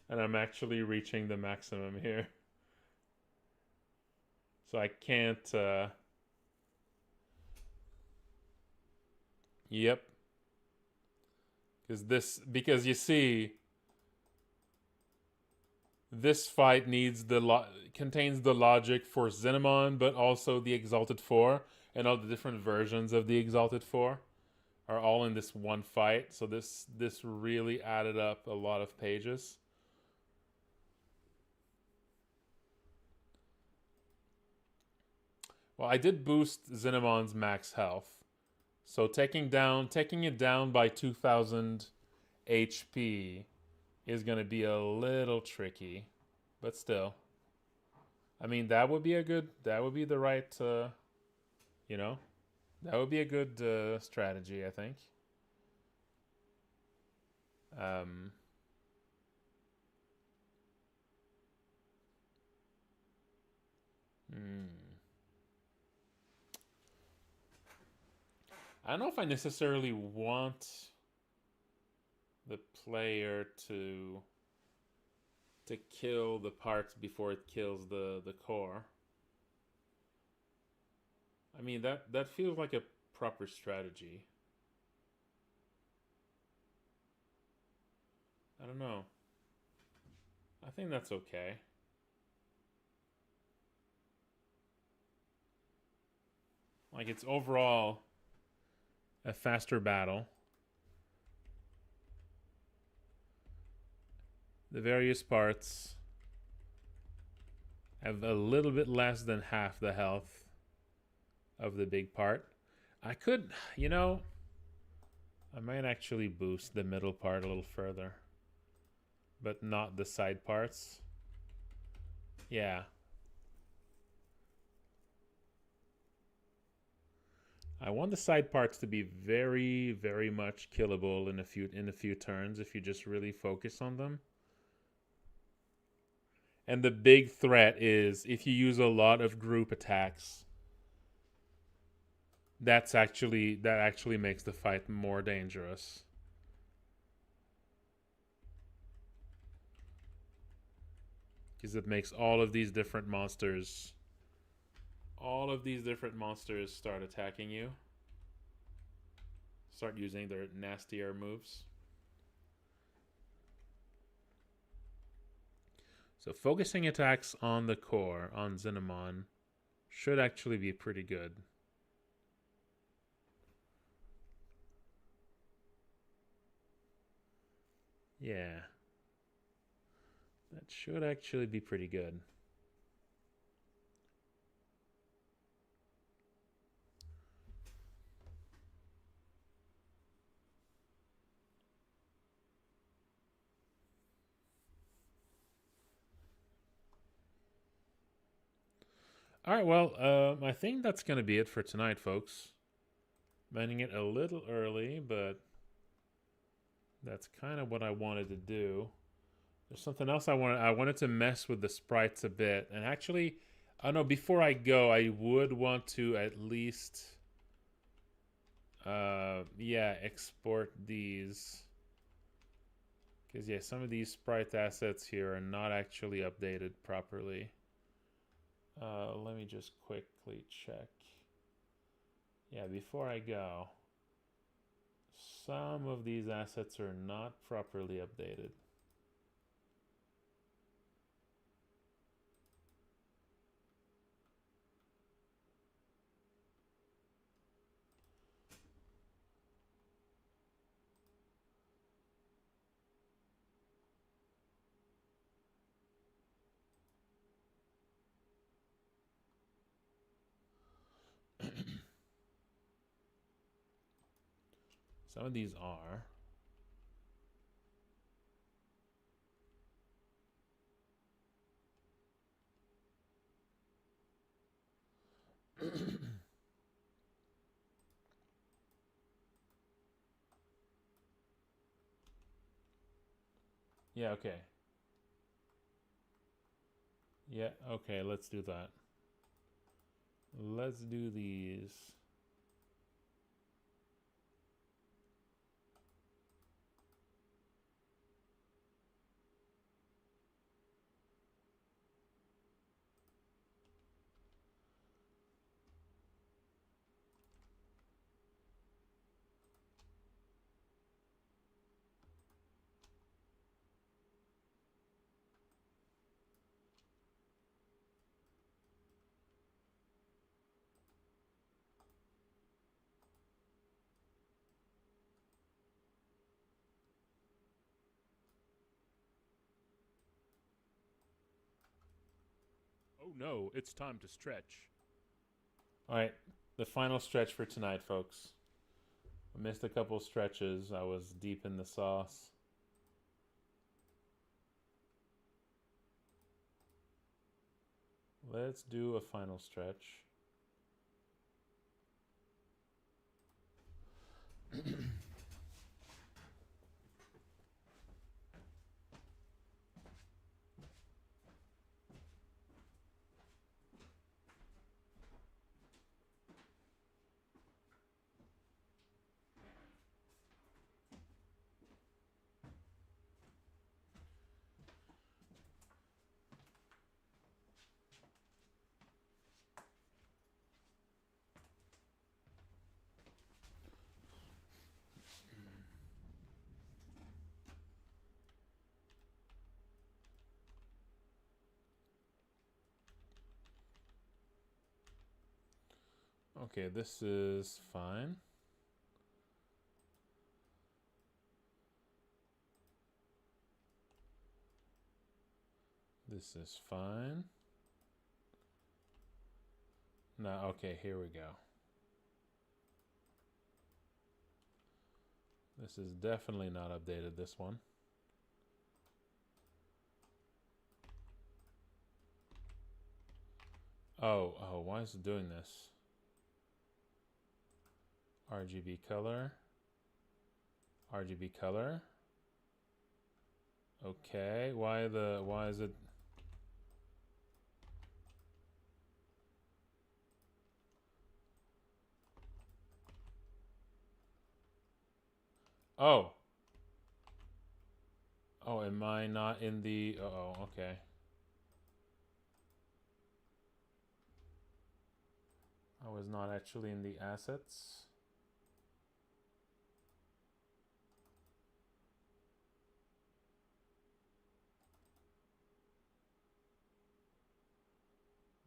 and I'm actually reaching the maximum here. So I can't... Yep. Because you see... This fight needs contains the logic for Xin Amon, but also the Exalted Four, and all the different versions of the Exalted Four are all in this one fight. So this really added up a lot of pages. Well, I did boost Xin Amon's max health, so taking it down by 2,000 HP is going to be a little tricky, but still. I mean, that would be the right, you know, that would be a good strategy, I think. I don't know if I necessarily want the player to kill the parts before it kills the core. I mean, that feels like a proper strategy. I don't know. I think that's okay. Like, it's overall a faster battle. The various parts have a little bit less than half the health of the big part. I could, you know, I might actually boost the middle part a little further, but not the side parts. Yeah. I want the side parts to be very, very much killable in a few turns if you just really focus on them. And the big threat is if you use a lot of group attacks, that actually makes the fight more dangerous. Because it makes all of these different monsters start attacking you. Start using their nastier moves. So focusing attacks on the core, on Xin Amon, should actually be pretty good. Yeah. That should actually be pretty good. All right, well, I think that's going to be it for tonight, folks. I'm ending it a little early, but that's kind of what I wanted to do. There's something else I wanted to mess with the sprites a bit. And actually, I don't know, before I go, I would want to at least, export these. Because, yeah, some of these sprite assets here are not actually updated properly. Let me just quickly check. Yeah, before I go, some of these assets are not properly updated. Some of these are. Yeah, okay. Yeah, okay, let's do that. Let's do these. Oh no, it's time to stretch. All right, the final stretch for tonight, folks. I missed a couple stretches. I was deep in the sauce. Let's do a final stretch. Okay, this is fine. This is fine. Now, okay, here we go. This is definitely not updated, this one. Oh, why is it doing this? RGB color. RGB color. Okay, why is it? Oh. Oh, am I not in the, oh, okay. I was not actually in the assets.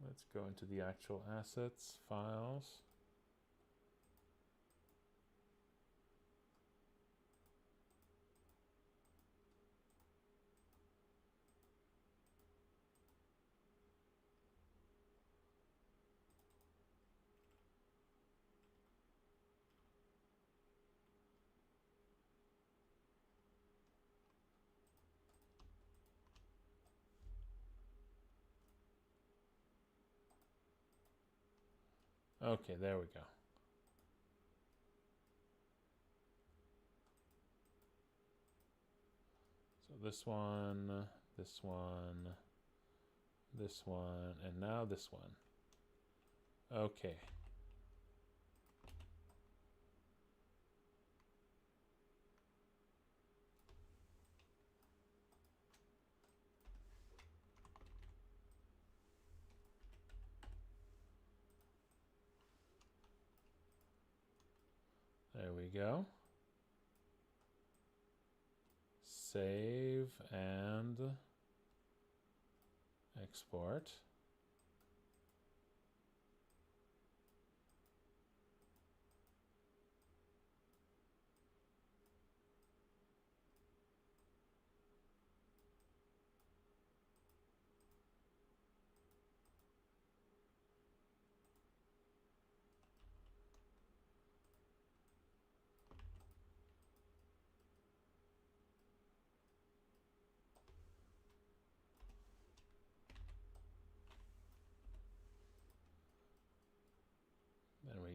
Let's go into the actual assets, files. Okay, there we go. So this one, this one, this one, and now this one. Okay. There we go. Save and export.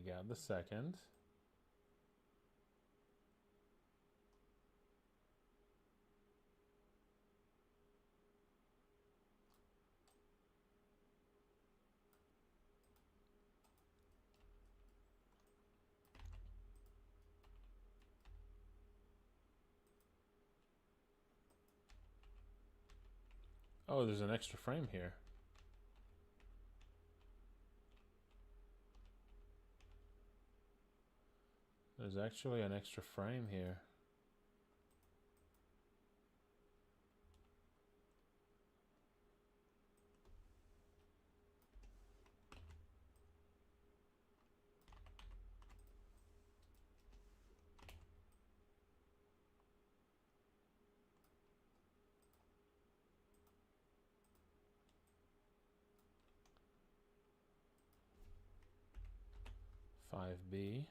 got the second. Oh, there's an extra frame here. There's actually an extra frame here. Five B.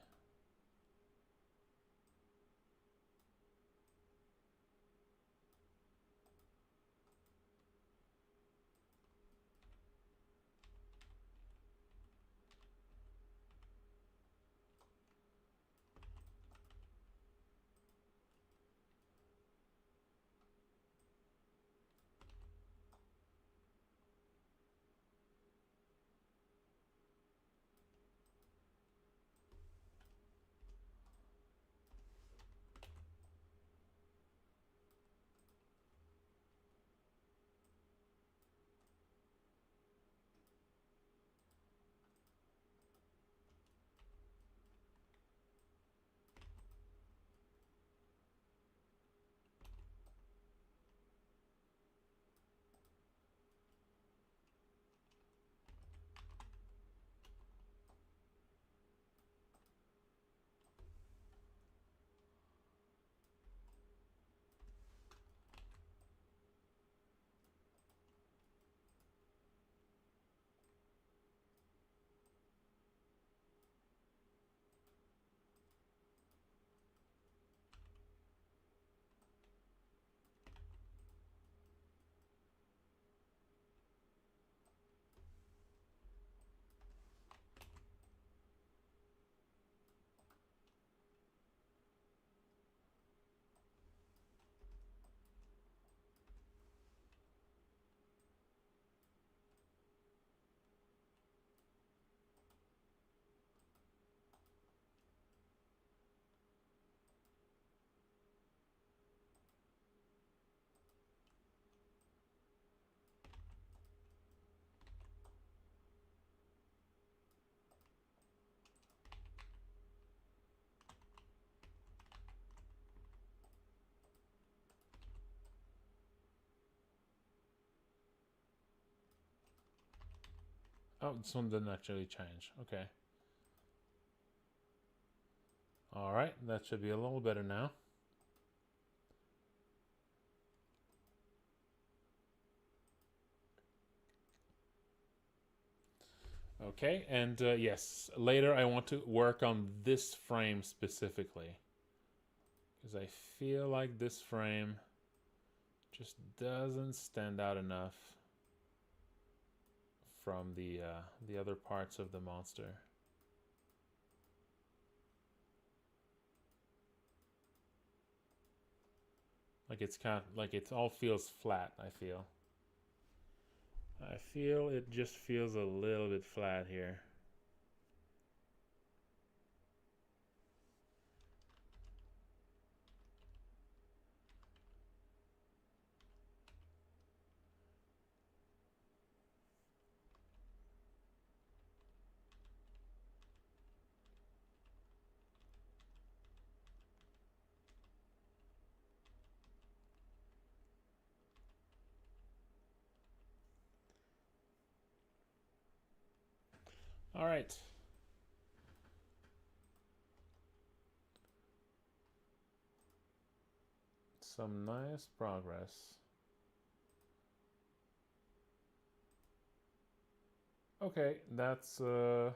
Oh, this one didn't actually change. Okay. All right, that should be a little better now. Okay, and yes, later I want to work on this frame specifically, because I feel like this frame just doesn't stand out enough from the other parts of the monster. Like it's kind of like it all feels flat, I feel. I feel it just feels a little bit flat here. All right. Some nice progress. Okay, that's gonna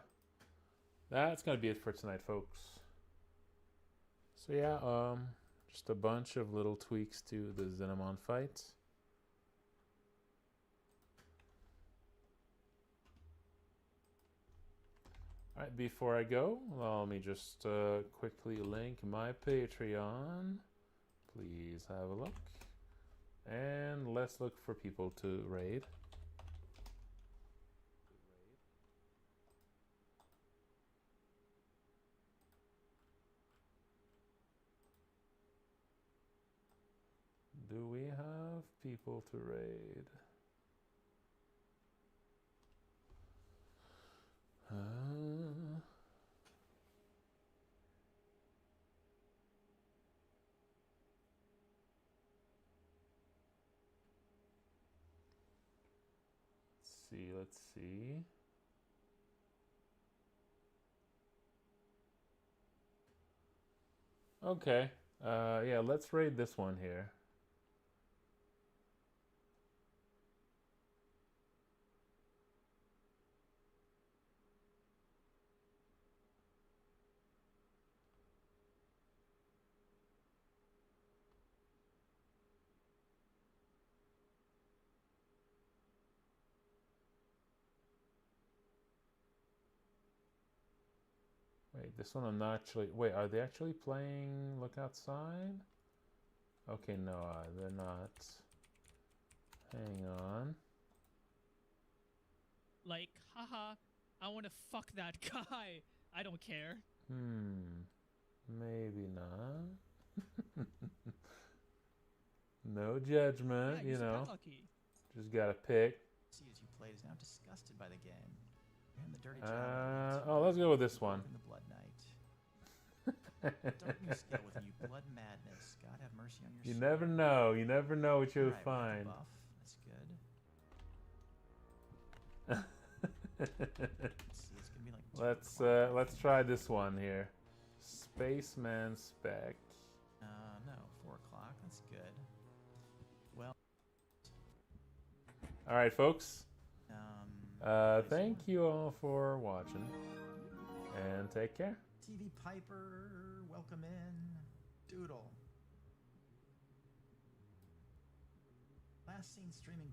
be it for tonight, folks. So yeah, just a bunch of little tweaks to the Xin Amon fight. Alright, before I go, let me just quickly link my Patreon. Please have a look. And let's look for people to raid. Do we have people to raid? Let's see. Okay. Yeah, let's raid this one here. Wait, this one I'm not actually... Wait, are they actually playing Look Outside? Okay, no, they're not. Hang on. Like, haha, I want to fuck that guy. I don't care. Maybe not. No judgment, Yeah, you know. Lucky. Just gotta pick. See as you played is now disgusted by the game. You're in the dirty job. Oh, let's go with this one. In the Blood Knight. Don't you scale with you, Blood Madness. God have mercy on your You soul. never know. You never know what you'll Alright, we got the find. buff. That's good. Let's see, it's gonna be like Let's try this one here. Spaceman Spec. No, 4 o'clock. That's good. Well. All right, folks. Thank you all for watching, and take care. TV Piper, welcome in. Doodle. Last seen streaming.